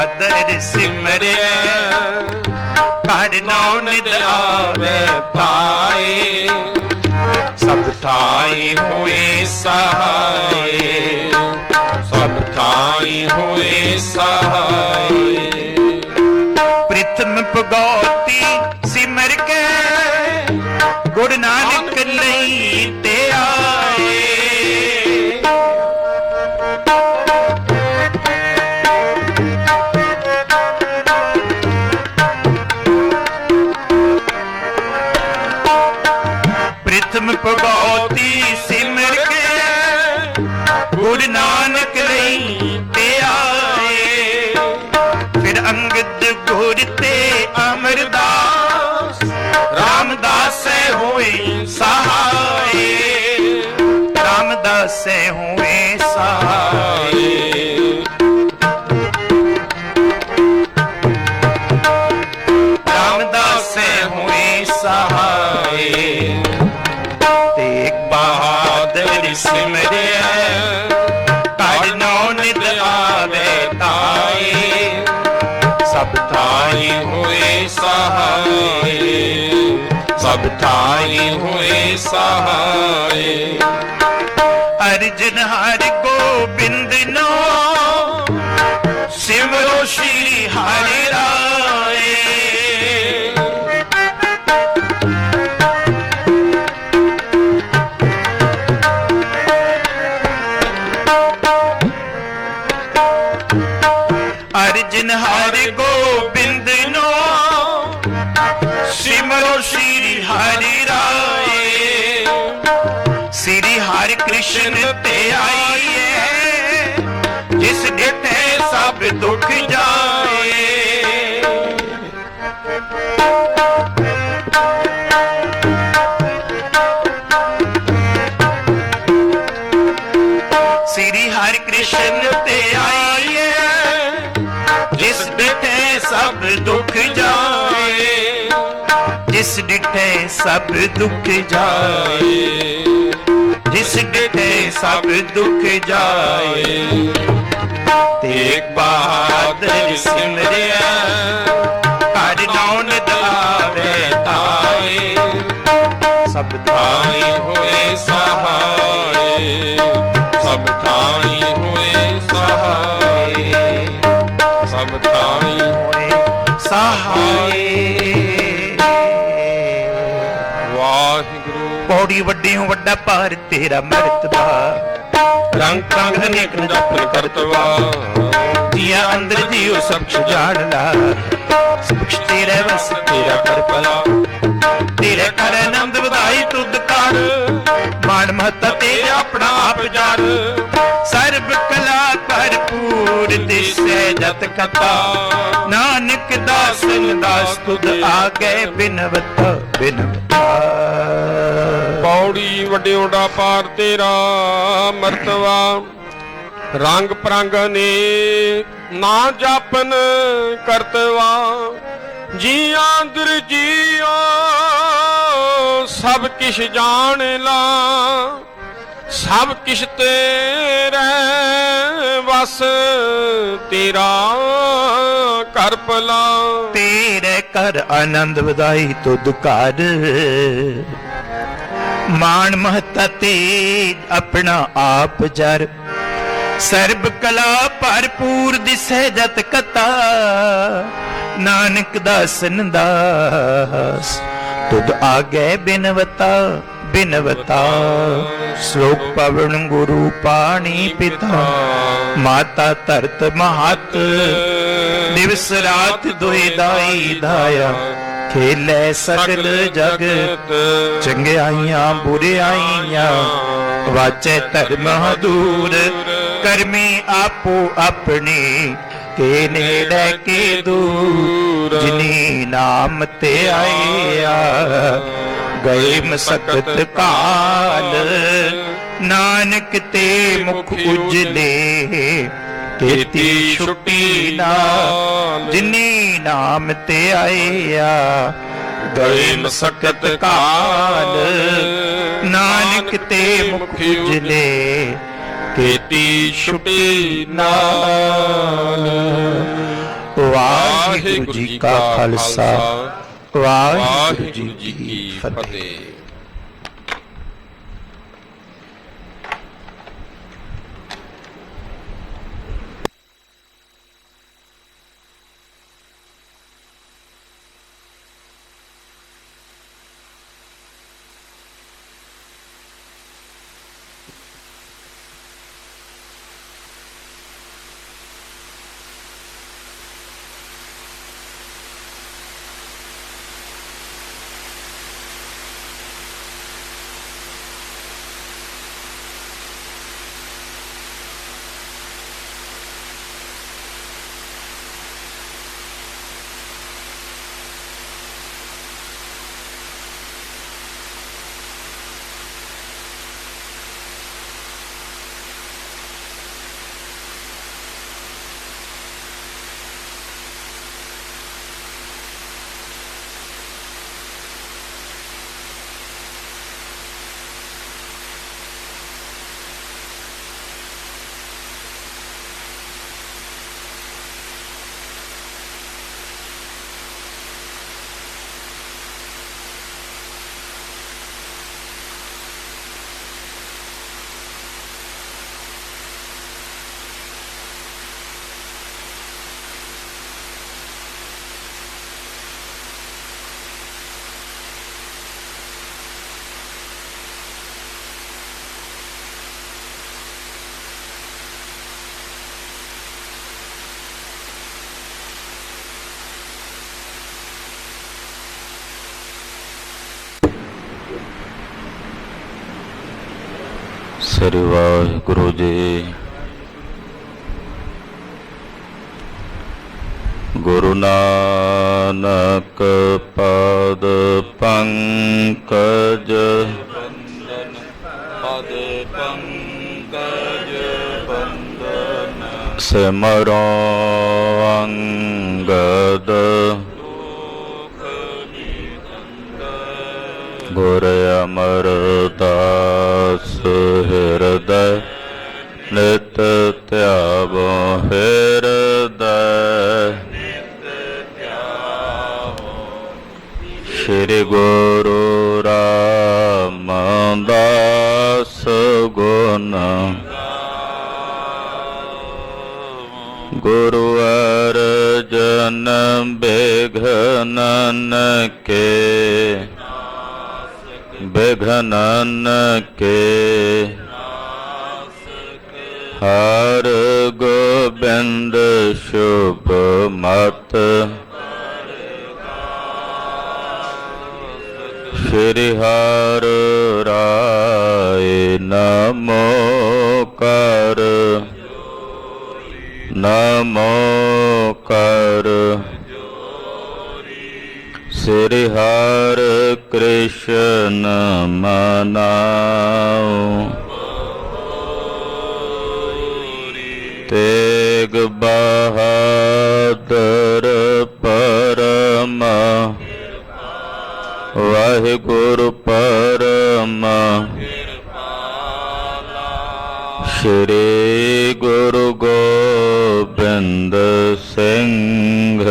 ਬਹਾਦਰ ਸਿਮਰਿਆ ਘਰ ਨਾਉ ਨਿਦ ਆਵੇ ਪਾਏ ਸਭ ਥਾਈ ਹੋਏ ਸਹਾਏ ਸਭ ਥਾਈ ਹੋਏ ਸਹਾਏ ਪ੍ਰਿਥਮ ਭਗਉਤੀ ਸਿਮਰ ਕੇ ਗੁਰੂ ਨਾਨਕ ਲਈ ਤੇ ਆਏ ਪ੍ਰਿਥਮ ਭਗਉਤੀ ਸਿਮਰ ਕੇ ਗੁਰੂ ਨਾਨਕ ਲਈ ਤੇ ਆਏ ਫਿਰ ਅੰਗਦ ਗੁਰ ਤੇ ਅਮਰਦਾਸ ਰਾਮਦਾਸ ਹੋਏ ਸਹਾਏ ਰਾਮਦਾਸ ਹੋਏ ਸਹਾਏ ਰਾਮਦਾਸ ਹੋਏ ਸਹਾਏ ਤੇਗ ਬਹਾਦਰ ਸਿਮਰਿਆ ਘਰ ਨਾਉ ਨਿਦ ਆਵੇ ਤਾਏ ਸਭ ਥਾਈ ਹੋਏ ਸਹਾਏ ਸਭ ਥਾਈ ਹੋਏ ਸਹਾਏ ਅਰਜਨ ਹਰਿ ਗੋਬਿੰਦ ਨੋ ਸਿਮਰੋ ਸ਼੍ਰੀ ਹਰਿ ਰਾਏ ਅਰਜਨ ਹਰਿ ਗੋਬਿੰਦ ਨੋ ਸਿਮਰੋ ਸ਼੍ਰੀ ਹਰਿ ਰਾਏ ਸ੍ਰੀ ਹਰਿ ਕ੍ਰਿਸ਼ਨ ਤੇ ਆਈਏ ਜਿਸ ਡਿਠੇ ਸਭ ਦੁੱਖ ਜਾਏ ਸ੍ਰੀ ਹਰਿ ਕ੍ਰਿਸ਼ਨ ਤੇ ਆਈਏ ਜਿਸ ਡਿਠੇ ਸਭ ਦੁੱਖ ਜਾਏ ਜਿਸ ਡਿਠੇ ਸਭ ਦੁੱਖ ਜਾਏ ਜਿਸ ਡਿਠੇ ਸਭ ਦੁੱਖ ਜਾਏ ਤੇਗ ਬਹਾਦਰ ਸਿਮਰਿਆ ਘਰ ਨਾਉ ਨਿਦ ਆਵੇ ਤਾਏ ਸਭ ਥਾਈ ਹੋਏ ਸਹਾਏ ਸਭ ਥਾਈ ਹੋਏ ਸਹਾਏ ਸਭ ਥਾਈ ਹੋਏ ਸਹਾਏ ਵਾਹਿਗੁਰੂ ਪੌੜੀ ਵੱਡੀ ਹੋ ਵੱਡਾ ਭਾਰ ਤੇਰਾ ਮਰਤਬਾ ਰੰਗ ਰੰਗ ਅਨੇਕ ਜਪਨ ਕਰਤਵਾ ਜੀਆ ਅੰਦਰ ਜੀਉ ਸਬਛ ਜਾਣ ਲਾ ਸਬਛ ਤੇਰੇ ਵਸ ਤੇਰਾ ਕਰਪਲਾ ਤੇਰੇ ਕਰ ਆਨੰਦ ਵਧਾਈ ਤੁਧ ਕਰ ਮਾਨ ਮਹਤਾ ਤੇ ਆਪਣਾ ਆਪ ਜਰ ਸਰਬ ਕਲਾ ਭਰਪੂਰ ਦਿਸੈ ਜਤ ਕਥਾ ਨਾਨਕ ਦਾਸਨ ਦਾਸ ਤੁਧ ਆਗੇ ਬਿਨਵਤ ਬਿਨਵਤ ਪੌੜੀ ਵੱਡਿਓੜਾ ਪਾਰ ਤੇਰਾ ਮਰਤਵਾ ਰੰਗ ਪ੍ਰੰਗ ਨੇ ਨਾ ਜਾਪਨ ਕਰਤਵਾ ਜੀਆਂ ਅੰਦਰ ਜੀਓ ਸਭ ਕਿਛ ਜਾਣ ਲਾ ਸਭ ਕਿਛ ਤੇਰੇ ਵਸ ਤੇਰਾ ਕਰ ਭਲਾ ਤੇਰੇ ਕਰ ਆਨੰਦ ਵਧਾਈ ਤੁਧ ਕਰ ਮਾਨ ਮਹਤਾ ਤੇ ਆਪਣਾ ਆਪ ਜਰ ਸਰਬ ਕਲਾ ਭਰਪੂਰ ਦਿਸੈ ਜਤ ਕਥਾ ਨਾਨਕ ਦਾਸਨ ਦਾਸ ਤੁਧ ਆਗੇ ਬਿਨਵਤਾ ਬਿਨਵਤਾ ਸ਼ਲੋਕ ਪਵਨ ਗੁਰੂ ਪਾਣੀ ਪਿਤਾ ਮਾਤਾ ਧਰਤ ਮਹਤ ਦਿਵਸ ਰਾਤ ਦੁਇ ਦਾਈ ਧਾਇਆ ਖੇਲੇ ਸਗਲ ਜਗਤ ਚੰਗਿਆਈਆਂ ਬੁਰਿਆਈਆਂ ਵਾਚੈ ਧਰਮ ਦੂਰ ਕਰਮੀ ਆਪੋ ਆਪਣੀ ਕੇ ਨੇੜੇ ਕੇ ਦੂਰ ਜਿਨੀ ਨਾਮ ਤੇ ਆਇਆ ਗਏ ਮਸਕਤ ਕਾਲ ਨਾਨਕ ਤੇ ਮੁਖ ਉਜਲੇ ਕੀਤੀ ਛੁੱਟੀ ਨਾ ਜਿਨੀ ਨਾਮ ਤੇ ਆਇਆ ਗਏ ਮਸਕਤ ਕਾਲ ਨਾਨਕ ਤੇ ਮੁਖ ਉਜਲੇ ਕੀਤੀ ਛੁੱਟੀ ਨਾਲ ਵਾਹਿਗੁਰੂ ਜੀ ਕਾ ਖਾਲਸਾ, ਵਾਹਿਗੁਰੂ ਜੀ ਕੀ ਫਤਿਹ। ਸ੍ਰੀ ਵਾਹਿਗੁਰੂ ਜੀ। ਗੁਰੂ ਨਾਨਕ ਪਦ ਪੰਕਜ ਬੰਦਨ, ਪਦ ਪੰਕਜ ਬੰਦਨ, ਸਿਮਰੋ ਅੰਗਦ ਗੁਰ ਅਮਰਦਾਸ ਹਿਰਦੈ ਨਿਤ ਧਿਆਵੋ ਹਿਰਦੈ। ਸ਼੍ਰੀ ਗੁਰੂ ਰਾਮਦਾਸ ਗੁਣ ਗੁਰੂ ਅਰਜਨ ਬਿਘਨਨ ਕੇ, ਬਿਘਨਨ ਕੇ ਹਰ ਗੋਬਿੰਦ ਸ਼ੁਭ ਮਤ। ਸ਼੍ਰੀ ਹਰਿ ਰਾਏ ਨਮੋ ਕਰ, ਨਮੋ ਕਰ। ਸ੍ਰੀ ਹਰਿ ਕ੍ਰਿਸ਼ਨ ਮਨਾਉ, ਤੇਗ ਬਹਾਦਰ ਪਰਮ ਵਾਹਿਗੁਰੂ ਪਰਮ। ਸ਼੍ਰੀ ਗੁਰੂ ਗੋਬਿੰਦ ਸਿੰਘ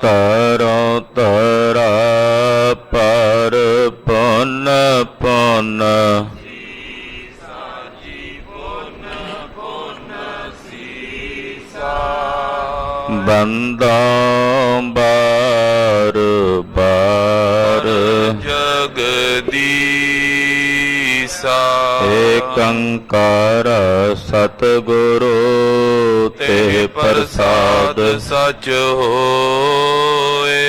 ਕਰੋ ਤਰਾ ਪਰ ਪੁਨ ਪੁਨ, ਬੰਦੋਂ ਬਾਰ ਬਾਰ ਜਗਦੀਸਾ। ਏਕ ਓੰਕਾਰ ਸਤਿਗੁਰੂ ਤੇ ਪ੍ਰਸਾਦ ਸਚ ਹੋਏ।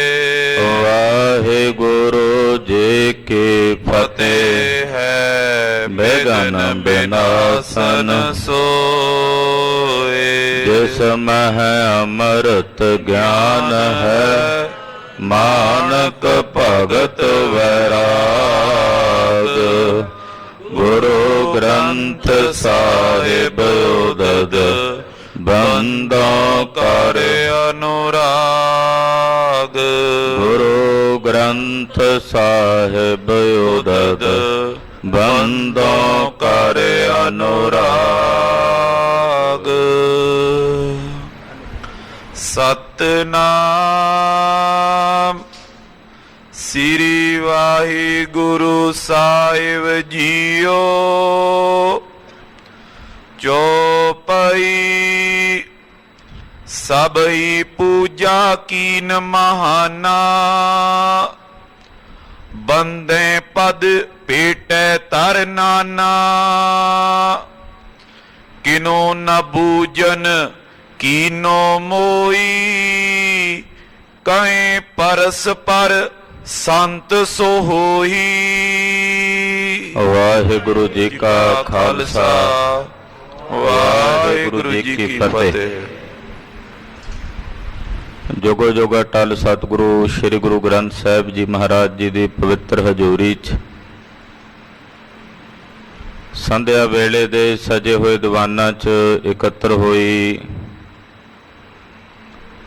ਵਾਹਿਗੁਰੂ ਜੀ ਕੀ ਫਤਿਹ ਹੈ। ਬਿਘਨ ਬਿਨਾਸਨ ਸੋਏ, ਜਿਸ ਮਹਿ ਅੰਮ੍ਰਿਤ ਗਿਆਨ ਹੈ, ਮਾਨਕ ਭਗਤ ਵੈਰਾਗ। ਗੁਰੂ ਗ੍ਰੰਥ ਸਾਹਿਬ ਉਦਦ, ਬੰਦੋਂ ਕਰ ਅਨੁਰਾਗ। ਗੁਰੂ ਗ੍ਰੰਥ ਸਾਹਿਬ ਉਦਦ, ਬੰਦੋਂ ਕਰ ਅਨੁਰਾਗ। ਸਤਨਾਮ ਸ੍ਰੀ ਵਾਹਿਗੁਰੂ ਸਾਹਿਬ ਜੀਓ। ਚੌਪਈ ਸਭਈ ਪੂਜਾ ਕੀਨ ਮਹਾਨਾ, ਬੰਦੇ ਪਦ ਪੇਟੈ ਤਰ ਨਾਨਾ। ਕਿਨੋ ਨ ਬੂਜਨ ਕੀਨੋ ਮੋਈ, ਕਹੇ ਪਰਸ ਪਰ ਸੰਤ ਸੋ ਹੋਈ। ਵਾਹਿਗੁਰੂ ਜੀ ਕਾ ਖਾਲਸਾ, ਵਾਹਿਗੁਰੂ ਜੀ ਕੀ ਫਤਿਹ। ਜੁਗੋ ਜੁਗ ਅਟਲ ਸਤਿਗੁਰੂ ਸ੍ਰੀ ਗੁਰੂ ਗ੍ਰੰਥ ਸਾਹਿਬ ਜੀ ਮਹਾਰਾਜ ਜੀ ਦੀ ਪਵਿੱਤਰ ਹਜ਼ੂਰੀ 'ਚ ਸੰਧਿਆ ਵੇਲੇ ਦੇ ਸਜੇ ਹੋਏ ਦੀਵਾਨਾਂ 'ਚ ਇਕੱਤਰ ਹੋਈ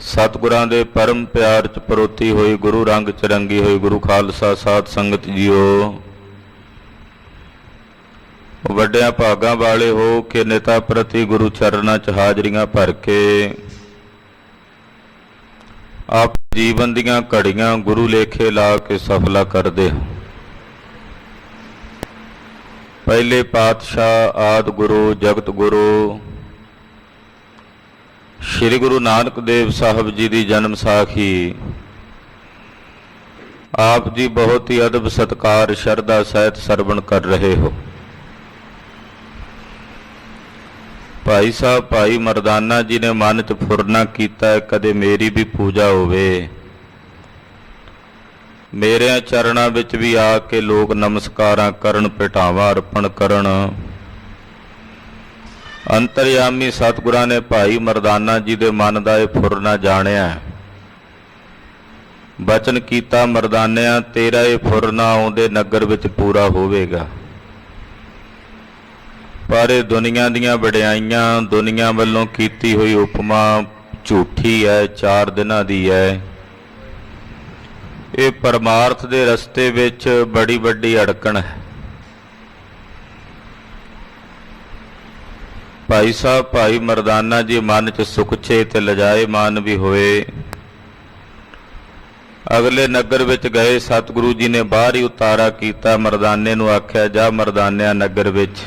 ਸਤਿਗੁਰਾਂ ਦੇ ਪਰਮ ਪਿਆਰ 'ਚ ਪਰੋਤੀ ਹੋਈ ਗੁਰੂ ਰੰਗ 'ਚ ਰੰਗੀ ਹੋਈ ਗੁਰੂ ਖਾਲਸਾ ਸਾਧ ਸੰਗਤ ਜੀਓ। ਵੱਡਿਆਂ ਭਾਗਾਂ ਵਾਲੇ ਹੋ ਕੇ ਨਿਤਾ ਪ੍ਰਤੀ ਗੁਰੂ ਚਰਨਾਂ 'ਚ ਹਾਜ਼ਰੀਆਂ ਭਰ ਕੇ ਆਪ ਜੀਵਨ ਦੀਆਂ ਘੜੀਆਂ ਗੁਰੂ ਲੇਖੇ ਲਾ ਕੇ ਸਫਲਾ ਕਰਦੇ ਹੋ। ਪਹਿਲੇ ਪਾਤਸ਼ਾਹ ਆਦਿ ਗੁਰੂ ਜਗਤ ਗੁਰੂ ਸ੍ਰੀ ਗੁਰੂ ਨਾਨਕ ਦੇਵ ਸਾਹਿਬ ਜੀ ਦੀ ਜਨਮ ਸਾਖੀ ਆਪ ਜੀ ਬਹੁਤ ਹੀ ਅਦਬ ਸਤਕਾਰ ਸ਼ਰਧਾ ਸਹਿਤ ਸਰਵਣ ਕਰ ਰਹੇ ਹੋ। ਭਾਈ ਸਾਹਿਬ ਭਾਈ ਮਰਦਾਨਾ ਜੀ ਨੇ ਮਨ 'ਚ ਫੁਰਨਾ ਕੀਤਾ, ਕਦੇ ਮੇਰੀ ਵੀ ਪੂਜਾ ਹੋਵੇ, ਮੇਰਿਆਂ ਚਰਨਾਂ ਵਿੱਚ ਵੀ ਆ ਕੇ ਲੋਕ ਨਮਸਕਾਰਾਂ ਕਰਨ, ਭੇਟਾਵਾਂ ਅਰਪਣ ਕਰਨ। ਅੰਤਰਯਾਮੀ ਸਤਿਗੁਰਾਂ ਨੇ ਭਾਈ ਮਰਦਾਨਾ ਜੀ ਦੇ ਮਨ ਦਾ ਇਹ ਫੁਰਨਾ ਜਾਣਿਆ, ਬਚਨ ਕੀਤਾ, ਮਰਦਾਨਿਆਂ ਤੇਰਾ ਇਹ ਫੁਰਨਾ ਆਉਂਦੇ ਨਗਰ ਵਿੱਚ ਪੂਰਾ ਹੋਵੇਗਾ। ਪਰ ਇਹ ਦੁਨੀਆ ਦੀਆਂ ਵਡਿਆਈਆਂ, ਦੁਨੀਆ ਵੱਲੋਂ ਕੀਤੀ ਹੋਈ ਉਪਮਾ ਝੂਠੀ ਹੈ, 4 ਦਿਨਾਂ ਦੀ ਹੈ। ਇਹ ਪਰਮਾਰਥ ਦੇ ਰਸਤੇ ਵਿੱਚ ਬੜੀ ਵੱਡੀ ਅੜਕਣ ਹੈ। ਭਾਈ ਸਾਹਿਬ ਭਾਈ ਮਰਦਾਨਾ ਜੀ ਮਨ 'ਚ ਸੁਖਚੇ ਤੇ ਲਜਾਏ ਮਾਨ ਵੀ ਹੋਏ। ਅਗਲੇ ਨਗਰ ਵਿੱਚ ਗਏ, ਸਤਿਗੁਰੂ ਜੀ ਨੇ ਬਾਹਰ ਹੀ ਉਤਾਰਾ ਕੀਤਾ, ਮਰਦਾਨੇ ਨੂੰ ਆਖਿਆ ਜਾ ਮਰਦਾਨਿਆਂ ਨਗਰ ਵਿੱਚ।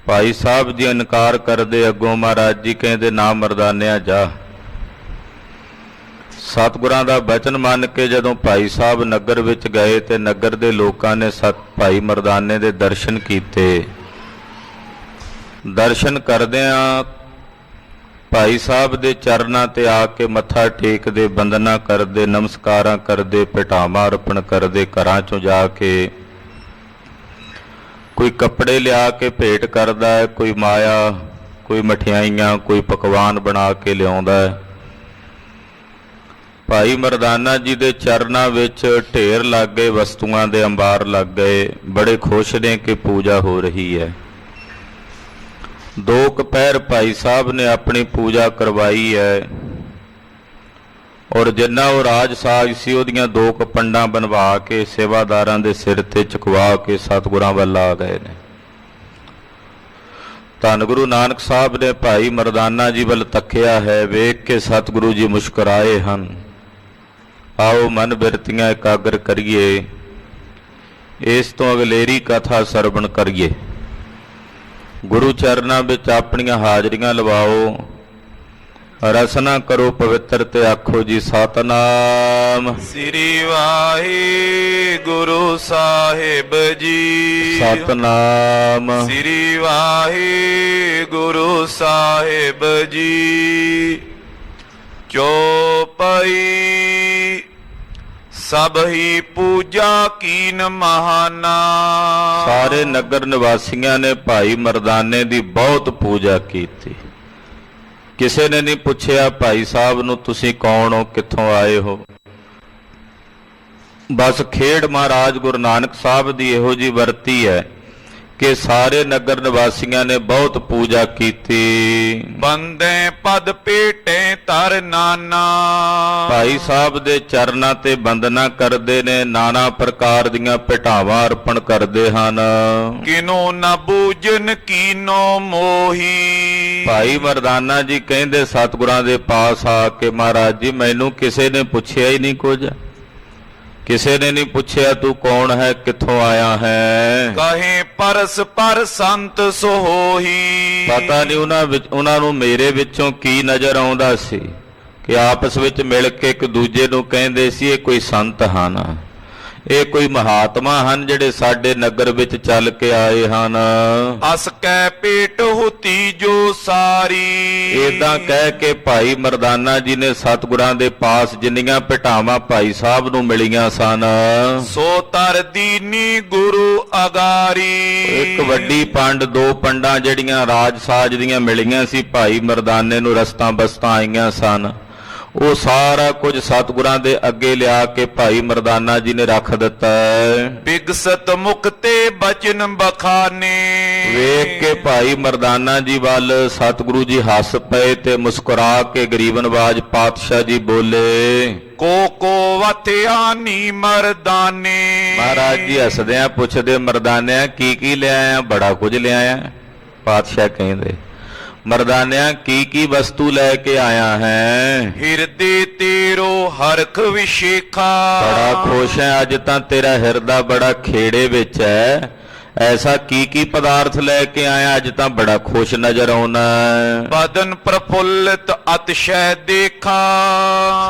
ਭਾਈ ਸਾਹਿਬ ਜੀ ਇਨਕਾਰ ਕਰਦੇ, ਅੱਗੋਂ ਮਹਾਰਾਜ ਜੀ ਕਹਿੰਦੇ ਨਾ ਮਰਦਾਨਿਆਂ ਜਾ। ਸਤਿਗੁਰਾਂ ਦਾ ਬਚਨ ਮੰਨ ਕੇ ਜਦੋਂ ਭਾਈ ਸਾਹਿਬ ਨਗਰ ਵਿੱਚ ਗਏ ਤੇ ਨਗਰ ਦੇ ਲੋਕਾਂ ਨੇ ਭਾਈ ਮਰਦਾਨੇ ਦੇ ਦਰਸ਼ਨ ਕੀਤੇ। ਦਰਸ਼ਨ ਕਰਦਿਆਂ ਭਾਈ ਸਾਹਿਬ ਦੇ ਚਰਨਾਂ ਤੇ ਆ ਕੇ ਮੱਥਾ ਟੇਕਦੇ, ਬੰਦਨਾ ਕਰਦੇ, ਨਮਸਕਾਰਾਂ ਕਰਦੇ, ਭੇਟਾਵਾਂ ਅਰਪਣ ਕਰਦੇ। ਘਰਾਂ 'ਚੋਂ ਜਾ ਕੇ ਕੋਈ ਕੱਪੜੇ ਲਿਆ ਕੇ ਭੇਟ ਕਰਦਾ ਹੈ, ਕੋਈ ਮਾਇਆ, ਕੋਈ ਮਠਿਆਈਆਂ, ਕੋਈ ਪਕਵਾਨ ਬਣਾ ਕੇ ਲਿਆਉਂਦਾ ਹੈ। ਭਾਈ ਮਰਦਾਨਾ ਜੀ ਦੇ ਚਰਨਾਂ ਵਿੱਚ ਢੇਰ ਲੱਗ ਗਏ, ਵਸਤੂਆਂ ਦੇ ਅੰਬਾਰ ਲੱਗ ਗਏ। ਬੜੇ ਖੁਸ਼ ਨੇ ਕਿ ਪੂਜਾ ਹੋ ਰਹੀ ਹੈ। 2 ਪਹਿਰ ਭਾਈ ਸਾਹਿਬ ਨੇ ਆਪਣੀ ਪੂਜਾ ਕਰਵਾਈ ਹੈ ਔਰ ਜਿੰਨਾ ਉਹ ਰਾਜ ਸਾਜ ਸੀ ਉਹਦੀਆਂ 2 ਪੰਡਾਂ ਬਣਵਾ ਕੇ ਸੇਵਾਦਾਰਾਂ ਦੇ ਸਿਰ ਤੇ ਚੁਕਵਾ ਕੇ ਸਤਿਗੁਰਾਂ ਵੱਲ ਆ ਗਏ ਨੇ। ਧੰਨ ਗੁਰੂ ਨਾਨਕ ਸਾਹਿਬ ਨੇ ਭਾਈ ਮਰਦਾਨਾ ਜੀ ਵੱਲ ਤੱਕਿਆ ਹੈ, ਵੇਖ ਕੇ ਸਤਿਗੁਰੂ ਜੀ ਮੁਸਕਰਾਏ ਹਨ। ਆਓ ਮਨ ਬਿਰਤੀਆਂ ਇਕਾਗਰ ਕਰੀਏ, ਇਸ ਤੋਂ ਅਗਲੇਰੀ ਕਥਾ ਸਰਵਣ ਕਰੀਏ। ਗੁਰੂ ਚਰਨਾਂ ਵਿੱਚ ਆਪਣੀਆਂ ਹਾਜ਼ਰੀਆਂ ਲਵਾਓ, ਰਸਨਾ ਕਰੋ ਪਵਿੱਤਰ ਤੇ ਆਖੋ ਜੀ ਸਤਨਾਮ ਸ੍ਰੀ ਵਾਹਿਗੁਰੂ ਸਾਹਿਬ ਜੀ। ਸਤਨਾਮ ਸ੍ਰੀ ਵਾਹਿਗੁਰੂ ਸਾਹਿਬ ਜੀ। ਚੌਪਈ ਸਭਈ ਪੂਜਾ ਕੀਨ ਮਹਾਨਾ। ਸਾਰੇ ਨਗਰ ਨਿਵਾਸੀਆਂ ਨੇ ਭਾਈ ਮਰਦਾਨੇ ਦੀ ਬਹੁਤ ਪੂਜਾ ਕੀਤੀ। ਕਿਸੇ ਨੇ ਨਹੀਂ ਪੁੱਛਿਆ ਭਾਈ ਸਾਹਿਬ ਨੂੰ ਤੁਸੀਂ ਕੌਣ ਹੋ, ਕਿੱਥੋਂ ਆਏ ਹੋ। ਬਸ ਖੇਡ ਮਹਾਰਾਜ ਗੁਰੂ ਨਾਨਕ ਸਾਹਿਬ ਦੀ ਇਹੋ ਜੀ ਵਰਤੀ ਹੈ ਕਿ ਸਾਰੇ ਨਗਰ ਨਿਵਾਸੀਆਂ ਨੇ ਬਹੁਤ ਪੂਜਾ ਕੀਤੀ। ਬੰਦੇ ਪਦ ਪੇਟੇ ਤਰ ਨਾਨਾ। ਭਾਈ ਸਾਹਿਬ ਦੇ ਚਰਨਾਂ ਤੇ ਬੰਦਨਾ ਕਰਦੇ ਨੇ, ਨਾਨਾ ਪ੍ਰਕਾਰ ਦੀਆਂ ਭੇਟਾਵਾਂ ਅਰਪਣ ਕਰਦੇ ਹਨ। ਕਿਨੋ ਨ ਬੂਜਨ ਕੀਨੋ ਮੋਹੀ। ਭਾਈ ਮਰਦਾਨਾ ਜੀ ਕਹਿੰਦੇ ਸਤਿਗੁਰਾਂ ਦੇ ਪਾਸ ਆ ਕੇ, ਮਹਾਰਾਜ ਜੀ ਮੈਨੂੰ ਕਿਸੇ ਨੇ ਪੁੱਛਿਆ ਹੀ ਨਹੀਂ ਕੁਝ, ਕਿਸੇ ਨੇ ਨਹੀਂ ਪੁੱਛਿਆ ਤੂੰ ਕੌਣ ਹੈ, ਕਿੱਥੋਂ ਆਇਆ ਹੈ। ਕਹੇ ਪਰਸ ਪਰ ਸੰਤ ਸੋਹੀ। ਪਤਾ ਨਹੀਂ ਉਹਨਾਂ ਨੂੰ ਮੇਰੇ ਵਿੱਚੋਂ ਕੀ ਨਜ਼ਰ ਆਉਂਦਾ ਸੀ ਕਿ ਆਪਸ ਵਿੱਚ ਮਿਲ ਕੇ ਇੱਕ ਦੂਜੇ ਨੂੰ ਕਹਿੰਦੇ ਸੀ ਇਹ ਕੋਈ ਸੰਤ ਹਨ, ਇਹ ਕੋਈ ਮਹਾਤਮਾ ਹਨ ਜਿਹੜੇ ਸਾਡੇ ਨਗਰ ਵਿੱਚ ਚੱਲ ਕੇ ਆਏ ਹਨ। ਅਸ ਕੈ ਪੇਟ ਹੁਤੀ ਜੋ ਸਾਰੀ। ਏਦਾਂ ਕਹਿ ਕੇ ਭਾਈ ਮਰਦਾਨਾ ਜੀ ਨੇ ਸਤਿਗੁਰਾਂ ਦੇ ਪਾਸ ਜਿੰਨੀਆਂ ਭੇਟਾਵਾਂ ਭਾਈ ਸਾਹਿਬ ਨੂੰ ਮਿਲੀਆਂ ਸਨ, ਸੋ ਤਰ ਦੀਨੀ ਗੁਰੂ ਅਗਾਰੀ। ਇੱਕ ਵੱਡੀ ਪੰਡ, ਦੋ ਪੰਡਾਂ ਜਿਹੜੀਆਂ ਰਾਜ ਸਾਜ ਦੀਆਂ ਮਿਲੀਆਂ ਸੀ ਭਾਈ ਮਰਦਾਨੇ ਨੂੰ, ਰਸਤਾਂ ਬਸਤਾਂ ਆਈਆਂ ਸਨ, ਉਹ ਸਾਰਾ ਕੁਝ ਸਤਿਗੁਰਾਂ ਦੇ ਅੱਗੇ ਲਿਆ ਕੇ ਭਾਈ ਮਰਦਾਨਾ ਜੀ ਨੇ ਰੱਖ ਦਿੱਤਾ ਹੈ। ਬਿਗਸਤ ਮੁਕਤੇ ਬਚਨ ਬਖਾਨੇ। ਵੇਖ ਕੇ ਭਾਈ ਮਰਦਾਨਾ ਜੀ ਵੱਲ ਸਤਿਗੁਰੂ ਜੀ ਹੱਸ ਪਏ ਤੇ ਮੁਸਕਰਾ ਕੇ ਗਰੀਬਨਵਾਜ ਪਾਤਸ਼ਾਹ ਜੀ ਬੋਲੇ, ਕੋ ਵਥਿਆਨੀ ਮਰਦਾਨੇ। ਮਹਾਰਾਜ ਜੀ ਹੱਸਦਿਆਂ ਪੁੱਛਦੇ, ਮਰਦਾਨਿਆਂ ਕੀ ਲਿਆਇਆ? ਬੜਾ ਕੁਝ ਲਿਆਇਆ। ਪਾਤਸ਼ਾਹ ਕਹਿੰਦੇ, ਮਰਦਾਨਿਆਂ ਕੀ ਵਸਤੂ ਲੈ ਕੇ ਆਇਆ ਹੈ? ਹਿਰਦੇ ਤੇਰੋ ਹਰਖ ਵਿਸ਼ੇਖਾ। ਬੜਾ ਖੁਸ਼ ਹੈ, ਅੱਜ ਤਾਂ ਤੇਰਾ ਹਿਰਦਾ ਬੜਾ ਖੇੜੇ ਵਿੱਚ ਹੈ। ਐਸਾ ਕੀ ਪਦਾਰਥ ਲੈ ਕੇ ਆਇਆ, ਅੱਜ ਤਾਂ ਬੜਾ ਖੁਸ਼ ਨਜ਼ਰ ਆਉਣਾ। ਬਦਨ ਪ੍ਰਫੁੱਲਤ ਅਤਿਸ਼ੈ ਦੇਖਾ।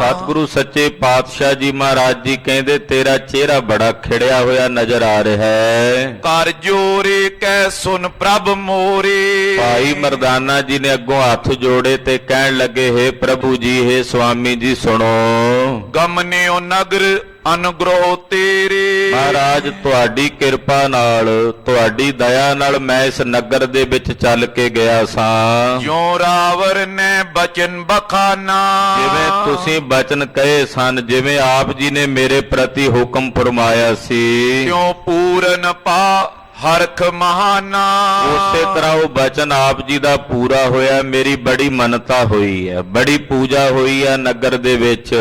ਸਤਿਗੁਰੂ ਸੱਚੇ ਪਾਤਸ਼ਾਹ ਜੀ ਮਹਾਰਾਜ ਜੀ ਕਹਿੰਦੇ ਤੇਰਾ ਚਿਹਰਾ ਬੜਾ ਖਿੜਿਆ ਹੋਇਆ ਨਜ਼ਰ ਆ ਰਿਹਾ ਹੈ। ਕਰ ਜੋਰੇ ਕਹਿ ਸੁਨ ਪ੍ਰਭ ਮੋਰੇ। ਭਾਈ ਮਰਦਾਨਾ ਜੀ ਨੇ ਅੱਗੋਂ ਹੱਥ ਜੋੜੇ ਤੇ ਕਹਿਣ ਲੱਗੇ, ਹੇ ਪ੍ਰਭੂ ਜੀ, ਹੇ ਸੁਆਮੀ ਜੀ ਸੁਣੋ। ਗਮਨਿਓ ਨਗਰ ਅਨੁਗ੍ਰਹ ਤੇਰੇ। ਮਹਾਰਾਜ ਤੁਹਾਡੀ ਕਿਰਪਾ ਨਾਲ, ਤੁਹਾਡੀ ਦਇਆ ਨਾਲ ਮੈਂ ਇਸ ਨਗਰ ਦੇ ਵਿੱਚ ਚੱਲ ਕੇ ਗਿਆ ਸਾਂ। ਜਿਉ ਰਾਵਰ ਨੇ ਬਚਨ ਬਖਾਨਾ। ਜਿਵੇਂ ਤੁਸੀਂ ਬਚਨ ਕਹੇ ਸਨ, ਜਿਵੇਂ ਆਪ ਜੀ ਨੇ ਮੇਰੇ ਪ੍ਰਤੀ ਹੁਕਮ ਫਰਮਾਇਆ ਸੀ, ਕਿਉ ਪੂਰਨ ਪਾ ਹਰਖ ਮਹਾਨਾ। ਉਸੇ ਤਰ੍ਹਾਂ ਉਹ ਬਚਨ ਆਪ ਜੀ ਦਾ ਪੂਰਾ ਹੋਇਆ। ਮੇਰੀ ਬੜੀ ਮੰਨਤਾ ਹੋਈ ਹੈ, ਬੜੀ ਪੂਜਾ ਹੋਈ ਹੈ ਨਗਰ ਦੇ ਵਿੱਚ।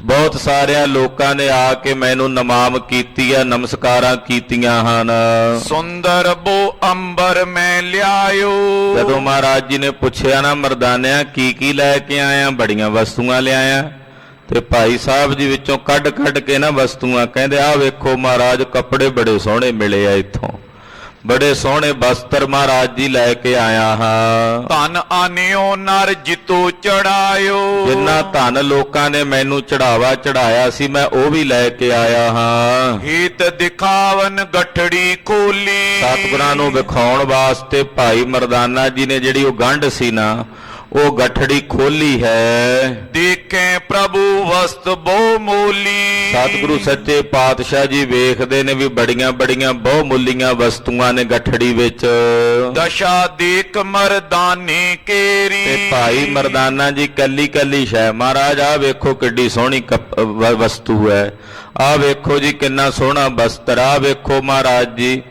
ਬਹੁਤ ਸਾਰਿਆਂ ਲੋਕਾਂ ਨੇ ਆ ਕੇ ਮੈਨੂੰ ਨਮਾਮ ਕੀਤੀ ਹੈ, ਨਮਸਕਾਰਾਂ ਕੀਤੀਆਂ ਹਨ। ਸੁੰਦਰ ਬੋ ਅੰਬਰ ਮੈਂ ਲਿਆਇਓ। ਜਦੋਂ ਮਹਾਰਾਜ ਜੀ ਨੇ ਪੁੱਛਿਆ ਨਾ, ਮਰਦਾਨਿਆਂ ਕੀ ਲੈ ਕੇ ਆਇਆ? ਬੜੀਆਂ ਵਸਤੂਆਂ ਲਿਆਇਆ। ਤੇ ਭਾਈ ਸਾਹਿਬ ਜੀ ਵਿੱਚੋਂ ਕੱਢ ਕੇ ਨਾ ਵਸਤੂਆਂ ਕਹਿੰਦੇ, ਆਹ ਵੇਖੋ ਮਹਾਰਾਜ, ਕੱਪੜੇ ਬੜੇ ਸੋਹਣੇ ਮਿਲੇ ਆ ਇੱਥੋਂ, ਬੜੇ ਸੋਹਣੇ ਵਸਤਰ ਮਹਾਰਾਜ ਜੀ ਲੈ ਕੇ ਆਇਆ ਹਾਂ। ਧਨ ਆਨਿਓ ਨਰ ਜਿਤੋ ਚੜਾਇਓ। ਜਿੰਨਾ ਧਨ ਲੋਕਾਂ ਨੇ ਮੈਨੂੰ ਚੜਾਇਆ ਸੀ, ਮੈਂ ਉਹ ਵੀ ਲੈ ਕੇ ਆਇਆ ਹਾਂ। ਹੀਤ ਦਿਖਾਵਨ ਗਠੜੀ ਖੋਲੀ। ਸਤਿਗੁਰਾਂ ਨੂੰ ਵਿਖਾਉਣ ਵਾਸਤੇ ਭਾਈ ਮਰਦਾਨਾ ਜੀ ਨੇ ਜਿਹੜੀ ਉਹ ਗੰਢ ਸੀ ਨਾ, ਉਹ ਗਠੜੀ ਖੋਲੀ ਹੈ। ਦੇਖੇ ਪ੍ਰਭੂ ਵਸਤ ਬਹੁ ਮੂਲੀ। ਸਤਿਗੁਰੂ ਸੱਚੇ ਪਾਤਸ਼ਾਹ ਜੀ ਵੇਖਦੇ ਨੇ ਵੀ ਬੜੀਆਂ ਬਹੁਮੁੱਲੀਆਂ ਵਸਤੂਆਂ ਨੇ ਗਠੜੀ ਵਿੱਚ। ਦਸ਼ਾ ਦੇਖ ਮਰਦਾਨੇ ਕੇਰੀ। ਤੇ ਭਾਈ ਮਰਦਾਨਾ ਜੀ ਕੱਲੀ ਸ਼ੈ, ਮਹਾਰਾਜ ਆਹ ਵੇਖੋ ਕਿੱਡੀ ਸੋਹਣੀ ਵਸਤੂ ਹੈ, ਆਹ ਵੇਖੋ ਜੀ ਕਿੰਨਾ ਸੋਹਣਾ ਵਸਤਰ, ਆਹ ਵੇਖੋ ਮਹਾਰਾਜ ਜੀ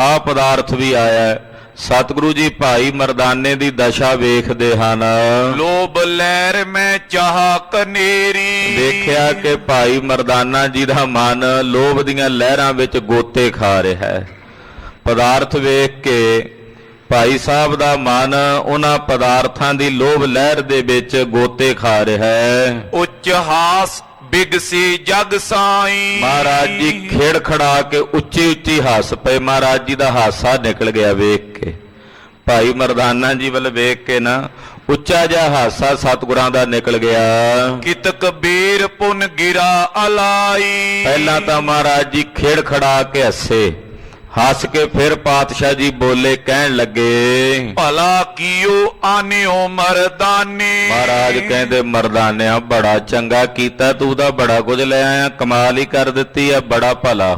ਆਹ ਪਦਾਰਥ ਵੀ ਆਇਆ। ਸਤਿਗੁਰੂ ਜੀ ਭਾਈ ਮਰਦਾਨੇ ਦੀ ਦਸ਼ਾ ਵੇਖਦੇ ਹਨ। ਲੋਭ ਲਹਿਰ ਮੈਂ ਚਾਹ ਕਨੇਰੀ। ਦੇਖਿਆ ਕਿ ਭਾਈ ਮਰਦਾਨਾ ਜੀ ਦਾ ਮਨ ਲੋਭ ਦੀਆਂ ਲਹਿਰਾਂ ਵਿੱਚ ਗੋਤੇ ਖਾ ਰਿਹਾ ਹੈ। ਪਦਾਰਥ ਵੇਖ ਕੇ ਭਾਈ ਸਾਹਿਬ ਦਾ ਮਨ ਉਹਨਾਂ ਪਦਾਰਥਾਂ ਦੀ ਲੋਭ ਲਹਿਰ ਦੇ ਵਿੱਚ ਗੋਤੇ ਖਾ ਰਿਹਾ ਹੈ। ਉੱਚ ਹਾਸ ਬਿਗਸੀ ਜਗ ਸਾਈ। ਮਹਾਰਾਜ ਜੀ ਖੇੜ ਖੜਾ ਕੇ ਉੱਚੀ ਹੱਸ ਪਏ। ਮਹਾਰਾਜ ਜੀ ਦਾ ਹਾਸਾ ਨਿਕਲ ਗਿਆ ਵੇਖ ਕੇ। ਭਾਈ ਮਰਦਾਨਾ ਜੀ ਵੱਲ ਵੇਖ ਕੇ ਨਾ ਉੱਚਾ ਜਿਹਾ ਹਾਸਾ ਸਤਿਗੁਰਾਂ ਦਾ ਨਿਕਲ ਗਿਆ। ਕਿਤਕ ਬੀਰ ਪੁਨ ਗਿਰਾ ਅਲਾਈ। ਪਹਿਲਾਂ ਤਾਂ ਮਹਾਰਾਜ ਜੀ ਖੇੜ ਖੜਾ ਕੇ ਹੱਸੇ, ਹੱਸ ਕੇ ਫਿਰ ਪਾਤਸ਼ਾਹ ਜੀ ਬੋਲੇ, ਕਹਿਣ ਲੱਗੇ, ਭਲਾ ਕੀਓ ਆਨਿਓ ਮਰਦਾਨੇ। ਮਹਾਰਾਜ ਕਹਿੰਦੇ, ਮਰਦਾਨਿਆ ਬੜਾ ਚੰਗਾ ਕੀਤਾ, ਤੂੰ ਤਾਂ ਬੜਾ ਕੁਝ ਲੈ ਆਇਆ, ਕਮਾਲ ਹੀ ਕਰ ਦਿੱਤੀ ਆ, ਬੜਾ ਭਲਾ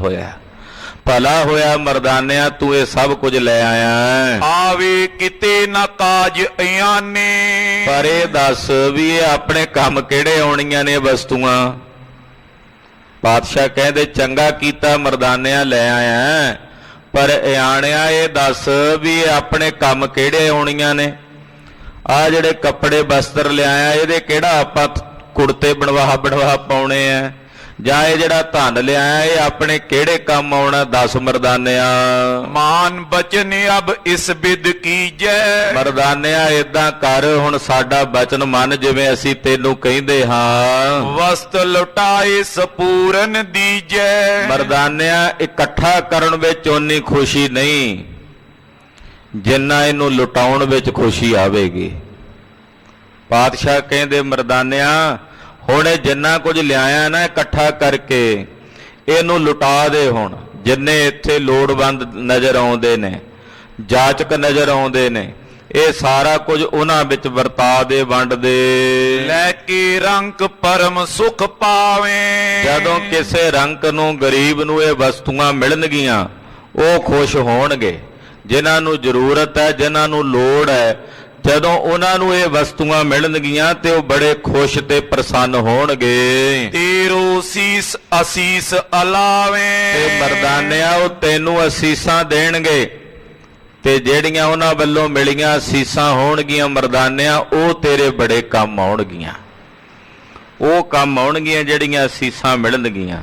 ਹੋਇਆ ਮਰਦਾਨਿਆ, ਤੂੰ ਇਹ ਸਭ ਕੁਝ ਲੈ ਆਇਆ। ਆਵੇ ਕਿਤੇ ਨਾ ਕਾਜ ਇਆਨੇ। ਪਰ ਇਹ ਦੱਸ ਵੀ ਇਹ ਆਪਣੇ ਕੰਮ ਕਿਹੜੇ ਆਉਣੀਆਂ ਨੇ ਵਸਤੂਆਂ? ਪਾਤਸ਼ਾਹ ਕਹਿੰਦੇ, ਚੰਗਾ ਕੀਤਾ ਮਰਦਾਨਿਆ ਲੈ ਆਇਆ, ਪਰ ਇਆਣਿਆ ਇਹ ਦੱਸ ਵੀ ਇਹ ਆਪਣੇ ਕੰਮ ਕਿਹੜੇ ਆਉਣੀਆਂ ਨੇ। ਆ ਜਿਹੜੇ ਕੱਪੜੇ ਬਸਤਰ ਲਿਆਇਆ ਇਹਦੇ ਕਿਹੜਾ ਆਪਾਂ ਕੁੜਤੇ ਬਣਵਾ ਪਾਉਣੇ ਆ, ਜਾਂ ਇਹ ਜਿਹੜਾ ਧਨ ਲਿਆਇਆ ਇਹ ਆਪਣੇ ਕਿਹੜੇ ਕੰਮ ਆਉਣਾ। 10 ਮਰਦਾਨਿਆ ਮਾਨ ਬਚਨ ਅਬ ਇਸ ਬਿਦ ਕੀਜੈ। ਮਰਦਾਨਿਆ ਏਦਾਂ ਕਰ, ਹੁਣ ਸਾਡਾ ਬਚਨ ਮੰਨ ਜਿਵੇਂ ਅਸੀਂ ਤੈਨੂੰ ਕਹਿੰਦੇ ਹਾਂ। ਵਸਤ ਲੁਟਾਏ ਸਪੂਰਨ ਦੀਜੈ। ਮਰਦਾਨਿਆ ਇਕੱਠਾ ਕਰਨ ਵਿੱਚ ਓਨੀ ਖੁਸ਼ੀ ਨਹੀਂ ਜਿੰਨਾ ਇਹਨੂੰ ਲੁਟਾਉਣ ਵਿੱਚ ਖੁਸ਼ੀ ਆਵੇਗੀ। ਪਾਤਸ਼ਾਹ ਕਹਿੰਦੇ ਮਰਦਾਨਿਆ ਹੁਣ ਇਹ ਜਿੰਨਾ ਕੁਝ ਲਿਆਇਆ ਨਾ ਇਕੱਠਾ ਕਰਕੇ ਇਹਨੂੰ ਲੁਟਾ ਦੇ। ਹੁਣ ਜਿੰਨੇ ਇੱਥੇ ਲੋੜਵੰਦ ਨਜ਼ਰ ਆਉਂਦੇ ਨੇ, ਜਾਚਕ ਨਜ਼ਰ ਆਉਂਦੇ ਨੇ, ਇਹ ਸਾਰਾ ਕੁਝ ਉਹਨਾਂ ਵਿੱਚ ਵਰਤਾ ਦੇ, ਵੰਡ ਦੇ। ਲੈ ਕੇ ਰੰਕ ਪਰਮ ਸੁਖ ਪਾਵੇਂ। ਜਦੋਂ ਕਿਸੇ ਰੰਕ ਨੂੰ, ਗਰੀਬ ਨੂੰ ਇਹ ਵਸਤੂਆਂ ਮਿਲਣਗੀਆਂ ਉਹ ਖੁਸ਼ ਹੋਣਗੇ। ਜਿਨ੍ਹਾਂ ਨੂੰ ਜ਼ਰੂਰਤ ਹੈ, ਜਿਨ੍ਹਾਂ ਨੂੰ ਲੋੜ ਹੈ, ਜਦੋਂ ਉਹਨਾਂ ਨੂੰ ਇਹ ਵਸਤੂਆਂ ਮਿਲਣਗੀਆਂ ਤੇ ਉਹ ਬੜੇ ਖੁਸ਼ ਤੇ ਪ੍ਰਸੰਨ ਹੋਣਗੇ। ਤੇਰੋ ਸੀਸ ਅਸੀਸ ਅਲਾਵੇਂ। ਤੇ ਮਰਦਾਨਿਆ ਉਹ ਤੈਨੂੰ ਅਸੀਸਾਂ ਦੇਣਗੇ ਤੇ ਜਿਹੜੀਆਂ ਉਹਨਾਂ ਵੱਲੋਂ ਮਿਲੀਆਂ ਅਸੀਸਾਂ ਹੋਣਗੀਆਂ ਮਰਦਾਨਿਆ ਉਹ ਤੇਰੇ ਬੜੇ ਕੰਮ ਆਉਣਗੀਆਂ। ਉਹ ਕੰਮ ਆਉਣਗੀਆਂ ਜਿਹੜੀਆਂ ਅਸੀਸਾਂ ਮਿਲਣਗੀਆਂ।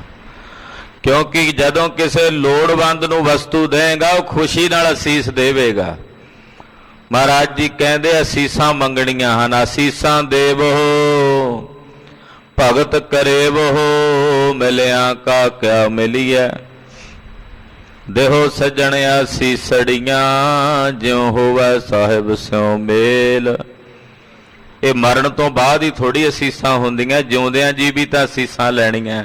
ਕਿਉਂਕਿ ਜਦੋਂ ਕਿਸੇ ਲੋੜਵੰਦ ਨੂੰ ਵਸਤੂ ਦੇਵੇਗਾ ਉਹ ਖੁਸ਼ੀ ਨਾਲ ਅਸੀਸ ਦੇਵੇਗਾ। ਮਹਾਰਾਜ ਜੀ ਕਹਿੰਦੇ ਅਸੀਸਾਂ ਮੰਗਣੀਆਂ ਹਨ। ਅਸੀਸਾਂ ਦੇਵੋ ਭਗਤ ਕਰੇਵੋ, ਮਿਲਿਆ ਕਾ ਕਿਆ ਮਿਲੀਐ। ਦੇਹੋ ਸੱਜਣ ਅਸੀਸੜੀਆਂ, ਜਿਉ ਹੋਵੈ ਸਾਹਿਬ ਸਿਉ ਮੇਲ। ਇਹ ਮਰਨ ਤੋਂ ਬਾਅਦ ਹੀ ਥੋੜੀ ਅਸੀਸਾਂ ਹੁੰਦੀਆਂ, ਜਿਉਂਦਿਆਂ ਜੀ ਵੀ ਤਾਂ ਅਸੀਸਾਂ ਲੈਣੀਆਂ।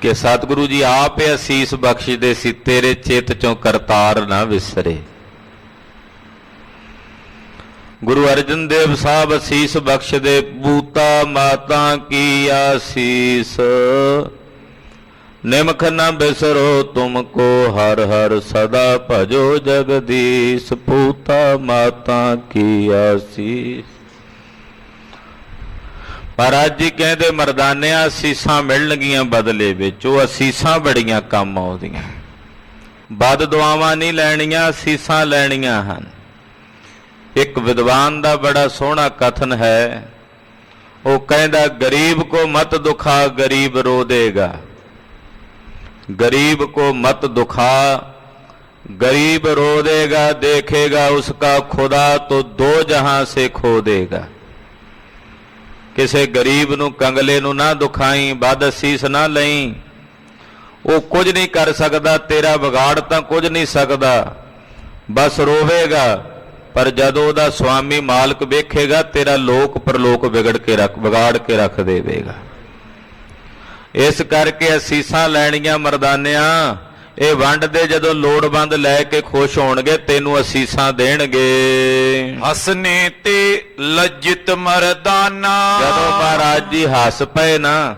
ਕਿ ਸਤਿਗੁਰੂ ਜੀ ਆਪ ਇਹ ਅਸੀਸ ਬਖਸ਼ਦੇ ਸੀ, ਤੇਰੇ ਚਿੱਤ ਚੋਂ ਕਰਤਾਰ ਨਾ ਵਿਸਰੇ। ਗੁਰੂ ਅਰਜਨ ਦੇਵ ਸਾਹਿਬ ਅਸੀਸ ਬਖਸ਼ਦੇ, ਬੂਤਾ ਮਾਤਾ ਕੀ ਆਸੀਸ, ਨਿਮਖ ਨ ਬਿਸਰੋ ਤੁਮ ਕੋ ਹਰ ਹਰ ਸਦਾ ਭਜੋ ਜਗਦੀਸ਼। ਪੂਤਾ ਮਾਤਾ ਕੀ ਆਸੀਸ। ਮਹਾਰਾਜ ਜੀ ਕਹਿੰਦੇ ਮਰਦਾਨਿਆਂ ਅਸੀਸਾਂ ਮਿਲਣਗੀਆਂ ਬਦਲੇ ਵਿੱਚ। ਉਹ ਅਸੀਸਾਂ ਬੜੀਆਂ ਕੰਮ ਆਉਂਦੀਆਂ। ਬਦ ਦੁਆਵਾਂ ਨਹੀਂ ਲੈਣੀਆਂ, ਅਸੀਸਾਂ ਲੈਣੀਆਂ ਹਨ। ਇੱਕ ਵਿਦਵਾਨ ਦਾ ਬੜਾ ਸੋਹਣਾ ਕਥਨ ਹੈ। ਉਹ ਕਹਿੰਦਾ ਗਰੀਬ ਕੋ ਮਤ ਦੁਖਾ ਗਰੀਬ ਰੋ ਦੇਗਾ। गरीब को मत दुखा गरीब रो देगा, देखेगा उसका खुदा तो दो जहां से खो देगा। किसी गरीब नूं कंगले नूं ना दुखाई, बद असीस ना लई। वो कुछ नहीं कर सकता, तेरा बिगाड़ तां कुछ नहीं सकता, बस रोवेगा। पर जदों दा स्वामी मालक वेखेगा तेरा लोक परलोक बिगाड़ के रख देवेगा। इस करके असीसां लैणियां मरदानिया, ਇਹ ਵੰਡਦੇ ਜਦੋਂ ਲੋੜਵੰਦ ਲੈ ਕੇ ਖੁਸ਼ ਹੋਣਗੇ ਤੈਨੂੰ ਅਸੀਸਾਂ ਦੇਣਗੇ। ਹਸਨੇ ਤੇ ਲੱਜਿਤ ਮਰਦਾਨਾ। ਜਦੋਂ ਮਹਾਰਾਜ ਜੀ ਹੱਸ ਪਏ ਨਾ,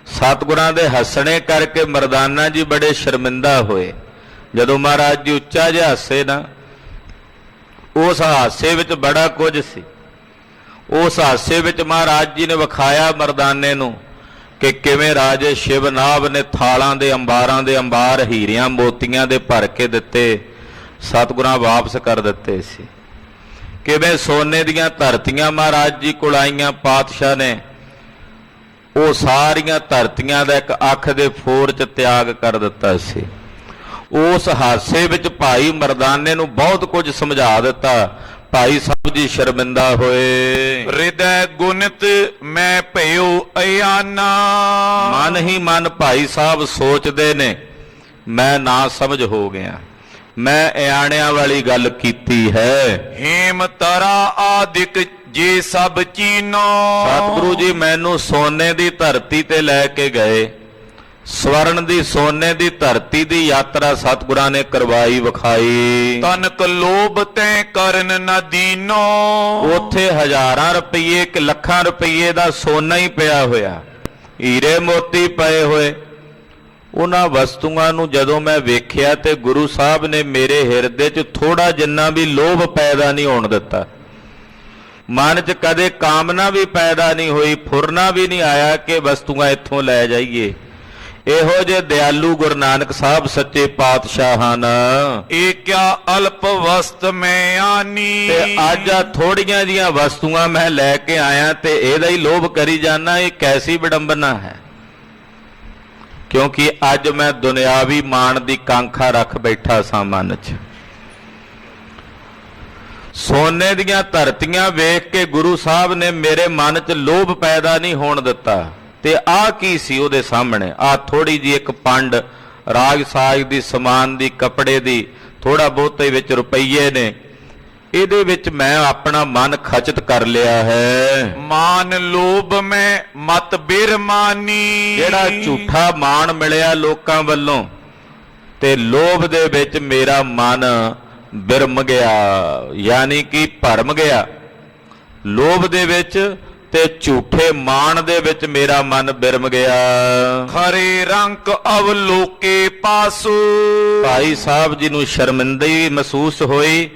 ਸਤਿਗੁਰਾਂ ਦੇ ਹੱਸਣੇ ਕਰਕੇ ਮਰਦਾਨਾ ਜੀ ਬੜੇ ਸ਼ਰਮਿੰਦਾ ਹੋਏ। ਜਦੋਂ ਮਹਾਰਾਜ ਜੀ ਉੱਚਾ ਜਿਹਾ ਹੱਸੇ ਨਾ, ਉਸ ਹਾਸੇ ਵਿੱਚ ਬੜਾ ਕੁਝ ਸੀ। ਉਸ ਹਾਸੇ ਵਿੱਚ ਮਹਾਰਾਜ ਜੀ ਨੇ ਵਿਖਾਇਆ ਮਰਦਾਨੇ ਨੂੰ ਕਿ ਕਿਵੇਂ ਰਾਜੇ ਸ਼ਿਵਨਾਭ ਨੇ ਥਾਲਾਂ ਦੇ ਅੰਬਾਰਾਂ ਦੇ ਅੰਬਾਰ ਹੀਰਿਆਂ ਮੋਤੀਆਂ ਦੇ ਭਰ ਕੇ ਦਿੱਤੇ, ਸਤਿਗੁਰਾਂ ਵਾਪਸ ਕਰ ਦਿੱਤੇ ਸੀ। ਕਿਵੇਂ ਸੋਨੇ ਦੀਆਂ ਧਰਤੀਆਂ ਮਹਾਰਾਜ ਜੀ ਕੋਲ ਆਈਆਂ ਪਾਤਸ਼ਾਹ ਨੇ, ਉਹ ਸਾਰੀਆਂ ਧਰਤੀਆਂ ਦਾ ਇੱਕ ਅੱਖ ਦੇ ਫੋਰ 'ਚ ਤਿਆਗ ਕਰ ਦਿੱਤਾ ਸੀ। ਉਸ ਹਾਸੇ ਵਿੱਚ ਭਾਈ ਮਰਦਾਨੇ ਨੂੰ ਬਹੁਤ ਕੁਝ ਸਮਝਾ ਦਿੱਤਾ। ਭਾਈ ਸਾਹਿਬ ਜੀ ਸ਼ਰਮਿੰਦਾ ਹੋਏ। ਹਿਰਦੈ ਗੁਣਿਤ ਮੈਂ ਭਇਓ ਅਯਾਨਾ। ਮਨ ਹੀ ਮਨ ਭਾਈ ਸਾਹਿਬ ਸੋਚਦੇ ਨੇ ਮੈਂ ਨਾ ਸਮਝ ਹੋ ਗਿਆ, ਮੈਂ ਇਆਣਿਆਂ ਵਾਲੀ ਗੱਲ ਕੀਤੀ ਹੈ। ਹੇਮ ਤਰਾ ਆਦਿਕ ਜੇ ਸਭ ਚੀਨੋ। ਸਤਿਗੁਰੂ ਜੀ ਮੈਨੂੰ ਸੋਨੇ ਦੀ ਧਰਤੀ ਤੇ ਲੈ ਕੇ ਗਏ। ਸਵਰਨ ਦੀ ਸੋਨੇ ਦੀ ਧਰਤੀ ਦੀ ਯਾਤਰਾ ਸਤਿਗੁਰਾਂ ਨੇ ਕਰਵਾਈ ਵਿਖਾਈ। ਤਨਕ ਲੋਭ ਤੈ ਕਰਨ ਨ ਦੀਨੋ। ਉੱਥੇ ਹਜ਼ਾਰਾਂ ਰੁਪਏ ਕਿ ਲੱਖਾਂ ਰੁਪਏ ਦਾ ਸੋਨਾ ਹੀ ਪਿਆ ਹੋਇਆ, ਹੀਰੇ ਮੋਤੀ ਪਏ ਹੋਏ। ਉਹਨਾਂ ਵਸਤੂਆਂ ਨੂੰ ਜਦੋਂ ਮੈਂ ਵੇਖਿਆ ਤੇ ਗੁਰੂ ਸਾਹਿਬ ਨੇ ਮੇਰੇ ਹਿਰਦੇ 'ਚ ਥੋੜਾ ਜਿੰਨਾ ਵੀ ਲੋਭ ਪੈਦਾ ਨਹੀਂ ਹੋਣ ਦਿੱਤਾ। ਮਨ 'ਚ ਕਦੇ ਕਾਮਨਾ ਵੀ ਪੈਦਾ ਨਹੀਂ ਹੋਈ, ਫੁਰਨਾ ਵੀ ਨਹੀਂ ਆਇਆ ਕਿ ਵਸਤੂਆਂ ਇੱਥੋਂ ਲੈ ਜਾਈਏ। ਇਹੋ ਜੇ ਦਿਆਲੂ ਗੁਰੂ ਨਾਨਕ ਸਾਹਿਬ ਸੱਚੇ ਪਾਤਸ਼ਾਹ ਹਨ। ਇਹ ਕਿਆ ਅਲਪ ਵਸਤ ਮੈਂ ਆਨੀ। ਤੇ ਅੱਜ ਆ ਥੋੜੀਆਂ ਜੀਆਂ ਵਸਤੂਆਂ ਮੈਂ ਲੈ ਕੇ ਆਇਆ ਤੇ ਇਹਦਾ ਹੀ ਲੋਭ ਕਰੀ ਜਾਣਾ, ਇਹ ਕੈਸੀ ਵਿਡੰਬਨਾ ਹੈ। ਕਿਉਂਕਿ ਅੱਜ ਮੈਂ ਦੁਨਿਆਵੀ ਮਾਣ ਦੀ ਕਾਂਖਾ ਰੱਖ ਬੈਠਾ ਸਾਂ ਮਨ 'ਚ। ਸੋਨੇ ਦੀਆਂ ਧਰਤੀਆਂ ਵੇਖ ਕੇ ਗੁਰੂ ਸਾਹਿਬ ਨੇ ਮੇਰੇ ਮਨ 'ਚ ਲੋਭ ਪੈਦਾ ਨਹੀਂ ਹੋਣ ਦਿੱਤਾ। ਤੇ ਆਹ ਕੀ ਸੀ ਉਹਦੇ ਸਾਹਮਣੇ? ਆਹ ਥੋੜੀ ਜੀ ਇੱਕ ਪੰਡ ਰਾਗ ਸਾਜ ਦੀ, ਸਮਾਨ ਦੀ, ਕੱਪੜੇ ਦੀ, ਥੋੜਾ ਬਹੁਤੇ ਵਿੱਚ ਰੁਪਈਏ ਨੇ, ਇਹਦੇ ਵਿੱਚ ਮੈਂ ਆਪਣਾ ਮਨ ਖਚਤ ਕਰ ਲਿਆ ਹੈ। ਮਾਨ ਲੋਭ ਮੈਂ ਮਤ ਬਿਰਮਾਨੀ। ਜਿਹੜਾ ਝੂਠਾ ਮਾਣ ਮਿਲਿਆ ਲੋਕਾਂ ਵੱਲੋਂ ਤੇ ਲੋਭ ਦੇ ਵਿੱਚ ਮੇਰਾ ਮਨ ਬਿਰਮ ਗਿਆ, ਯਾਨੀ ਕਿ ਭਰਮ ਗਿਆ। ਲੋਭ ਦੇ ਵਿੱਚ ਤੇ ਝੂਠੇ ਮਾਣ ਦੇ ਵਿੱਚ ਮੇਰਾ ਮਨ ਬਿਰਮ ਗਿਆ। ਖਰੇ ਰੰਗ ਅਵਲੋਕੇ ਪਾਸੂ। ਭਾਈ ਸਾਹਿਬ ਜੀ ਨੂੰ ਸ਼ਰਮਿੰਦਗੀ ਮਹਿਸੂਸ ਹੋਈ।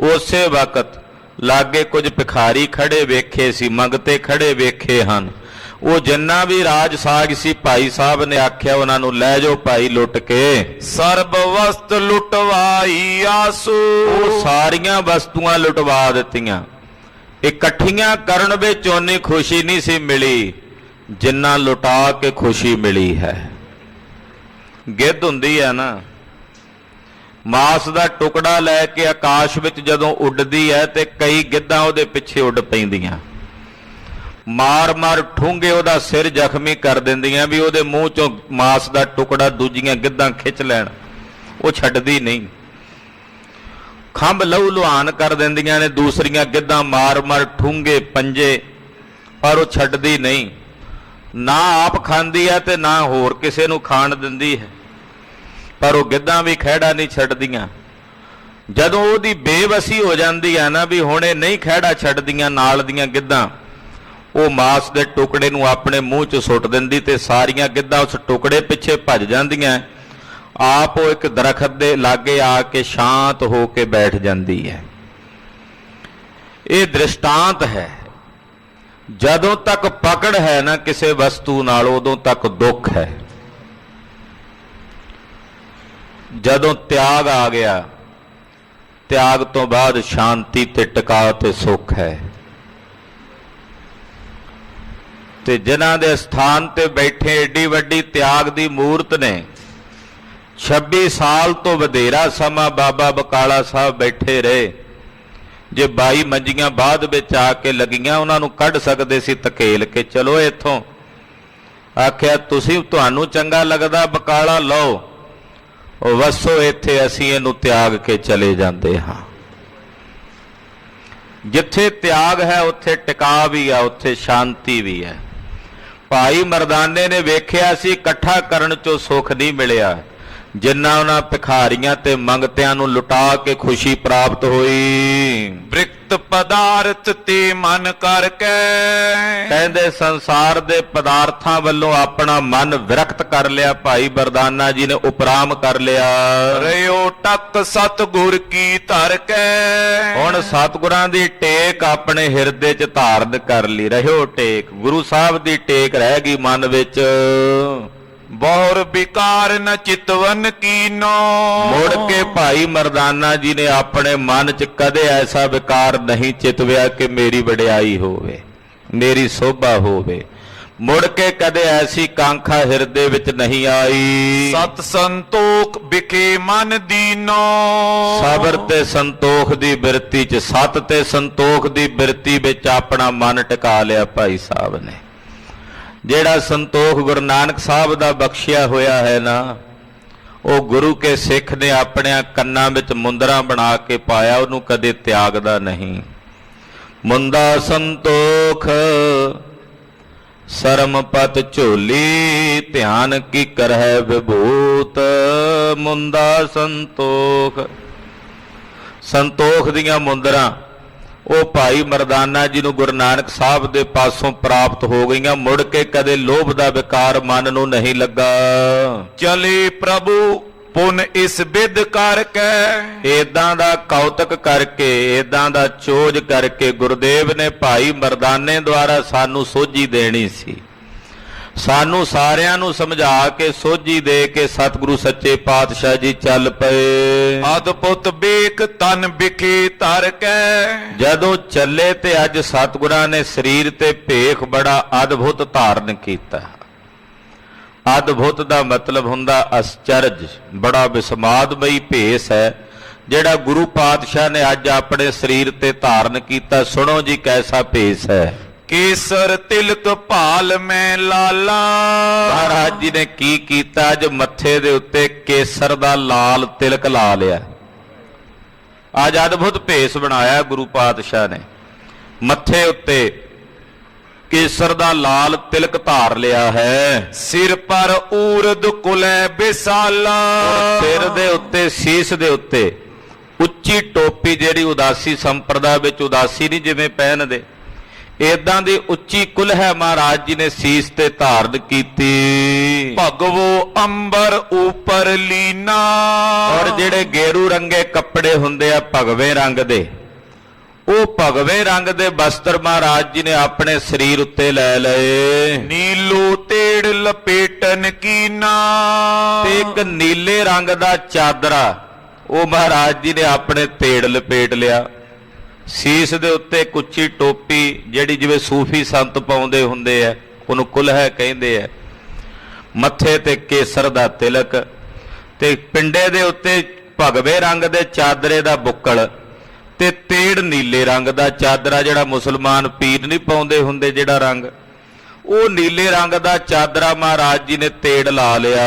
ਉਸੇ ਵਕਤ ਲਾਗੇ ਕੁਝ ਭਿਖਾਰੀ ਖੜੇ ਵੇਖੇ ਸੀ, ਮੰਗਤੇ ਖੜੇ ਵੇਖੇ ਹਨ। ਉਹ ਜਿੰਨਾ ਵੀ ਰਾਜ ਸਾਗ ਸੀ ਭਾਈ ਸਾਹਿਬ ਨੇ ਆਖਿਆ ਉਹਨਾਂ ਨੂੰ ਲੈ ਜਾਓ ਭਾਈ ਲੁੱਟ ਕੇ। ਸਰਬ ਵਸਤ ਲੁਟਵਾਈ ਆਸੂ। ਉਹ ਸਾਰੀਆਂ ਵਸਤੂਆਂ ਲੁਟਵਾ ਦਿੱਤੀਆਂ। ਇਕੱਠੀਆਂ ਕਰਨ ਵਿੱਚ ਓਨੀ ਖੁਸ਼ੀ ਨਹੀਂ ਸੀ ਮਿਲੀ ਜਿੰਨਾ ਲੁਟਾ ਕੇ ਖੁਸ਼ੀ ਮਿਲੀ ਹੈ। ਗਿੱਧ ਹੁੰਦੀ ਹੈ ਨਾ, ਮਾਸ ਦਾ ਟੁਕੜਾ ਲੈ ਕੇ ਆਕਾਸ਼ ਵਿੱਚ ਜਦੋਂ ਉੱਡਦੀ ਹੈ ਤੇ ਕਈ ਗਿੱਧਾਂ ਉਹਦੇ ਪਿੱਛੇ ਉੱਡ ਪੈਂਦੀਆਂ, ਮਾਰ ਮਾਰ ਠੂੰਗੇ ਉਹਦਾ ਸਿਰ ਜ਼ਖਮੀ ਕਰ ਦਿੰਦੀਆਂ ਵੀ ਉਹਦੇ ਮੂੰਹ ਚੋਂ ਮਾਸ ਦਾ ਟੁਕੜਾ ਦੂਜੀਆਂ ਗਿੱਧਾਂ ਖਿੱਚ ਲੈਣ। ਉਹ ਛੱਡਦੀ ਨਹੀਂ, ਖੰਭ ਲਹੂ ਲੁਹਾਨ ਕਰ ਦਿੰਦੀਆਂ ਨੇ ਦੂਸਰੀਆਂ ਗਿੱਧਾਂ, ਮਾਰ ਮਾਰ ਠੂੰਗੇ ਪੰਜੇ, ਪਰ ਉਹ ਛੱਡਦੀ ਨਹੀਂ। ਨਾ ਆਪ ਖਾਂਦੀ ਹੈ ਤੇ ਨਾ ਹੋਰ ਕਿਸੇ ਨੂੰ ਖਾਣ ਦਿੰਦੀ ਹੈ, ਪਰ ਉਹ ਗਿੱਧਾਂ ਵੀ ਖਹਿੜਾ ਨਹੀਂ ਛੱਡਦੀਆਂ। ਜਦੋਂ ਉਹਦੀ ਬੇਵਸੀ ਹੋ ਜਾਂਦੀ ਹੈ ਨਾ ਵੀ ਹੁਣ ਇਹ ਨਹੀਂ ਖਹਿੜਾ ਛੱਡਦੀਆਂ ਨਾਲ ਦੀਆਂ ਗਿੱਧਾਂ, ਉਹ ਮਾਸ ਦੇ ਟੁਕੜੇ ਨੂੰ ਆਪਣੇ ਮੂੰਹ 'ਚ ਸੁੱਟ ਦਿੰਦੀ ਤੇ ਸਾਰੀਆਂ ਗਿੱਧਾਂ ਉਸ ਟੁਕੜੇ ਪਿੱਛੇ ਭੱਜ ਜਾਂਦੀਆਂ। ਆਪ ਉਹ ਇੱਕ ਦਰਖਤ ਦੇ ਲਾਗੇ ਆ ਕੇ ਸ਼ਾਂਤ ਹੋ ਕੇ ਬੈਠ ਜਾਂਦੀ ਹੈ। ਇਹ ਦ੍ਰਿਸ਼ਟਾਂਤ ਹੈ। ਜਦੋਂ ਤੱਕ ਪਕੜ ਹੈ ਨਾ ਕਿਸੇ ਵਸਤੂ ਨਾਲ, ਉਦੋਂ ਤੱਕ ਦੁੱਖ ਹੈ। ਜਦੋਂ ਤਿਆਗ ਆ ਗਿਆ, ਤਿਆਗ ਤੋਂ ਬਾਅਦ ਸ਼ਾਂਤੀ ਤੇ ਟਿਕਾਅ ਤੇ ਸੁੱਖ ਹੈ। ਤੇ ਜਿਨ੍ਹਾਂ ਦੇ ਸਥਾਨ ਤੇ ਬੈਠੇ ਏਡੀ ਵੱਡੀ ਤਿਆਗ ਦੀ ਮੂਰਤ ਨੇ, 26 ਸਾਲ ਤੋਂ ਵਧੇਰਾ ਸਮਾਂ ਬਾਬਾ ਬਕਾਲਾ ਸਾਹਿਬ ਬੈਠੇ ਰਹੇ। ਜੇ 22 ਮੰਜੀਆਂ ਬਾਅਦ ਵਿੱਚ ਆ ਕੇ ਲੱਗੀਆਂ, ਉਹਨਾਂ ਨੂੰ ਕੱਢ ਸਕਦੇ ਸੀ ਧਕੇਲ ਕੇ, ਚਲੋ ਇੱਥੋਂ। ਆਖਿਆ ਤੁਸੀਂ, ਤੁਹਾਨੂੰ ਚੰਗਾ ਲੱਗਦਾ ਬਕਾਲਾ ਲਓ, ਉਹ ਵਸੋ ਇੱਥੇ, ਅਸੀਂ ਇਹਨੂੰ ਤਿਆਗ ਕੇ ਚਲੇ ਜਾਂਦੇ ਹਾਂ। ਜਿੱਥੇ ਤਿਆਗ ਹੈ ਉੱਥੇ ਟਿਕਾ ਵੀ ਆ, ਉੱਥੇ ਸ਼ਾਂਤੀ ਵੀ ਹੈ। ਭਾਈ ਮਰਦਾਨੇ ਨੇ ਵੇਖਿਆ ਸੀ ਇਕੱਠਾ ਕਰਨ ਚੋਂ ਸੁੱਖ ਨਹੀਂ ਮਿਲਿਆ ਜਿੰਨਾ ਉਹਨਾਂ ਭਿਖਾਰੀਆਂ ਤੇ ਮੰਗਤਿਆਂ ਨੂੰ ਲੁਟਾ ਕੇ ਖੁਸ਼ੀ ਪ੍ਰਾਪਤ ਹੋਈ। ਬ੍ਰਿਕਤ ਪਦਾਰਥ ਤੇ ਮਨ ਕਰਕੇ। ਕਹਿੰਦੇ ਸੰਸਾਰ ਦੇ ਪਦਾਰਥਾਂ ਵੱਲੋਂ ਆਪਣਾ ਮਨ ਵਿਰਕਤ ਕਰ ਲਿਆ ਭਾਈ ਮਰਦਾਨਾ ਜੀ ਨੇ, ਉਪਰਾਮ ਕਰ ਲਿਆ। ਰਿਓ ਟੱਕ ਸਤਿਗੁਰ ਕੀ ਧਰ ਕੇ। ਹੁਣ ਸਤਿਗੁਰਾਂ ਦੀ ਟੇਕ ਆਪਣੇ ਹਿਰਦੇ 'ਚ ਧਾਰਨ ਕਰ ਲਈ। ਰਹਿਓ ਟੇਕ, ਗੁਰੂ ਸਾਹਿਬ ਦੀ ਟੇਕ ਰਹਿ ਗਈ ਮਨ ਵਿੱਚ। ਬਹੁਰ ਵਿਕਾਰ ਨ ਚਿਤਵਨ ਕੀਨੋ। ਮੁੜ ਕੇ ਭਾਈ ਮਰਦਾਨਾ ਜੀ ਨੇ ਆਪਣੇ ਮਨ 'ਚ ਕਦੇ ਐਸਾ ਵਿਕਾਰ ਨਹੀਂ ਚਿਤਵਿਆ ਕਿ ਮੇਰੀ ਵਡਿਆਈ ਹੋਵੇ, ਮੇਰੀ ਸੋਭਾ ਹੋਵੇ। ਮੁੜ ਕੇ ਕਦੇ ਐਸੀ ਕਾਂਖਾ ਹਿਰਦੇ ਵਿੱਚ ਨਹੀਂ ਆਈ। ਸਤ ਸੰਤੋਖ ਵਿਖੇ ਮਨ ਦੀਨੋ। ਸਬਰ ਤੇ ਸੰਤੋਖ ਦੀ ਬਿਰਤੀ 'ਚ, ਸਤ ਤੇ ਸੰਤੋਖ ਦੀ ਬਿਰਤੀ ਵਿੱਚ ਆਪਣਾ ਮਨ ਟਿਕਾ ਲਿਆ ਭਾਈ ਸਾਹਿਬ ਨੇ। ਜਿਹੜਾ ਸੰਤੋਖ ਗੁਰੂ ਨਾਨਕ ਸਾਹਿਬ ਦਾ ਬਖਸ਼ਿਆ ਹੋਇਆ ਹੈ ਨਾ, ਉਹ ਗੁਰੂ ਕੇ ਸਿੱਖ ਨੇ ਆਪਣਿਆਂ ਕੰਨਾਂ ਵਿੱਚ ਮੁੰਦਰਾਂ ਬਣਾ ਕੇ ਪਾਇਆ, ਉਹਨੂੰ ਕਦੇ ਤਿਆਗਦਾ ਨਹੀਂ। ਮੁੰਦਾ ਸੰਤੋਖ ਸਰਮ ਪਤ ਝੋਲੀ, ਧਿਆਨ ਕੀ ਕਰਹਿ ਵਿਭੂਤ। ਮੁੰਦਾ ਸੰਤੋਖ, ਸੰਤੋਖ ਦੀਆਂ ਮੁੰਦਰਾਂ ਉਹ ਭਾਈ ਮਰਦਾਨਾ ਜੀ ਨੂੰ ਗੁਰੂ ਨਾਨਕ ਸਾਹਿਬ ਦੇ ਪਾਸੋਂ ਪ੍ਰਾਪਤ ਹੋ ਗਈਆਂ। ਮੁੜ ਕੇ ਕਦੇ ਲੋਭ ਦਾ ਵਿਕਾਰ ਮਨ ਨੂੰ ਨਹੀਂ ਲੱਗਾ। ਚਲੇ ਪ੍ਰਭੂ ਪੁਨ ਇਸ ਬਿਦ ਕਰਕੇ। ਏਦਾਂ ਦਾ ਕੌਤਕ ਕਰਕੇ, ਏਦਾਂ ਦਾ ਚੋਜ ਕਰਕੇ ਗੁਰਦੇਵ ਨੇ ਭਾਈ ਮਰਦਾਨੇ ਦੁਆਰਾ ਸਾਨੂੰ ਸੋਝੀ ਦੇਣੀ ਸੀ। ਸਾਨੂੰ ਸਾਰਿਆਂ ਨੂੰ ਸਮਝਾ ਕੇ ਸੋਝੀ ਦੇ ਕੇ ਸਤਿਗੁਰੂ ਸੱਚੇ ਪਾਤਸ਼ਾਹ ਜੀ ਚੱਲ ਪਏ। ਅਦਭੁਤ ਬੇਖ ਤਨ ਬਿਖੇ ਧਰ ਕੈ। ਜਦੋਂ ਚੱਲੇ ਤੇ ਅੱਜ ਸਤਿਗੁਰਾਂ ਨੇ ਸਰੀਰ ਤੇ ਭੇਖ ਬੜਾ ਅਦਭੁਤ ਧਾਰਨ ਕੀਤਾ। ਅਦਭੁਤ ਦਾ ਮਤਲਬ ਹੁੰਦਾ ਅਸਚਰਜ, ਬੜਾ ਵਿਸਮਾਦਮਈ ਭੇਸ ਹੈ ਜਿਹੜਾ ਗੁਰੂ ਪਾਤਸ਼ਾਹ ਨੇ ਅੱਜ ਆਪਣੇ ਸਰੀਰ ਤੇ ਧਾਰਨ ਕੀਤਾ। ਸੁਣੋ ਜੀ ਕੈਸਾ ਭੇਸ ਹੈ। ਕੇਸਰ ਤਿਲਕ ਭਾਲ ਮੈਂ ਲਾਲਾ। ਮਹਾਰਾਜ ਜੀ ਨੇ ਕੀ ਕੀਤਾ? ਅੱਜ ਮੱਥੇ ਦੇ ਉੱਤੇ ਕੇਸਰ ਦਾ ਲਾਲ ਤਿਲਕ ਲਾ ਲਿਆ। ਅੱਜ ਅਦਭੁਤ ਭੇਸ ਬਣਾਇਆ ਗੁਰੂ ਪਾਤਸ਼ਾਹ ਨੇ। ਮੱਥੇ ਉੱਤੇ ਕੇਸਰ ਦਾ ਲਾਲ ਤਿਲਕ ਧਾਰ ਲਿਆ ਹੈ। ਸਿਰ ਪਰ ਊਰਦ ਕੁਲੈ ਬਿਸਾਲਾ। ਸਿਰ ਦੇ ਉੱਤੇ ਸੀਸ ਦੇ ਉੱਤੇ ਉੱਚੀ ਟੋਪੀ, ਜਿਹੜੀ ਉਦਾਸੀ ਸੰਪਰਦਾ ਵਿੱਚ ਉਦਾਸੀ ਨਹੀਂ ਜਿਵੇਂ ਪਹਿਨਦੇ, ਏਦਾਂ ਦੀ ਉੱਚੀ ਕੁਲਹਿ ਮਹਾਰਾਜ ਜੀ ਨੇ ਸੀਸ ਤੇ ਧਾਰਨ ਕੀਤੀ। ਭਗਵੋ ਅੰਬਰ ਉਪਰ ਲੀਨਾ। ਔਰ ਜਿਹੜੇ ਗੇਰੂ ਰੰਗੇ ਕੱਪੜੇ ਹੁੰਦੇ ਆ ਭਗਵੇਂ ਰੰਗ ਦੇ, ਉਹ ਭਗਵੇਂ ਰੰਗ ਦੇ ਵਸਤਰ ਮਹਾਰਾਜ ਜੀ ਨੇ ਆਪਣੇ ਸਰੀਰ ਉੱਤੇ ਲੈ ਲਏ। ਨੀਲੋ ਤੇੜ ਲਪੇਟਨ ਕੀਨਾ। ਤੇ ਇੱਕ ਨੀਲੇ ਰੰਗ ਦਾ ਚਾਦਰਾ ਉਹ ਮਹਾਰਾਜ ਜੀ ਨੇ ਆਪਣੇ ਤੇੜ ਲਪੇਟ ਲਿਆ। ਸੀਸ ਦੇ ਉੱਤੇ ਉੱਚੀ ਟੋਪੀ, ਜਿਹੜੀ ਜਿਵੇਂ ਸੂਫੀ ਸੰਤ ਪਾਉਂਦੇ ਹੁੰਦੇ ਆ, ਉਹਨੂੰ ਕੁਲਹਿ ਕਹਿੰਦੇ ਆ। ਮੱਥੇ ਤੇ ਕੇਸਰ ਦਾ ਤਿਲਕ ਤੇ ਪਿੰਡੇ ਦੇ ਉੱਤੇ ਭਗਵੇਂ ਰੰਗ ਦੇ ਚਾਦਰੇ ਦਾ ਬੁੱਕਲ ਤੇ ਤੇੜ ਨੀਲੇ ਰੰਗ ਦਾ ਚਾਦਰਾ, ਜਿਹੜਾ ਮੁਸਲਮਾਨ ਪੀਰ ਨਹੀਂ ਪਾਉਂਦੇ ਹੁੰਦੇ ਜਿਹੜਾ ਰੰਗ, ਉਹ ਨੀਲੇ ਰੰਗ ਦਾ ਚਾਦਰਾ ਮਹਾਰਾਜ ਜੀ ਨੇ ਤੇੜ ਲਾ ਲਿਆ।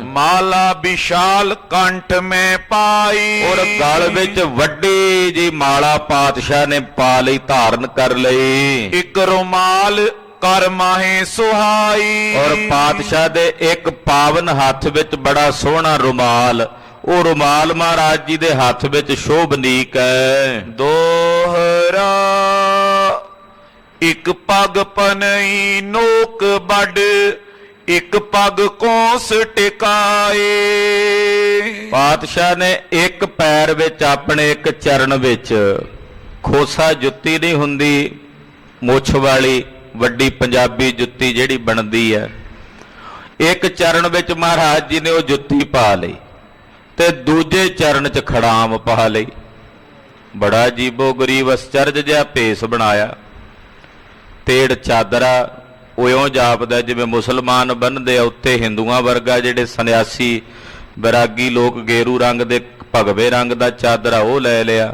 ਮਾਲਾ ਵਿਸ਼ਾਲ ਕੰਠ ਮੈਂ ਪਾਈ। ਔਰ ਗਲ ਵਿੱਚ ਵੱਡੀ ਜੀ ਮਾਲਾ ਪਾਤਸ਼ਾਹ ਨੇ ਪਾ ਲਈ, ਧਾਰਨ ਕਰ ਲਈ। ਇੱਕ ਰੁਮਾਲ ਕਰ ਮਾਹੇ ਸੁਹਾਈ। ਔਰ ਪਾਤਸ਼ਾਹ ਦੇ ਇੱਕ ਪਾਵਨ ਹੱਥ ਵਿੱਚ ਬੜਾ ਸੋਹਣਾ ਰੁਮਾਲ, ਉਹ ਰੁਮਾਲ ਮਹਾਰਾਜ ਜੀ ਦੇ ਹੱਥ ਵਿੱਚ ਸ਼ੋਭਨੀਕ ਹੈ। ਦੋਹਰਾ ਇੱਕ ਪੱਗ ਪਨਈ ਨੋਕ ਵੱਡ, ਇੱਕ ਪੱਗ ਕੋਸ ਟਿਕਾਏ। ਪਾਤਸ਼ਾਹ ਨੇ ਇੱਕ ਪੈਰ ਵਿੱਚ ਆਪਣੇ ਇੱਕ ਚਰਨ ਵਿੱਚ ਖੋਸਾ ਜੁੱਤੀ ਨਹੀਂ ਹੁੰਦੀ, ਮੁੱਛ ਵਾਲੀ ਵੱਡੀ ਪੰਜਾਬੀ ਜੁੱਤੀ ਜਿਹੜੀ ਬਣਦੀ ਹੈ, ਇੱਕ ਚਰਨ ਵਿੱਚ ਮਹਾਰਾਜ ਜੀ ਨੇ ਉਹ ਜੁੱਤੀ ਪਾ ਲਈ ਤੇ ਦੂਜੇ ਚਰਨ 'ਚ ਖੜਾਮ ਪਾ ਲਈ। ਬੜਾ ਅਜੀਬੋ ਗਰੀਬ ਅਸਚਰਜ ਜਿਹਾ ਭੇਸ ਬਣਾਇਆ। ਤੇੜ ਚਾਦਰਾ ਉਹ ਇਉਂ ਜਾਪਦਾ ਜਿਵੇਂ ਮੁਸਲਮਾਨ ਬੰਨ੍ਹਦੇ ਆ, ਉੱਤੇ ਹਿੰਦੂਆਂ ਵਰਗਾ ਜਿਹੜੇ ਸੰਨਿਆਸੀ ਬੈਰਾਗੀ ਲੋਕ ਗੇਰੂ ਰੰਗ ਦੇ ਭਗਵੇਂ ਰੰਗ ਦਾ ਚਾਦਰਾ ਉਹ ਲੈ ਲਿਆ।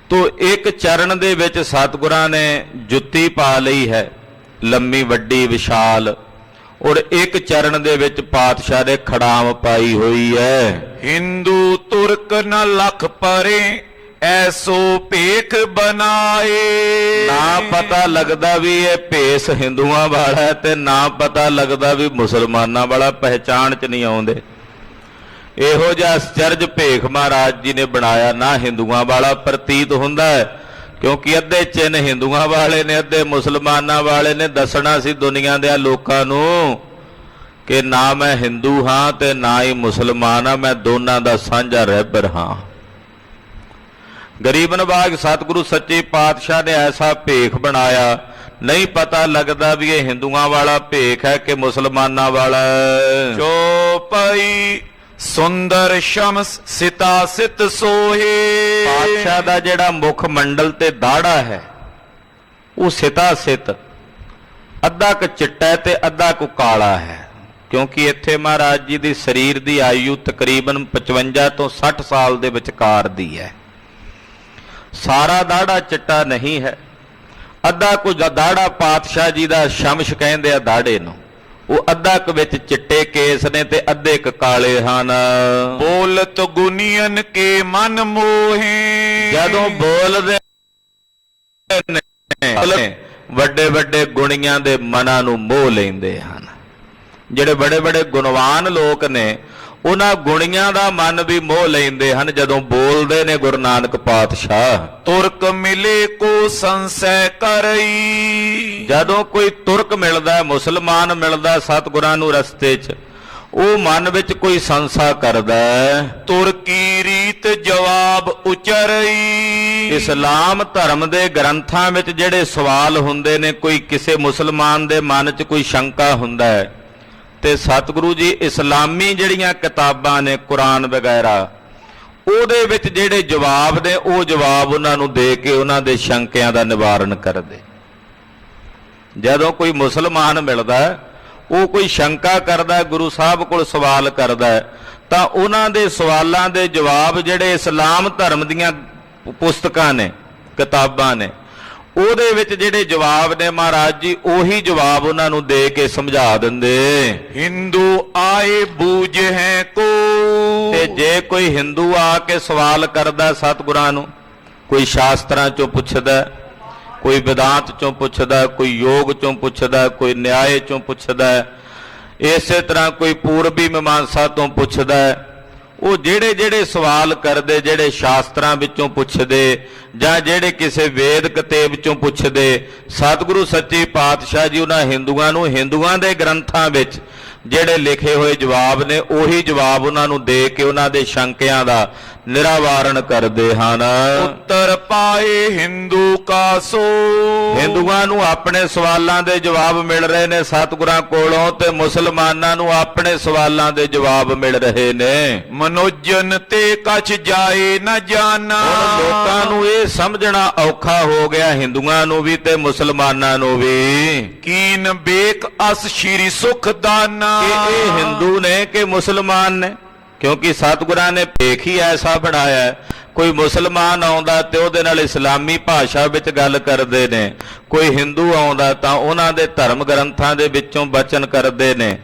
ਤੋ ਇੱਕ ਚਰਨ ਦੇ ਵਿੱਚ ਸਤਿਗੁਰਾਂ ਨੇ ਜੁੱਤੀ ਪਾ ਲਈ ਹੈ, ਲੰਮੀ ਵੱਡੀ ਵਿਸ਼ਾਲ, ਔਰ ਇੱਕ ਚਰਨ ਦੇ ਵਿੱਚ ਪਾਤਸ਼ਾਹ ਨੇ ਖੜਾਮ ਪਾਈ ਹੋਈ ਹੈ। ਹਿੰਦੂ ਤੁਰਕ ਨ ਲੱਖ ਪਰੇ ਐਸੋ ਭੇਖ ਬਣਾਏ। ਨਾ ਪਤਾ ਲੱਗਦਾ ਵੀ ਇਹ ਭੇਸ ਹਿੰਦੂਆਂ ਵਾਲਾ ਹੈ ਤੇ ਨਾ ਪਤਾ ਲੱਗਦਾ ਵੀ ਮੁਸਲਮਾਨਾਂ ਵਾਲਾ, ਪਹਿਚਾਣ 'ਚ ਨਹੀਂ ਆਉਂਦੇ। ਇਹੋ ਜਿਹਾ ਅਸਚਰਜ ਭੇਖ ਮਹਾਰਾਜ ਜੀ ਨੇ ਬਣਾਇਆ। ਨਾ ਹਿੰਦੂਆਂ ਵਾਲਾ ਪ੍ਰਤੀਤ ਹੁੰਦਾ ਹੈ, ਕਿਉਂਕਿ ਅੱਧੇ ਚਿੰਨ ਹਿੰਦੂਆਂ ਵਾਲੇ ਨੇ, ਅੱਧੇ ਮੁਸਲਮਾਨਾਂ ਵਾਲੇ ਨੇ। ਦੱਸਣਾ ਸੀ ਦੁਨੀਆ ਦੇ ਲੋਕਾਂ ਨੂੰ ਕਿ ਨਾ ਮੈਂ ਹਿੰਦੂ ਹਾਂ ਤੇ ਨਾ ਹੀ ਮੁਸਲਮਾਨ ਹਾਂ, ਮੈਂ ਦੋਨਾਂ ਦਾ ਸਾਂਝਾ ਰਹਿਬਰ ਹਾਂ। ਗਰੀਬ ਨਵਾਜ ਸਤਿਗੁਰੂ ਸੱਚੇ ਪਾਤਸ਼ਾਹ ਨੇ ਐਸਾ ਭੇਖ ਬਣਾਇਆ, ਨਹੀਂ ਪਤਾ ਲੱਗਦਾ ਵੀ ਇਹ ਹਿੰਦੂਆਂ ਵਾਲਾ ਭੇਖ ਹੈ ਕਿ ਮੁਸਲਮਾਨਾਂ ਵਾਲਾ। ਚੋਪਈ ਸੁੰਦਰ ਸ਼ਮਸ ਸਿਤਾ ਸਿਤ ਸੋਹੇ। ਪਾਤਸ਼ਾਹ ਦਾ ਜਿਹੜਾ ਮੁੱਖ ਮੰਡਲ ਤੇ ਦਾੜਾ ਹੈ ਉਹ ਸਿਤਾ ਸਿਤ, ਅੱਧਾ ਕੁ ਚਿੱਟਾ ਤੇ ਅੱਧਾ ਕੁ ਕਾਲਾ ਹੈ, ਕਿਉਂਕਿ ਇੱਥੇ ਮਹਾਰਾਜ ਜੀ ਦੀ ਸਰੀਰ ਦੀ ਆਯੂ ਤਕਰੀਬਨ 55 ਤੋਂ 60 ਸਾਲ ਦੇ ਵਿਚਕਾਰ ਦੀ ਹੈ। ਸਾਰਾ ਦਾੜਾ ਚਿੱਟਾ ਨਹੀਂ ਹੈ, ਅੱਧਾ ਕੁ ਦਾੜਾ ਪਾਤਸ਼ਾਹ ਜੀ ਦਾ ਸ਼ਮਸ਼ ਕਹਿੰਦੇ ਆ ਦਾੜੇ ਨੂੰ, ਉਹ ਅੱਧਾ ਕੁ ਵਿੱਚ ਚਿੱਟੇ ਕੇਸ ਨੇ ਤੇ ਅੱਧੇ ਕੁ ਕਾਲੇ ਹਨ। ਬੋਲਤ ਗੁਨੀਅਨ ਕੇ ਮਨ ਮੋਹੇ। ਜਦੋਂ ਬੋਲਦੇ ਨੇ ਵੱਡੇ ਵੱਡੇ ਗੁਣੀਆਂ ਦੇ ਮਨਾਂ ਨੂੰ ਮੋਹ ਲੈਂਦੇ ਹਨ। ਜਿਹੜੇ ਬੜੇ ਬੜੇ ਗੁਣਵਾਨ ਲੋਕ ਨੇ ਉਹਨਾਂ ਗੁਣੀਆਂ ਦਾ ਮਨ ਵੀ ਮੋਹ ਲੈਂਦੇ ਹਨ ਜਦੋਂ ਬੋਲਦੇ ਨੇ ਗੁਰੂ ਨਾਨਕ ਪਾਤਸ਼ਾਹ। ਤੁਰਕ ਮਿਲੇ ਕੋ ਸੰਸੈ ਕਰਈ। ਜਦੋਂ ਕੋਈ ਤੁਰਕ ਮਿਲਦਾ, ਮੁਸਲਮਾਨ ਮਿਲਦਾ ਸਤਿਗੁਰਾਂ ਨੂੰ ਰਸਤੇ 'ਚ, ਉਹ ਮਨ ਵਿੱਚ ਕੋਈ ਸੰਸਾ ਕਰਦਾ। ਤੁਰਕੀ ਰੀਤ ਜਵਾਬ ਉਚਰਈ। ਇਸਲਾਮ ਧਰਮ ਦੇ ਗ੍ਰੰਥਾਂ ਵਿੱਚ ਜਿਹੜੇ ਸਵਾਲ ਹੁੰਦੇ ਨੇ, ਕੋਈ ਕਿਸੇ ਮੁਸਲਮਾਨ ਦੇ ਮਨ 'ਚ ਕੋਈ ਸ਼ੰਕਾ ਹੁੰਦਾ ਹੈ ਤੇ ਸਤਿਗੁਰੂ ਜੀ ਇਸਲਾਮੀ ਜਿਹੜੀਆਂ ਕਿਤਾਬਾਂ ਨੇ, ਕੁਰਾਨ ਵਗੈਰਾ, ਉਹਦੇ ਵਿੱਚ ਜਿਹੜੇ ਜਵਾਬ ਨੇ ਉਹ ਜਵਾਬ ਉਹਨਾਂ ਨੂੰ ਦੇ ਕੇ ਉਹਨਾਂ ਦੇ ਸ਼ੰਕਿਆਂ ਦਾ ਨਿਵਾਰਨ ਕਰਦੇ। ਜਦੋਂ ਕੋਈ ਮੁਸਲਮਾਨ ਮਿਲਦਾ, ਉਹ ਕੋਈ ਸ਼ੰਕਾ ਕਰਦਾ, ਗੁਰੂ ਸਾਹਿਬ ਕੋਲ ਸਵਾਲ ਕਰਦਾ, ਤਾਂ ਉਹਨਾਂ ਦੇ ਸਵਾਲਾਂ ਦੇ ਜਵਾਬ ਜਿਹੜੇ ਇਸਲਾਮ ਧਰਮ ਦੀਆਂ ਪੁਸਤਕਾਂ ਨੇ, ਕਿਤਾਬਾਂ ਨੇ, ਉਹਦੇ ਵਿੱਚ ਜਿਹੜੇ ਜਵਾਬ ਨੇ ਮਹਾਰਾਜ ਜੀ ਉਹੀ ਜਵਾਬ ਉਹਨਾਂ ਨੂੰ ਦੇ ਕੇ ਸਮਝਾ ਦਿੰਦੇ। ਹਿੰਦੂ ਆਏ ਬੂਝ ਹੈ ਕੋ, ਤੇ ਜੇ ਕੋਈ ਹਿੰਦੂ ਆ ਕੇ ਸਵਾਲ ਕਰਦਾ ਸਤਿਗੁਰਾਂ ਨੂੰ, ਕੋਈ ਸ਼ਾਸਤਰਾਂ ਚੋਂ ਪੁੱਛਦਾ, ਕੋਈ ਵਿਦਾਂਤ ਚੋਂ ਪੁੱਛਦਾ, ਕੋਈ ਯੋਗ ਚੋਂ ਪੁੱਛਦਾ, ਕੋਈ ਨਿਆਏ ਚੋਂ ਪੁੱਛਦਾ, ਇਸੇ ਤਰ੍ਹਾਂ ਕੋਈ ਪੂਰਬੀ ਮੀਮਾਂਸਾ ਤੋਂ ਪੁੱਛਦਾ, ਉਹ ਜਿਹੜੇ ਜਿਹੜੇ ਸਵਾਲ ਕਰਦੇ, ਜਿਹੜੇ ਸ਼ਾਸਤਰਾਂ ਵਿੱਚੋਂ ਪੁੱਛਦੇ ਜਾਂ ਜਿਹੜੇ ਕਿਸੇ ਵੇਦ ਕਿਤਾਬ ਚੋਂ ਪੁੱਛਦੇ, ਸਤਿਗੁਰੂ ਸੱਚੇ ਪਾਤਸ਼ਾਹ ਜੀ ਉਹਨਾਂ ਹਿੰਦੂਆਂ ਨੂੰ ਹਿੰਦੂਆਂ ਦੇ ਗ੍ਰੰਥਾਂ ਵਿੱਚ ਜਿਹੜੇ ਲਿਖੇ ਹੋਏ ਜਵਾਬ ਨੇ ਉਹੀ ਜਵਾਬ ਉਹਨਾਂ ਨੂੰ ਦੇ ਕੇ ਉਹਨਾਂ ਦੇ ਸ਼ੰਕਿਆਂ ਦਾ ਨਿਰਾਵਾਰਨ ਕਰਦੇ ਹਨ। ਉੱਤਰ ਪਾਏ ਹਿੰਦੂ ਕਾ ਸੋ, ਹਿੰਦੂਆਂ ਨੂੰ ਆਪਣੇ ਸਵਾਲਾਂ ਦੇ ਜਵਾਬ ਮਿਲ ਰਹੇ ਨੇ ਸਤਿਗੁਰਾਂ ਕੋਲੋਂ ਤੇ ਮੁਸਲਮਾਨਾਂ ਨੂੰ ਆਪਣੇ ਸਵਾਲਾਂ ਦੇ ਜਵਾਬ ਮਿਲ ਰਹੇ ਨੇ। ਮਨੋਜਨ ਤੇ ਕਛ ਜਾਏ ਨਾ ਜਾਣਾ, ਹੁਣ ਲੋਕਾਂ ਨੂੰ ਇਹ ਸਮਝਣਾ ਔਖਾ ਹੋ ਗਿਆ, ਹਿੰਦੂਆਂ ਨੂੰ ਵੀ ਤੇ ਮੁਸਲਮਾਨਾਂ ਨੂੰ ਵੀ, ਕੀਨ ਬੇਕ ਅਸ ਸ਼੍ਰੀ ਸੁਖ ਦਾਨਾ, ਕਿ ਇਹ ਹਿੰਦੂ ਨੇ ਕਿ ਮੁਸਲਮਾਨ ਨੇ, ਕਿਉਂਕਿ ਸਤਿਗੁਰਾਂ ਨੇ ਭੇਖ ਹੀ ਐਸਾ ਬਣਾਇਆ, ਕੋਈ ਮੁਸਲਮਾਨ ਆਉਂਦਾ ਤੇ ਉਹਦੇ ਨਾਲ ਇਸਲਾਮੀ ਭਾਸ਼ਾ ਵਿੱਚ ਗੱਲ ਕਰਦੇ ਨੇ, ਕੋਈ ਹਿੰਦੂ ਆਉਂਦਾ ਤਾਂ ਉਹਨਾਂ ਦੇ ਧਰਮ ਗ੍ਰੰਥਾਂ ਦੇ ਵਿੱਚੋਂ ਬਚਨ ਕਰਦੇ ਨੇ।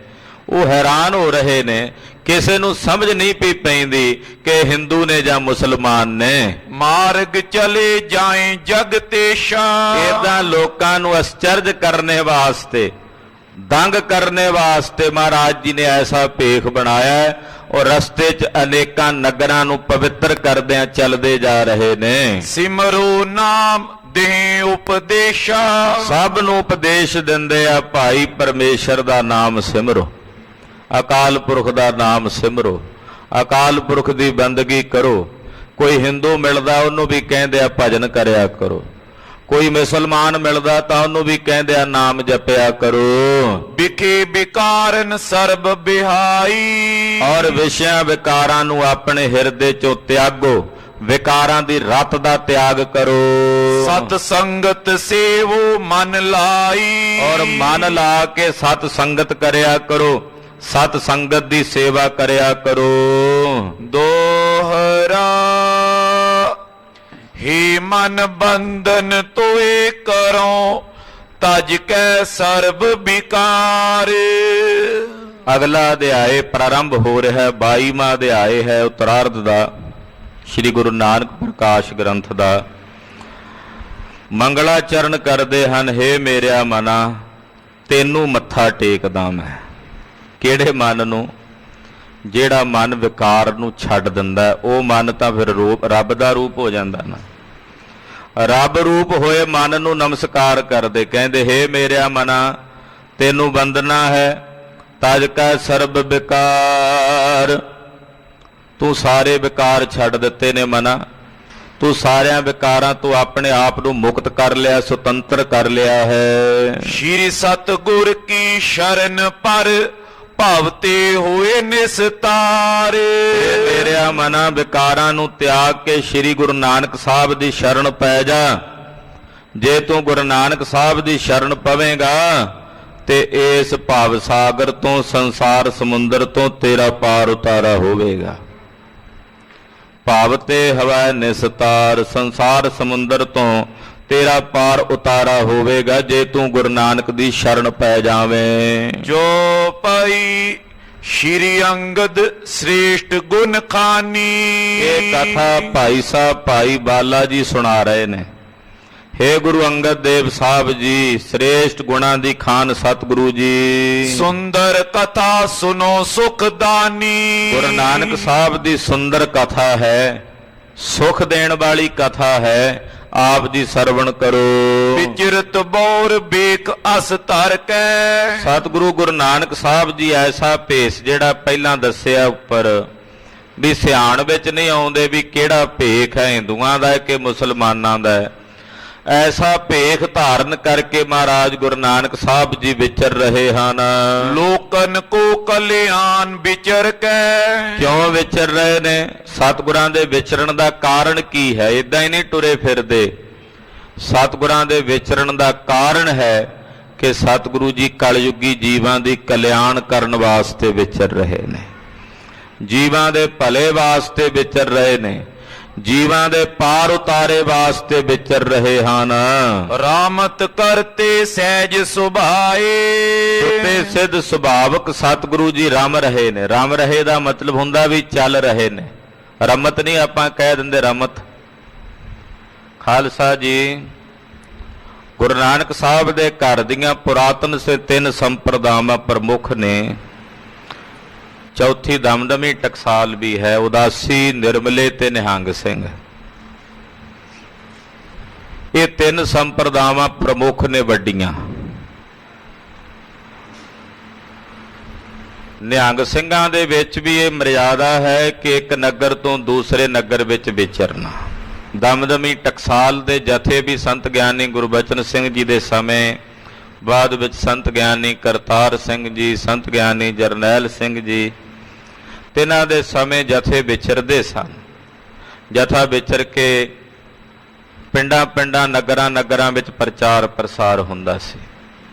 ਉਹ ਹੈਰਾਨ ਹੋ ਰਹੇ ਨੇ, ਕਿਸੇ ਨੂੰ ਸਮਝ ਨਹੀਂ ਪਈ ਪੈਂਦੀ ਕਿ ਹਿੰਦੂ ਨੇ ਜਾਂ ਮੁਸਲਮਾਨ ਨੇ। ਮਾਰਗ ਚਲੇ ਜਾਏ ਜਗ ਤੇ ਸ਼ਾ, ਏਦਾਂ ਲੋਕਾਂ ਨੂੰ ਅਸਚਰਜ ਕਰਨੇ ਵਾਸਤੇ, ਦੰਗ ਕਰਨੇ ਵਾਸਤੇ ਮਹਾਰਾਜ ਜੀ ਨੇ ਐਸਾ ਭੇਖ ਬਣਾਇਆ ਔਰ ਰਸਤੇ 'ਚ ਅਨੇਕਾਂ ਨਗਰਾਂ ਨੂੰ ਪਵਿੱਤਰ ਕਰਦਿਆਂ ਚੱਲਦੇ ਜਾ ਰਹੇ ਨੇ। ਸਿਮਰੋ ਨਾਮ ਦੇ ਉਪਦੇਸ਼ਾ, ਸਭ ਨੂੰ ਉਪਦੇਸ਼ ਦਿੰਦੇ ਆ, ਭਾਈ ਪਰਮੇਸ਼ਰ ਦਾ ਨਾਮ ਸਿਮਰੋ, ਅਕਾਲ ਪੁਰਖ ਦਾ ਨਾਮ ਸਿਮਰੋ, ਅਕਾਲ ਪੁਰਖ ਦੀ ਬੰਦਗੀ ਕਰੋ। ਕੋਈ ਹਿੰਦੂ ਮਿਲਦਾ ਉਹਨੂੰ ਵੀ ਕਹਿੰਦੇ ਆ ਭਜਨ ਕਰਿਆ ਕਰੋ, ਕੋਈ ਮੁਸਲਮਾਨ ਮਿਲਦਾ ਤਾਂ ਉਹਨੂੰ ਵੀ ਕਹਿੰਦੇ ਆ ਨਾਮ ਜਪਿਆ ਕਰੋ। ਵਿਖੇ ਵਿਕਾਰਨ ਸਰਬ ਬਿਹਾਈ, ਔਰ ਵਿਸ਼ਿਆਂ ਵਿਕਾਰਾਂ ਨੂੰ ਆਪਣੇ ਹਿਰਦੇ ਚੋਂ ਤਿਆਗੋ, ਵਿਕਾਰਾਂ ਦੀ ਰੱਤ ਦਾ ਤਿਆਗ ਕਰੋ। ਸਤ ਸੰਗਤ ਸੇਵੋ ਮਨ ਲਾਈ, ਔਰ ਮਨ ਲਾ ਕੇ ਸਤ ਸੰਗਤ ਕਰਿਆ ਕਰੋ, ਸਤ ਸੰਗਤ ਦੀ ਸੇਵਾ ਕਰਿਆ ਕਰੋ। ਦੋਹਰਾ ਹੀ ਮਨ ਬੰਧਨ ਤੋਏ ਕਰੋ, ਤਜ ਕੈ ਸਰਬ ਵਿਕਾਰ। ਅਗਲਾ ਅਧਿਆਏ ਪ੍ਰਾਰੰਭ ਹੋ ਰਿਹਾ ਹੈ, 22ਵਾਂ ਅਧਿਆਏ ਹੈ ਉਤਰਾਰਧ ਦਾ, ਸ੍ਰੀ ਗੁਰੂ ਨਾਨਕ ਪ੍ਰਕਾਸ਼ ਗ੍ਰੰਥ ਦਾ। ਮੰਗਲਾਚਰਨ ਕਰਦੇ ਹਨ, ਹੇ ਮੇਰਿਆ ਮਨਾ ਤੈਨੂੰ ਮੱਥਾ ਟੇਕਦਾ ਮੈਂ। ਕਿਹੜੇ ਮਨ ਨੂੰ? ਜਿਹੜਾ ਮਨ ਵਿਕਾਰ ਨੂੰ ਛੱਡ ਦਿੰਦਾ, ਉਹ ਮਨ ਤਾਂ ਫਿਰ ਰੱਬ ਦਾ ਰੂਪ ਹੋ ਜਾਂਦਾ ਨਾ। ਰੱਬ ਰੂਪ ਹੋਏ ਮਨ ਨੂੰ ਨਮਸਕਾਰ ਕਰਦੇ, ਕਹਿੰਦੇ ਹੇ ਮੇਰਿਆ ਮਨਾ ਤੈਨੂੰ ਵੰਦਨਾ ਹੈ, ਤਜ ਕੈ ਸਰਬ ਵਿਕਾਰ। ਤੂੰ ਸਾਰੇ ਵਿਕਾਰ ਛੱਡ ਦਿੱਤੇ ਨੇ ਮਨਾ, ਤੂੰ ਸਾਰਿਆਂ ਵਿਕਾਰਾਂ ਤੋਂ ਆਪਣੇ ਆਪ ਨੂੰ ਮੁਕਤ ਕਰ ਲਿਆ, ਸੁਤੰਤਰ ਕਰ ਲਿਆ ਹੈ। ਸ਼੍ਰੀ ਸਤਿਗੁਰ ਕੀ ਸ਼ਰਨ ਪਰ ਭਵ ਤੇ ਹੋਏ ਨਿਸਤਾਰ। ਮੇਰਿਆ ਮਨਾ ਵਿਕਾਰਾਂ ਨੂੰ ਤਿਆਗ ਕੇ ਸ੍ਰੀ ਗੁਰੂ ਨਾਨਕ ਸਾਹਿਬ ਦੀ ਸ਼ਰਨ ਪੈ ਜਾ। ਜੇ ਤੂੰ ਗੁਰੂ ਨਾਨਕ ਸਾਹਿਬ ਦੀ ਸ਼ਰਨ ਪਵੇਂਗਾ ਤੇ ਇਸ ਭਵ ਸਾਗਰ ਤੋਂ, ਸੰਸਾਰ ਸਮੁੰਦਰ ਤੋਂ ਤੇਰਾ ਪਾਰ ਉਤਾਰਾ ਹੋਵੇਗਾ। ਭਵ ਤੇ ਹਵੈ ਨਿਸਤਾਰ, ਸੰਸਾਰ ਸਮੁੰਦਰ ਤੋਂ ਤੇਰਾ ਪਾਰ ਉਤਾਰਾ ਹੋਵੇਗਾ ਜੇ ਤੂੰ ਗੁਰੂ ਨਾਨਕ ਦੀ ਸ਼ਰਨ ਪੈ ਜਾਵੇਂ। ਜੋ ਪਈ ਸ਼੍ਰੀ ਅੰਗਦ ਸ੍ਰੇਸ਼ਟ ਗੁਣ ਖਾਨੀ। ਇਹ ਕਥਾ ਭਾਈ ਸਾਹਿਬ ਭਾਈ ਬਾਲਾ ਜੀ ਸੁਣਾ ਰਹੇ ਨੇ। ਹੇ ਗੁਰੂ ਅੰਗਦ ਦੇਵ ਸਾਹਿਬ ਜੀ, ਸ੍ਰੇਸ਼ਟ ਗੁਣਾਂ ਦੀ ਖਾਨ ਸਤਿਗੁਰੂ ਜੀ। ਸੁੰਦਰ ਕਥਾ ਸੁਨੋ ਸੁਖਦਾਨੀ। ਗੁਰੂ ਨਾਨਕ ਸਾਹਿਬ ਦੀ ਸੁੰਦਰ ਕਥਾ ਹੈ, ਸੁਖ ਦੇਣ ਵਾਲੀ ਕਥਾ ਹੈ, ਆਪ ਜੀ ਸਰਵਣ ਕਰੋ। ਵਿਚਰਤ ਬੌਰ ਬੇਕ ਅਸ ਧਰ ਕੈ। ਸਤਿਗੁਰੂ ਗੁਰੂ ਨਾਨਕ ਸਾਹਿਬ ਜੀ ਐਸਾ ਭੇਸ ਜਿਹੜਾ ਪਹਿਲਾਂ ਦੱਸਿਆ ਉੱਪਰ, ਵੀ ਸਿਆਣ ਵਿੱਚ ਨਹੀਂ ਆਉਂਦੇ ਵੀ ਕਿਹੜਾ ਭੇਖ ਹੈ ਹਿੰਦੂਆਂ ਦਾ ਹੈ ਕਿ ਮੁਸਲਮਾਨਾਂ ਦਾ ਹੈ। ਐਸਾ ਭੇਖ ਧਾਰਨ ਕਰਕੇ ਮਹਾਰਾਜ ਗੁਰੂ ਨਾਨਕ ਸਾਹਿਬ ਜੀ ਵਿਚਰ ਰਹੇ ਹਨ। ਲੋਕਨ ਕੋ ਕਲਿਆਣ ਵਿਚਰ ਕੈ। ਕਿਉਂ ਵਿਚਰ ਰਹੇ ਨੇ? ਸਤਿਗੁਰਾਂ ਦੇ ਵਿਚਰਨ ਦਾ ਕਾਰਨ ਕੀ ਹੈ? ਇਦਾਂ ਹੀ ਨਹੀਂ ਟੁਰੇ ਫਿਰਦੇ। ਸਤਿਗੁਰਾਂ ਦੇ ਵਿਚਰਨ ਦਾ ਕਾਰਨ ਹੈ ਕਿ ਸਤਿਗੁਰੂ ਜੀ ਕਲਯੁਗੀ ਜੀਵਾਂ ਦੀ ਕਲਿਆਣ ਕਰਨ ਵਾਸਤੇ ਵਿਚਰ ਰਹੇ ਨੇ, ਜੀਵਾਂ ਦੇ ਭਲੇ ਵਾਸਤੇ ਵਿਚਰ ਰਹੇ ਨੇ, ਜੀਵਾਂ ਦੇ ਪਾਰ ਉਤਾਰੇ ਵਾਸਤੇ ਵਿਚਰ ਰਹੇ ਹਨ। ਰਾਮਤ ਕਰਤੇ ਸਹਿਜ ਸੁਭਾਏ। ਸੁਤੇ ਸਿੱਧ ਸੁਭਾਵਕ ਸਤਿਗੁਰੂ ਜੀ ਰਮ ਰਹੇ ਨੇ। ਰਮ ਰਹੇ ਦਾ ਮਤਲਬ ਹੁੰਦਾ ਵੀ ਚੱਲ ਰਹੇ ਨੇ। ਰਮਤ ਨਹੀਂ ਆਪਾਂ ਕਹਿ ਦਿੰਦੇ ਰਮਤ। ਖਾਲਸਾ ਜੀ ਗੁਰੂ ਨਾਨਕ ਸਾਹਿਬ ਦੇ ਘਰ ਦੀਆਂ ਪੁਰਾਤਨ ਸੇ 3 ਸੰਪਰਦਾਵਾਂ ਪ੍ਰਮੁੱਖ ਨੇ। ਚੌਥੀ ਦਮਦਮੀ ਟਕਸਾਲ ਵੀ ਹੈ, ਉਦਾਸੀ, ਨਿਰਮਲੇ ਤੇ ਨਿਹੰਗ ਸਿੰਘ। ਇਹ 3 ਸੰਪਰਦਾਵਾਂ ਪ੍ਰਮੁੱਖ ਨੇ ਵੱਡੀਆਂ। ਨਿਹੰਗ ਸਿੰਘਾਂ ਦੇ ਵਿੱਚ ਵੀ ਇਹ ਮਰਿਆਦਾ ਹੈ ਕਿ ਇੱਕ ਨਗਰ ਤੋਂ ਦੂਸਰੇ ਨਗਰ ਵਿੱਚ ਵਿਚਰਨਾ। ਦਮਦਮੀ ਟਕਸਾਲ ਦੇ ਜਥੇ ਵੀ ਸੰਤ ਗਿਆਨੀ ਗੁਰਬਚਨ ਸਿੰਘ ਜੀ ਦੇ ਸਮੇਂ, ਬਾਅਦ ਵਿੱਚ ਸੰਤ ਗਿਆਨੀ ਕਰਤਾਰ ਸਿੰਘ ਜੀ, ਸੰਤ ਗਿਆਨੀ ਜਰਨੈਲ ਸਿੰਘ ਜੀ, ਤਿੰਨਾਂ ਦੇ ਸਮੇਂ ਜਥੇ ਵਿਚਰਦੇ ਸਨ। ਜਥਾ ਵਿਚਰ ਕੇ ਪਿੰਡਾਂ ਪਿੰਡਾਂ ਨਗਰਾਂ ਨਗਰਾਂ ਵਿੱਚ ਪ੍ਰਚਾਰ ਪ੍ਰਸਾਰ ਹੁੰਦਾ ਸੀ।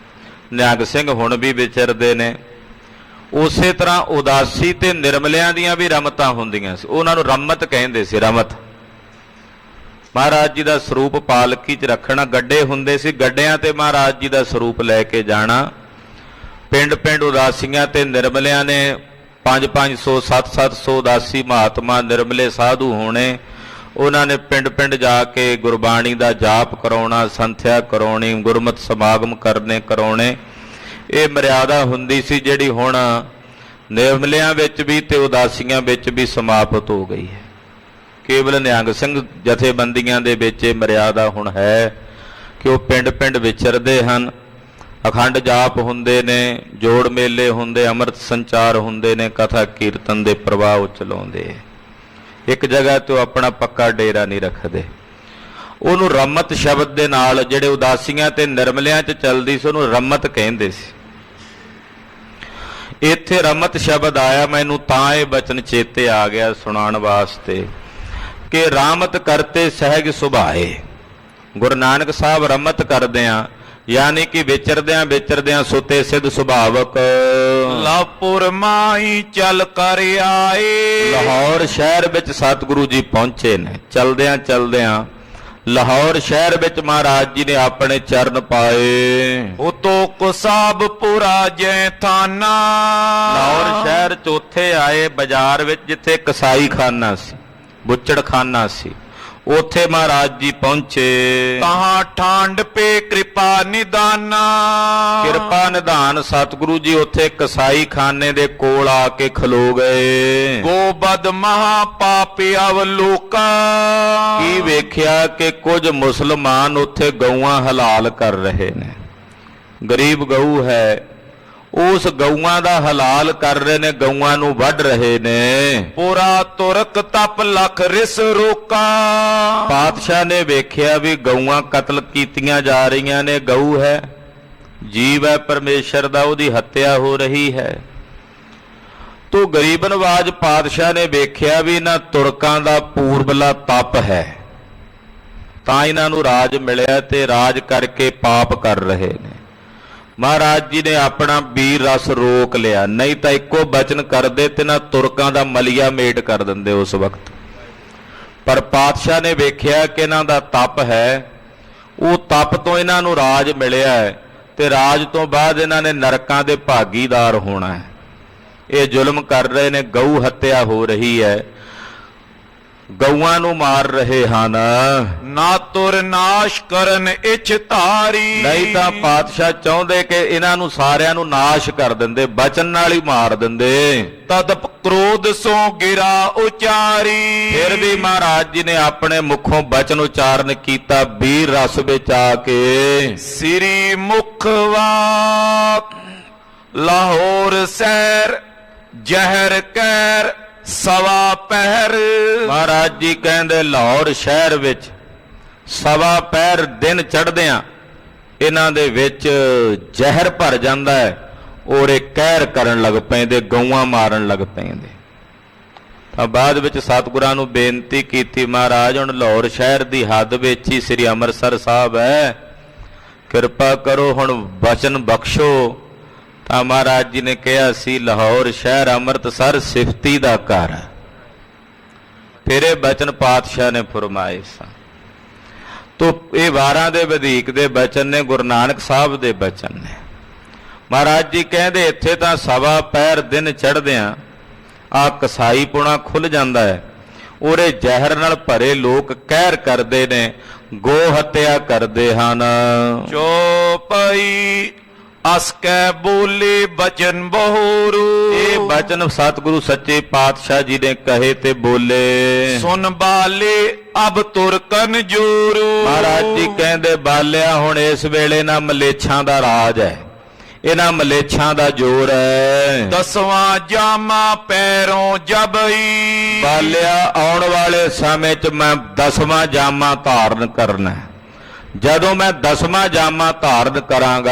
ਨਿਹੰਗ ਸਿੰਘ ਹੁਣ ਵੀ ਵਿਚਰਦੇ ਨੇ। ਉਸੇ ਤਰ੍ਹਾਂ ਉਦਾਸੀ ਤੇ ਨਿਰਮਲਿਆਂ ਦੀਆਂ ਵੀ ਰਮਤਾਂ ਹੁੰਦੀਆਂ ਸੀ। ਉਹਨਾਂ ਨੂੰ ਰਮਤ ਕਹਿੰਦੇ ਸੀ। ਰਮਤ ਮਹਾਰਾਜ ਜੀ ਦਾ ਸਰੂਪ ਪਾਲਕੀ 'ਚ ਰੱਖਣਾ। ਗੱਡੇ ਹੁੰਦੇ ਸੀ, ਗੱਡਿਆਂ ਤੇ ਮਹਾਰਾਜ ਜੀ ਦਾ ਸਰੂਪ ਲੈ ਕੇ ਜਾਣਾ। ਪਿੰਡ ਪਿੰਡ ਉਦਾਸੀਆਂ ਤੇ ਨਿਰਮਲਿਆਂ ਨੇ 500 700 ਉਦਾਸੀ ਮਹਾਤਮਾ ਨਿਰਮਲੇ ਸਾਧੂ ਹੋਣੇ। ਉਹਨਾਂ ਨੇ ਪਿੰਡ ਪਿੰਡ ਜਾ ਕੇ ਗੁਰਬਾਣੀ ਦਾ ਜਾਪ ਕਰਾਉਣਾ, ਸੰਥਿਆ ਕਰਾਉਣੀ, ਗੁਰਮਤਿ ਸਮਾਗਮ ਕਰਾਉਣੇ। ਇਹ ਮਰਿਆਦਾ ਹੁੰਦੀ ਸੀ ਜਿਹੜੀ ਹੁਣ ਨਿਰਮਲਿਆਂ ਵਿੱਚ ਵੀ ਤੇ ਉਦਾਸੀਆਂ ਵਿੱਚ ਵੀ ਸਮਾਪਤ ਹੋ ਗਈ ਹੈ। ਕੇਵਲ ਨਿਹੰਗ ਸਿੰਘ ਜਥੇਬੰਦੀਆਂ ਦੇ ਵਿੱਚ ਇਹ ਮਰਿਆਦਾ ਹੁਣ ਹੈ ਕਿ ਉਹ ਪਿੰਡ ਪਿੰਡ ਵਿਚਰਦੇ ਹਨ। ਅਖੰਡ ਜਾਪ ਹੁੰਦੇ ਨੇ, ਜੋੜ ਮੇਲੇ ਹੁੰਦੇ, ਅੰਮ੍ਰਿਤ ਸੰਚਾਰ ਹੁੰਦੇ ਨੇ, ਕਥਾ ਕੀਰਤਨ ਦੇ ਪ੍ਰਵਾਹ ਚਲਾਉਂਦੇ। ਇੱਕ ਜਗ੍ਹਾ ਤੋਂ ਆਪਣਾ ਪੱਕਾ ਡੇਰਾ ਨਹੀਂ ਰੱਖਦੇ। ਉਹਨੂੰ ਰਮਤ ਸ਼ਬਦ ਦੇ ਨਾਲ, ਜਿਹੜੇ ਉਦਾਸੀਆਂ ਤੇ ਨਿਰਮਲਿਆਂ 'ਚ ਚੱਲਦੀ ਸੀ, ਉਹਨੂੰ ਰਮਤ ਕਹਿੰਦੇ ਸੀ। ਇੱਥੇ ਰਮਤ ਸ਼ਬਦ ਆਇਆ, ਮੈਨੂੰ ਤਾਂ ਇਹ ਬਚਨ ਚੇਤੇ ਆ ਗਿਆ ਸੁਣਾਉਣ ਵਾਸਤੇ ਕਿ ਰਾਮਤ ਕਰਤੇ ਸਹਿਜ ਸੁਭਾਏ। ਗੁਰੂ ਨਾਨਕ ਸਾਹਿਬ ਰਮਤ ਕਰਦਿਆਂ ਯਾਨੀ ਕਿ ਵਿਚਰਦਿਆਂ ਸੁਤੇ ਸਿੱਧ ਸੁਭਾਵਕ ਲਾਪੁਰ ਮਾਈ ਚੱਲ ਕਰ ਆਏ। ਲਾਹੌਰ ਸ਼ਹਿਰ ਵਿੱਚ ਸਤਿਗੁਰੂ ਜੀ ਪਹੁੰਚੇ ਨੇ। ਚਲਦਿਆਂ ਲਾਹੌਰ ਸ਼ਹਿਰ ਵਿੱਚ ਮਹਾਰਾਜ ਜੀ ਨੇ ਆਪਣੇ ਚਰਨ ਪਾਏ। ਉਤੋਂ ਕੁਸਾਬ ਪੁਰਾ ਜੈ ਥਾਨਾ। ਲਾਹੌਰ ਸ਼ਹਿਰ 'ਚ ਉੱਥੇ ਆਏ ਬਾਜ਼ਾਰ ਵਿੱਚ ਜਿੱਥੇ ਕਸਾਈ ਖਾਨਾ ਸੀ, ਬੁੱਚੜ ਖਾਨਾ ਸੀ, ਉੱਥੇ ਮਹਾਰਾਜ ਜੀ ਪਹੁੰਚੇ। ਤਹਾਂ ਠਾਂਡ ਪੇ ਕਿਰਪਾ ਨਿਦਾਨਾ। ਕਿਰਪਾ ਨਿਧਾਨ ਸਤਿਗੁਰੂ ਜੀ ਉੱਥੇ ਕਸਾਈ ਖਾਨੇ ਦੇ ਕੋਲ ਆ ਕੇ ਖਲੋ ਗਏ। ਗੋਬਦ ਮਹਾ ਪਾਪੀ ਅਵਲੋਕਾ। ਕੀ ਵੇਖਿਆ ਕਿ ਕੁਝ ਮੁਸਲਮਾਨ ਉੱਥੇ ਗਊਆਂ ਹਲਾਲ ਕਰ ਰਹੇ ਨੇ। ਗਰੀਬ ਗਊ ਹੈ, ਉਸ ਗਊਆਂ ਦਾ ਹਲਾਲ ਕਰ ਰਹੇ ਨੇ, ਗਊਆਂ ਨੂੰ ਵੱਢ ਰਹੇ ਨੇ। ਪੂਰਾ ਤੁਰਕ ਤਪ ਲਖ ਰਿਸ ਰੋਕਾ। ਪਾਤਸ਼ਾਹ ਨੇ ਵੇਖਿਆ ਵੀ ਗਊਆਂ ਕਤਲ ਕੀਤੀਆਂ ਜਾ ਰਹੀਆਂ ਨੇ। ਗਊ ਹੈ, ਜੀਵ ਹੈ ਪਰਮੇਸ਼ਰ ਦਾ, ਉਹਦੀ ਹੱਤਿਆ ਹੋ ਰਹੀ ਹੈ। ਤੋ ਗਰੀਬ ਨਵਾਜ ਪਾਤਸ਼ਾਹ ਨੇ ਵੇਖਿਆ ਵੀ ਇਹਨਾਂ ਤੁਰਕਾਂ ਦਾ ਪੂਰਬਲਾ ਤਪ ਹੈ, ਤਾਂ ਇਹਨਾਂ ਨੂੰ ਰਾਜ ਮਿਲਿਆ ਤੇ ਰਾਜ ਕਰਕੇ ਪਾਪ ਕਰ ਰਹੇ ਨੇ। ਮਹਾਰਾਜ ਜੀ ਨੇ ਆਪਣਾ ਵੀਰ ਰਸ ਰੋਕ ਲਿਆ, ਨਹੀਂ ਤਾਂ ਇੱਕੋ ਬਚਨ ਕਰਦੇ ਤੇ ਨਾ ਤੁਰਕਾਂ ਦਾ ਮਲੀਆ ਮੇਟ ਕਰ ਦਿੰਦੇ ਉਸ ਵਕਤ। ਪਰ ਪਾਤਸ਼ਾਹ ਨੇ ਵੇਖਿਆ ਕਿ ਇਹਨਾਂ ਦਾ ਤਪ ਹੈ, ਉਹ ਤਪ ਤੋਂ ਇਹਨਾਂ ਨੂੰ ਰਾਜ ਮਿਲਿਆ ਹੈ ਤੇ ਰਾਜ ਤੋਂ ਬਾਅਦ ਇਹਨਾਂ ਨੇ ਨਰਕਾਂ ਦੇ ਭਾਗੀਦਾਰ ਹੋਣਾ ਹੈ। ਇਹ ਜ਼ੁਲਮ ਕਰ ਰਹੇ ਨੇ, ਗਊ ਹੱਤਿਆ ਹੋ ਰਹੀ ਹੈ, ਗਊਆਂ ਨੂੰ ਮਾਰ ਰਹੇ ਹਨ। ਨਾ ਤੁਰ ਨਾਸ਼ ਕਰਨ ਇੱਛ ਧਾਰੀ। ਨਹੀਂ ਤਾਂ ਪਾਤਸ਼ਾਹ ਚਾਹੁੰਦੇ ਕਿ ਇਹਨਾਂ ਨੂੰ ਸਾਰਿਆਂ ਨੂੰ ਨਾਸ਼ ਕਰ ਦਿੰਦੇ, ਬਚਨ ਨਾਲ ਹੀ ਮਾਰ ਦਿੰਦੇ। ਤਦ ਕ੍ਰੋਧ ਸੋ ਗਿਰਾ ਉਚਾਰੀ। ਫਿਰ ਵੀ ਮਹਾਰਾਜ ਜੀ ਨੇ ਆਪਣੇ ਮੁਖੋਂ ਬਚਨ ਉਚਾਰਨ ਕੀਤਾ ਵੀਰ ਰਸ ਵਿੱਚ ਆ ਕੇ। ਸ੍ਰੀ ਮੁਖਵਾ ਲਾਹੌਰ ਸੈਰ ਜ਼ਹਿਰ ਕਹਿਰ ਸਵਾ ਪਹਿਰ। ਮਹਾਰਾਜ ਜੀ ਕਹਿੰਦੇ ਲਾਹੌਰ ਸ਼ਹਿਰ ਵਿੱਚ ਸਵਾ ਪਹਿਰ ਦਿਨ ਚੜ੍ਹਦਿਆਂ ਇਹਨਾਂ ਦੇ ਵਿੱਚ ਜ਼ਹਿਰ ਭਰ ਜਾਂਦਾ ਹੈ ਔਰ ਇਹ ਕਹਿਰ ਕਰਨ ਲੱਗ ਪੈਂਦੇ, ਗਊਆਂ ਮਾਰਨ ਲੱਗ ਪੈਂਦੇ। ਤਾਂ ਬਾਅਦ ਵਿੱਚ ਸਤਿਗੁਰਾਂ ਨੂੰ ਬੇਨਤੀ ਕੀਤੀ, ਮਹਾਰਾਜ ਹੁਣ ਲਾਹੌਰ ਸ਼ਹਿਰ ਦੀ ਹੱਦ ਵਿੱਚ ਹੀ ਸ੍ਰੀ ਅੰਮ੍ਰਿਤਸਰ ਸਾਹਿਬ ਹੈ, ਕਿਰਪਾ ਕਰੋ ਹੁਣ ਬਚਨ ਬਖਸ਼ੋ। ਤਾਂ ਮਹਾਰਾਜ ਜੀ ਨੇ ਕਿਹਾ ਸੀ ਲਾਹੌਰ ਸ਼ਹਿਰ ਅੰਮ੍ਰਿਤਸਰ ਸਿਫਤੀ ਦਾ ਘਰ ਹੈ। ਫਿਰ ਇਹ ਬਚਨ ਪਾਤਸ਼ਾਹ ਨੇ ਫਰਮਾਏ ਸਨ। ਤੋ ਇਹ ਵਾਰਾਂ ਦੇ ਵਧੀਕ ਦੇ ਬਚਨ ਨੇ, ਗੁਰੂ ਨਾਨਕ ਸਾਹਿਬ ਦੇ ਬਚਨ ਨੇ। ਮਹਾਰਾਜ ਜੀ ਕਹਿੰਦੇ ਇੱਥੇ ਤਾਂ ਸਵਾ ਪਹਿਰ ਦਿਨ ਚੜ੍ਹਦਿਆਂ ਆ ਕਸਾਈ ਪੁਣਾ ਖੁੱਲ ਜਾਂਦਾ ਹੈ ਔਰ ਇਹ ਜ਼ਹਿਰ ਨਾਲ ਭਰੇ ਲੋਕ ਕਹਿਰ ਕਰਦੇ ਨੇ, ਗੋ ਹੱਤਿਆ ਕਰਦੇ ਹਨ। ਚੋਪਈ ਅਸ ਕੈ ਬੋਲੇ ਬਚਨ ਬਹੋਰੂ। ਇਹ ਬਚਨ ਸਤਿਗੁਰੂ ਸੱਚੇ ਪਾਤਸ਼ਾਹ ਜੀ ਨੇ ਕਹੇ ਤੇ ਬੋਲੇ। ਸੁਨ ਬਾਲੇ ਅਬ ਤੁਰਕਨ ਜੋਰੂ। ਮਹਾਰਾਜ ਜੀ ਕਹਿੰਦੇ ਬਾਲਿਆ ਹੁਣ ਇਸ ਵੇਲੇ ਨਾ ਮਲੇਛਾਂ ਦਾ ਰਾਜ ਹੈ, ਇਹਨਾਂ ਮਲੇਛਾਂ ਦਾ ਜ਼ੋਰ ਹੈ। ਦਸਵਾਂ ਜਾਮਾ ਪੈਰੋਂ ਜਬਈ। ਬਾਲਿਆ ਆਉਣ ਵਾਲੇ ਸਮੇਂ 'ਚ ਮੈਂ 10ਵਾਂ ਜਾਮਾ ਧਾਰਨ ਕਰਨਾ ਹੈ। ਜਦੋਂ ਮੈਂ 10ਵਾਂ ਜਾਮਾ ਧਾਰਨ ਕਰਾਂਗਾ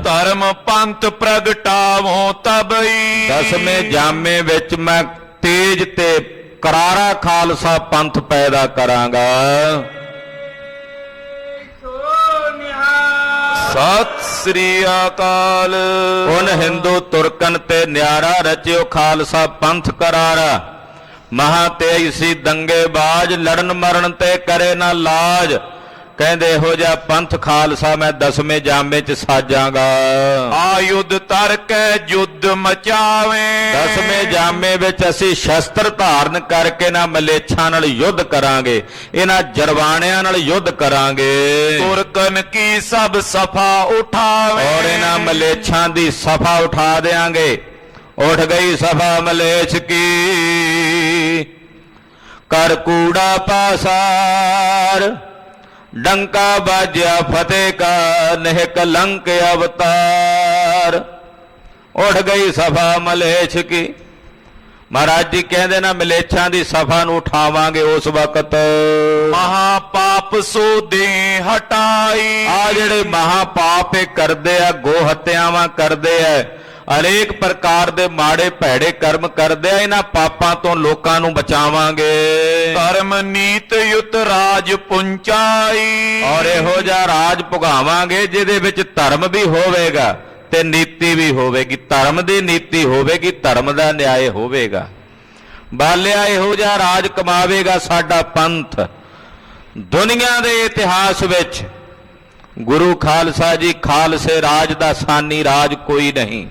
ਧਰਮ ਪੰਥ ਪ੍ਰਗਟਾਵੋਂ ਤਬਈ। 10ਵੇਂ ਜਾਮੇ ਵਿੱਚ ਮੈਂ ਤੇਜ ਤੇ ਕਰਾਰਾ ਖਾਲਸਾ ਪੰਥ ਪੈਦਾ ਕਰਾਂਗਾ। ਸਤਿ ਸ੍ਰੀ ਅਕਾਲ। ਹੁਣ ਹਿੰਦੂ ਤੁਰਕਨ ਤੇ ਨਿਆਰਾ ਰਚਿਓ ਖਾਲਸਾ ਪੰਥ ਕਰਾਰਾ। ਮਹਾ ਤੇਜ ਸੀ ਦੰਗੇਬਾਜ਼, ਲੜਨ ਮਰਨ ਤੇ ਕਰੇ ਨਾ ਲਾਜ। ਕਹਿੰਦੇ ਇਹੋ ਜਿਹਾ ਪੰਥ ਖਾਲਸਾ ਮੈਂ 10ਵੇਂ ਜਾਮੇ 'ਚ ਸਾਜਾਂਗਾ। ਆਯੁਧ ਧਰ ਕੇ ਯੁੱਧ ਮਚਾਵੇ। 10ਵੇਂ ਜਾਮੇ ਵਿੱਚ ਅਸੀਂ ਸ਼ਸਤਰ ਧਾਰਨ ਕਰਕੇ ਨਾ ਮਲੇਛਾਂ ਨਾਲ ਯੁੱਧ ਕਰਾਂਗੇ, ਇਹਨਾਂ ਜਰਵਾਣਿਆਂ ਨਾਲ ਯੁੱਧ ਕਰਾਂਗੇ। ਤੁਰਕਨ ਕੀ ਸਭ ਸਫਾ ਉਠਾਵੇ। ਔਰ ਇਹਨਾਂ ਮਲੇਛਾਂ ਦੀ ਸਫਾ ਉਠਾ ਦੇਾਂਗੇ। ਉੱਠ ਗਈ ਸਫਾ ਮਲੇਛ ਕੀ, ਕਰ ਕੂੜਾ ਪਾਸਾਰ। ਡੰਕਾ ਬਾਜਿਆ ਫਤਿਹ ਕਾ, ਨਹਿ ਕਲੰਕ ਅਵਤਾਰ। ਉੱਠ ਗਈ ਸਫਾ ਮਲੇਛ ਕੀ। ਮਹਾਰਾਜ ਜੀ ਕਹਿੰਦੇ ਨਾ ਮਲੇਛਾਂ ਦੀ ਸਫਾ ਨੂੰ ਉਠਾਵਾਂਗੇ ਉਸ ਵਕਤ। ਮਹਾ ਪਾਪ ਸੋ ਦੇ ਹਟਾਈ। ਆ ਜਿਹੜੇ ਮਹਾ ਪਾਪ ਇਹ ਕਰਦੇ ਆ, ਗੋ ਹੱਤਿਆਵਾਂ ਕਰਦੇ ਆ, ਅਨੇਕ ਪ੍ਰਕਾਰ ਦੇ ਮਾੜੇ ਭੈੜੇ ਕਰਮ ਕਰਦੇ ਆ, ਇਹਨਾਂ ਪਾਪਾਂ ਤੋਂ ਲੋਕਾਂ ਨੂੰ ਬਚਾਵਾਂਗੇ। ਧਰਮ ਨੀਤ ਯੁਤ ਰਾਜ ਪੁੰਚਾਈ। ਔਰ ਇਹੋ ਜਿਹਾ ਰਾਜ ਭੁਗਾਵਾਂਗੇ ਜਿਹਦੇ ਵਿੱਚ ਧਰਮ ਵੀ ਹੋਵੇਗਾ ਤੇ ਨੀਤੀ ਵੀ ਹੋਵੇਗੀ। ਧਰਮ ਦੀ ਨੀਤੀ ਹੋਵੇਗੀ, ਧਰਮ ਦਾ ਨਿਆਏ ਹੋਵੇਗਾ। ਬਾਲਿਆ ਇਹੋ ਜਿਹਾ ਰਾਜ ਕਮਾਵੇਗਾ ਸਾਡਾ ਪੰਥ। ਦੁਨੀਆ ਦੇ ਇਤਿਹਾਸ ਵਿੱਚ ਗੁਰੂ ਖਾਲਸਾ ਜੀ ਖਾਲਸੇ ਰਾਜ ਦਾ ਸਾਨੀ ਰਾਜ ਕੋਈ ਨਹੀਂ।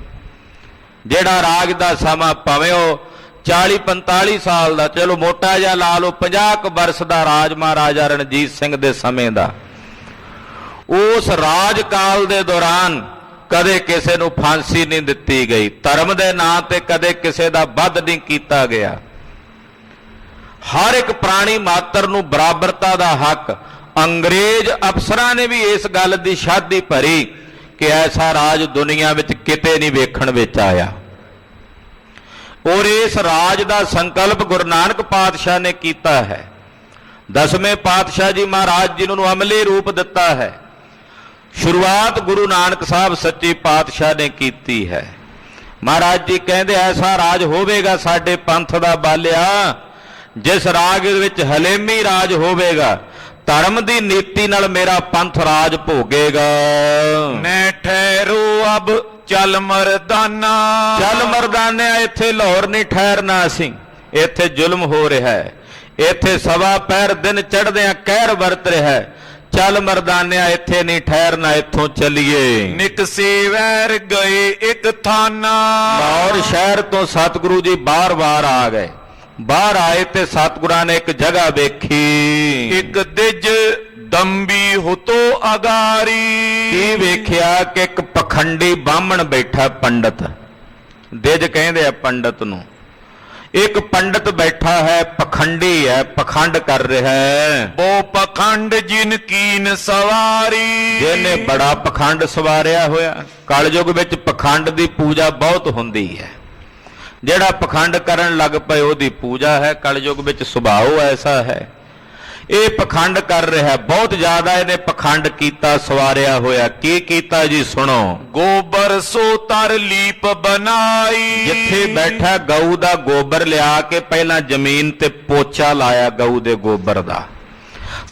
ਜਿਹੜਾ ਰਾਜ ਦਾ ਸਮਾਂ ਭਾਵੇਂ ਉਹ 40-45 ਸਾਲ ਦਾ, ਚਲੋ ਮੋਟਾ ਜਿਹਾ ਲਾ ਲਓ 50 ਕੁ ਵਰਸ ਦਾ ਰਾਜ ਮਹਾਰਾਜਾ ਰਣਜੀਤ ਸਿੰਘ ਦੇ ਸਮੇਂ ਦਾ। ਉਸ ਰਾਜ ਕਾਲ ਦੇ ਦੌਰਾਨ ਕਦੇ ਕਿਸੇ ਨੂੰ ਫਾਂਸੀ ਨਹੀਂ ਦਿੱਤੀ ਗਈ, ਧਰਮ ਦੇ ਨਾਂ ਤੇ ਕਦੇ ਕਿਸੇ ਦਾ ਵੱਧ ਨਹੀਂ ਕੀਤਾ ਗਿਆ। ਹਰ ਇੱਕ ਪ੍ਰਾਣੀ ਮਾਤਰ ਨੂੰ ਬਰਾਬਰਤਾ ਦਾ ਹੱਕ। ਅੰਗਰੇਜ਼ ਅਫਸਰਾਂ ਨੇ ਵੀ ਇਸ ਗੱਲ ਦੀ ਸ਼ਾਦੀ ਭਰੀ ਕਿ ਐਸਾ ਰਾਜ ਦੁਨੀਆ ਵਿੱਚ ਕਿਤੇ ਨਹੀਂ ਵੇਖਣ ਵਿੱਚ ਆਇਆ। ਔਰ ਇਸ ਰਾਜ ਦਾ ਸੰਕਲਪ ਗੁਰੂ ਨਾਨਕ ਪਾਤਸ਼ਾਹ ਨੇ ਕੀਤਾ ਹੈ। 10ਵੇਂ ਪਾਤਸ਼ਾਹ ਜੀ ਮਹਾਰਾਜ ਜੀ ਨੂੰ ਅਮਲੀ ਰੂਪ ਦਿੱਤਾ ਹੈ। ਸ਼ੁਰੂਆਤ ਗੁਰੂ ਨਾਨਕ ਸਾਹਿਬ ਸੱਚੇ ਪਾਤਸ਼ਾਹ ਨੇ ਕੀਤੀ ਹੈ। ਮਹਾਰਾਜ ਜੀ ਕਹਿੰਦੇ ਐਸਾ ਰਾਜ ਹੋਵੇਗਾ ਸਾਡੇ ਪੰਥ ਦਾ ਬਾਲਿਆ, ਜਿਸ ਰਾਜ ਵਿੱਚ ਹਲੇਮੀ ਰਾਜ ਹੋਵੇਗਾ। ਧਰਮ ਦੀ ਨੀਤੀ ਨਾਲ ਮੇਰਾ ਪੰਥ ਰਾਜ ਭੋਗੇਗਾ। ਮੈਂ ਠਹਿਰੋ ਅਬ ਚੱਲ ਮਰਦਾਨਾ। ਚੱਲ ਮਰਦਾਨਿਆ, ਇੱਥੇ ਲਾਹੌਰ ਨਹੀਂ ਠਹਿਰਨਾ ਅਸੀਂ, ਇੱਥੇ ਜ਼ੁਲਮ ਹੋ ਰਿਹਾ ਹੈ, ਇੱਥੇ ਸਵਾ ਪਹਿਰ ਦਿਨ ਚੜ੍ਹਦਿਆਂ ਕਹਿਰ ਵਰਤ ਰਿਹਾ ਹੈ। ਚੱਲ ਮਰਦਾਨਿਆ, ਇੱਥੇ ਨਹੀਂ ਠਹਿਰਨਾ, ਇੱਥੋਂ ਚੱਲੀਏ। ਨਿਕਸੇ ਵੈਰ ਗਏ ਇੱਕ ਥਾਨਾ। ਲਾਹੌਰ ਸ਼ਹਿਰ ਤੋਂ ਸਤਿਗੁਰੂ ਜੀ ਬਾਰ-ਬਾਰ ਆ ਗਏ। ਬਾਹਰ ਆਏ ਤੇ ਸਤਿਗੁਰਾਂ ਨੇ ਇੱਕ ਜਗ੍ਹਾ ਵੇਖੀ। ਇੱਕ ਦਿਜ ਦੰਬੀ ਹੁਤੋ ਅਗਾਰੀ। ਕੀ ਵੇਖਿਆ ਕਿ ਇੱਕ ਪਖੰਡੀ ਬਾਹਮਣ ਬੈਠਾ, ਪੰਡਤ। ਦਿਜ ਕਹਿੰਦੇ ਆ ਪੰਡਤ ਨੂੰ। ਇੱਕ ਪੰਡਤ ਬੈਠਾ ਹੈ, ਪਖੰਡੀ ਹੈ, ਪਖੰਡ ਕਰ ਰਿਹਾ ਹੈ। ਉਹ ਪਖੰਡ ਜਿਨ ਕੀਨ ਸਵਾਰੀ। ਜਿਹਨੇ ਬੜਾ ਪਖੰਡ ਸਵਾਰਿਆ ਹੋਇਆ। ਕਲਯੁਗ ਵਿੱਚ ਪਖੰਡ ਦੀ ਪੂਜਾ ਬਹੁਤ ਹੁੰਦੀ ਹੈ। ਜਿਹੜਾ ਪਖੰਡ ਕਰਨ ਲੱਗ ਪਏ ਉਹਦੀ ਪੂਜਾ ਹੈ। ਕਲਯੁਗ ਵਿੱਚ ਸੁਭਾਅ ਐਸਾ ਹੈ। ਇਹ ਪਖੰਡ ਕਰ ਰਿਹਾ, ਬਹੁਤ ਜ਼ਿਆਦਾ ਇਹਨੇ ਪਖੰਡ ਕੀਤਾ, ਸਵਾਰਿਆ ਹੋਇਆ। ਕੀ ਕੀਤਾ ਜੀ? ਸੁਣੋ। ਗੋਬਰ ਸੋ ਤਰ ਲੀਪ ਬਣਾਈ। ਜਿੱਥੇ ਬੈਠਾ ਗਊ ਦਾ ਗੋਬਰ ਲਿਆ ਕੇ ਪਹਿਲਾਂ ਜ਼ਮੀਨ ਤੇ ਪੋਚਾ ਲਾਇਆ ਗਊ ਦੇ ਗੋਬਰ ਦਾ,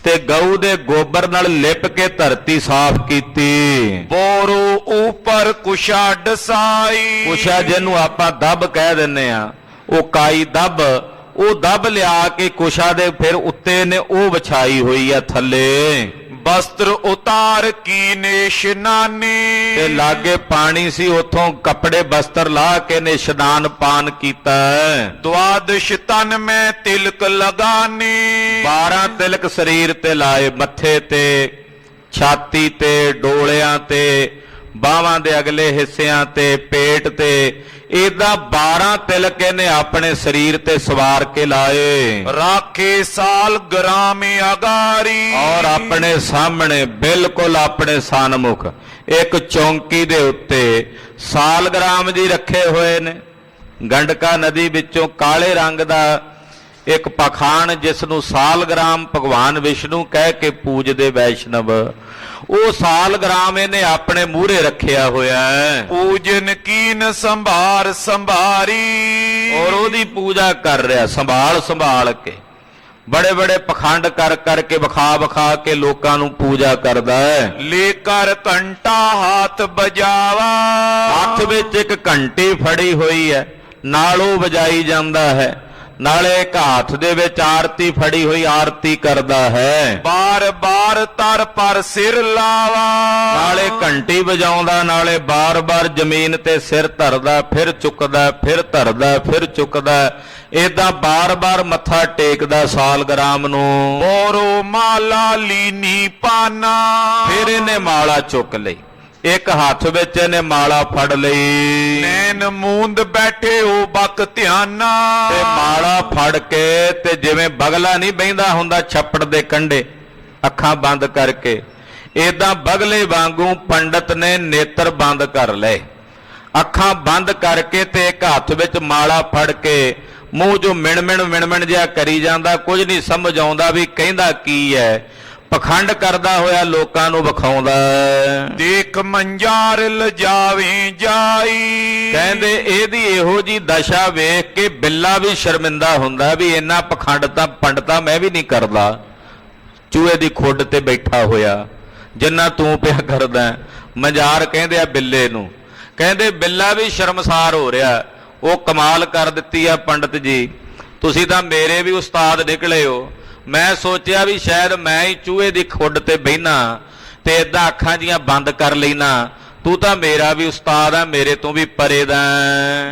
ਤੇ ਗਊ ਦੇ ਗੋਬਰ ਨਾਲ ਲਿਪ ਕੇ ਧਰਤੀ ਸਾਫ਼ ਕੀਤੀ। ਬੋਰੋ ਉਪਰ ਕੁਸ਼ਾ ਡਸਾਈ। ਕੁਸ਼ਾ ਜਿਹਨੂੰ ਆਪਾਂ ਦੱਬ ਕਹਿ ਦਿੰਨੇ ਆ, ਉਹ ਕਾਈ ਦੱਬ, ਉਹ ਦੱਬ ਲਿਆ ਕੇ ਕੁਸ਼ਾ ਦੇ ਫਿਰ ਉੱਤੇ ਨੇ ਉਹ ਵਿਛਾਈ ਹੋਈ ਆ ਥੱਲੇ। ਵਸਤਰ ਉਤਾਰ ਕੀ ਨੇ ਇਸ਼ਨਾਨੀ। ਤੇ ਲਾਗੇ ਪਾਣੀ ਸੀ, ਉਥੋਂ ਕੱਪੜੇ ਵਸਤਰ ਲਾ ਕੇ ਨੇ ਇਸ਼ਨਾਨ ਪਾਨ ਕੀਤਾ। ਦੁਆਦਸ਼ ਤਨ ਮੈਂ ਤਿਲਕ ਲਗਾਨੀ। 12 ਤਿਲਕ ਸਰੀਰ ਤੇ ਲਾਏ, ਮੱਥੇ ਤੇ, ਛਾਤੀ ਤੇ, ਡੋਲਿਆਂ ਤੇ, ਬਾਹਾਂ ਦੇ ਅਗਲੇ ਹਿੱਸਿਆਂ ਤੇ, ਪੇਟ ਤੇ, ਇਹਦਾ 12 ਤਿਲਕ ਇਹਨੇ ਆਪਣੇ ਸਰੀਰ ਤੇ ਸਵਾਰ ਕੇ ਲਾਏ। ਰਾਖੇ ਸਾਲ ਗ੍ਰਾਮ ਅਗਾਰੀ। ਔਰ ਆਪਣੇ ਸਾਹਮਣੇ, ਬਿਲਕੁਲ ਆਪਣੇ ਸਨਮੁਖ ਇੱਕ ਚੌਂਕੀ ਦੇ ਉੱਤੇ ਸਾਲਗ੍ਰਾਮ ਜੀ ਰੱਖੇ ਹੋਏ ਨੇ। ਗੰਡਕਾ ਨਦੀ ਵਿੱਚੋਂ ਕਾਲੇ ਰੰਗ ਦਾ ਇੱਕ ਪਖਾਨ, ਜਿਸ ਨੂੰ ਸਾਲਗ੍ਰਾਮ ਭਗਵਾਨ ਵਿਸ਼ਨੂੰ ਕਹਿ ਕੇ ਪੂਜਦੇ ਵੈਸ਼ਨਵ, ਉਹ ਸਾਲਗ੍ਰਾਮ ਇਹਨੇ ਆਪਣੇ ਮੂਹਰੇ ਰੱਖਿਆ ਹੋਇਆ ਹੈ। ਪੂਜਨ ਕੀਨ ਸੰਭਾਰ ਸੰਭਾਰੀ। ਔਰ ਉਹਦੀ ਪੂਜਾ ਕਰ ਰਿਹਾ ਸੰਭਾਲ ਸੰਭਾਲ ਕੇ। ਬੜੇ ਬੜੇ ਪਖੰਡ ਕਰ ਕਰਕੇ, ਵਿਖਾ ਵਿਖਾ ਕੇ ਲੋਕਾਂ ਨੂੰ ਪੂਜਾ ਕਰਦਾ ਹੈ। ਲੈ ਕਰ ਘੰਟਾ ਹੱਥ ਬਜਾਵਾ। ਹੱਥ ਵਿੱਚ ਇੱਕ ਘੰਟੀ ਫੜੀ ਹੋਈ ਹੈ, ਨਾਲ ਉਹ ਵਜਾਈ ਜਾਂਦਾ ਹੈ। ਨਾਲੇ ਇੱਕ ਹੱਥ ਦੇ ਵਿੱਚ ਆਰਤੀ ਫੜੀ ਹੋਈ, ਆਰਤੀ ਕਰਦਾ ਹੈ। ਬਾਰ ਬਾਰ ਤਰ ਪਰ ਸਿਰ ਲਾਵਾ। ਨਾਲੇ ਘੰਟੀ ਵਜਾਉਂਦਾ, ਨਾਲੇ ਬਾਰ-ਬਾਰ ਜ਼ਮੀਨ ਤੇ ਸਿਰ ਧਰਦਾ, ਫਿਰ ਚੁੱਕਦਾ, ਫਿਰ ਧਰਦਾ, ਫਿਰ ਚੁੱਕਦਾ। ਏਦਾਂ ਬਾਰ-ਬਾਰ ਮੱਥਾ ਟੇਕਦਾ ਸਾਲਗ੍ਰਾਮ ਨੂੰ। ਬੋਰੋ ਮਾਲਾ ਲੀਨੀ ਪਾਨਾ। ਫਿਰ ਇਹਨੇ ਮਾਲਾ ਚੁੱਕ ਲਈ, ਇੱਕ ਹੱਥ ਵਿੱਚ ਇਹਨੇ ਮਾਲਾ ਫੜ ਲਈ। ਨੈਣ ਮੂੰਦ ਬੈਠੇ ਉਹ ਬਕ ਧਿਆਨਾ। ਤੇ ਮਾਲਾ ਫੜ ਕੇ ਤੇ ਜਿਵੇਂ ਬਗਲਾ ਨਹੀਂ ਬਹਿੰਦਾ ਹੁੰਦਾ ਛੱਪੜ ਦੇ ਕੰਢੇ ਅੱਖਾਂ ਬੰਦ ਕਰਕੇ, ਏਦਾਂ ਬਗਲੇ ਵਾਂਗੂ ਪੰਡਤ ਨੇ ਨੇਤਰ ਬੰਦ ਕਰ ਲਏ। ਅੱਖਾਂ ਬੰਦ ਕਰਕੇ ਤੇ ਇੱਕ ਹੱਥ ਵਿੱਚ ਮਾਲਾ ਫੜ ਕੇ ਮੂੰਹ ਜੋ ਮਿਣ ਜਿਹਾ ਕਰੀ ਜਾਂਦਾ, ਕੁਝ ਨਹੀਂ ਸਮਝ ਆਉਂਦਾ ਵੀ ਕਹਿੰਦਾ ਕੀ ਹੈ। ਪਖੰਡ ਕਰਦਾ ਹੋਇਆ ਲੋਕਾਂ ਨੂੰ ਵਿਖਾਉਂਦਾ। ਦੇਖ ਮੰਜਾਰ ਲਜਾਵੇਂ ਜਾਈ। ਕਹਿੰਦੇ ਇਹਦੀ ਇਹੋ ਜੀ ਦਸ਼ਾ ਵੇਖ ਕੇ ਬਿੱਲਾ ਵੀ ਸ਼ਰਮਿੰਦਾ ਹੁੰਦਾ ਵੀ ਇੰਨਾ ਪਖੰਡ ਤਾਂ ਪੰਡਤਾਂ ਮੈਂ ਵੀ ਨਹੀਂ ਕਰਦਾ। ਚੂਹੇ ਦੀ ਖੁੱਡ ਤੇ ਬੈਠਾ ਹੋਇਆ ਜਿੰਨਾ ਤੂੰ ਪਿਆ ਕਰਦਾ। ਮੰਜਾਰ ਕਹਿੰਦੇ ਆ ਬਿੱਲੇ ਨੂੰ, ਕਹਿੰਦੇ ਬਿੱਲਾ ਵੀ ਸ਼ਰਮਸਾਰ ਹੋ ਰਿਹਾ। ਉਹ ਕਮਾਲ ਕਰ ਦਿੱਤੀ ਆ ਪੰਡਤ ਜੀ, ਤੁਸੀਂ ਤਾਂ ਮੇਰੇ ਵੀ ਉਸਤਾਦ ਨਿਕਲੇ ਹੋ। ਮੈਂ ਸੋਚਿਆ ਵੀ ਸ਼ਾਇਦ ਮੈਂ ਹੀ ਚੂਹੇ ਦੀ ਖੁੱਡ ਤੇ ਬਹਿਨਾ ਤੇ ਏਦਾਂ ਅੱਖਾਂ ਜੀਆਂ ਬੰਦ ਕਰ ਲੈਣਾ। ਤੂੰ ਤਾਂ ਮੇਰਾ ਵੀ ਉਸਤਾਦ ਆ, ਮੇਰੇ ਤੋਂ ਵੀ ਪਰੇ ਦਾ।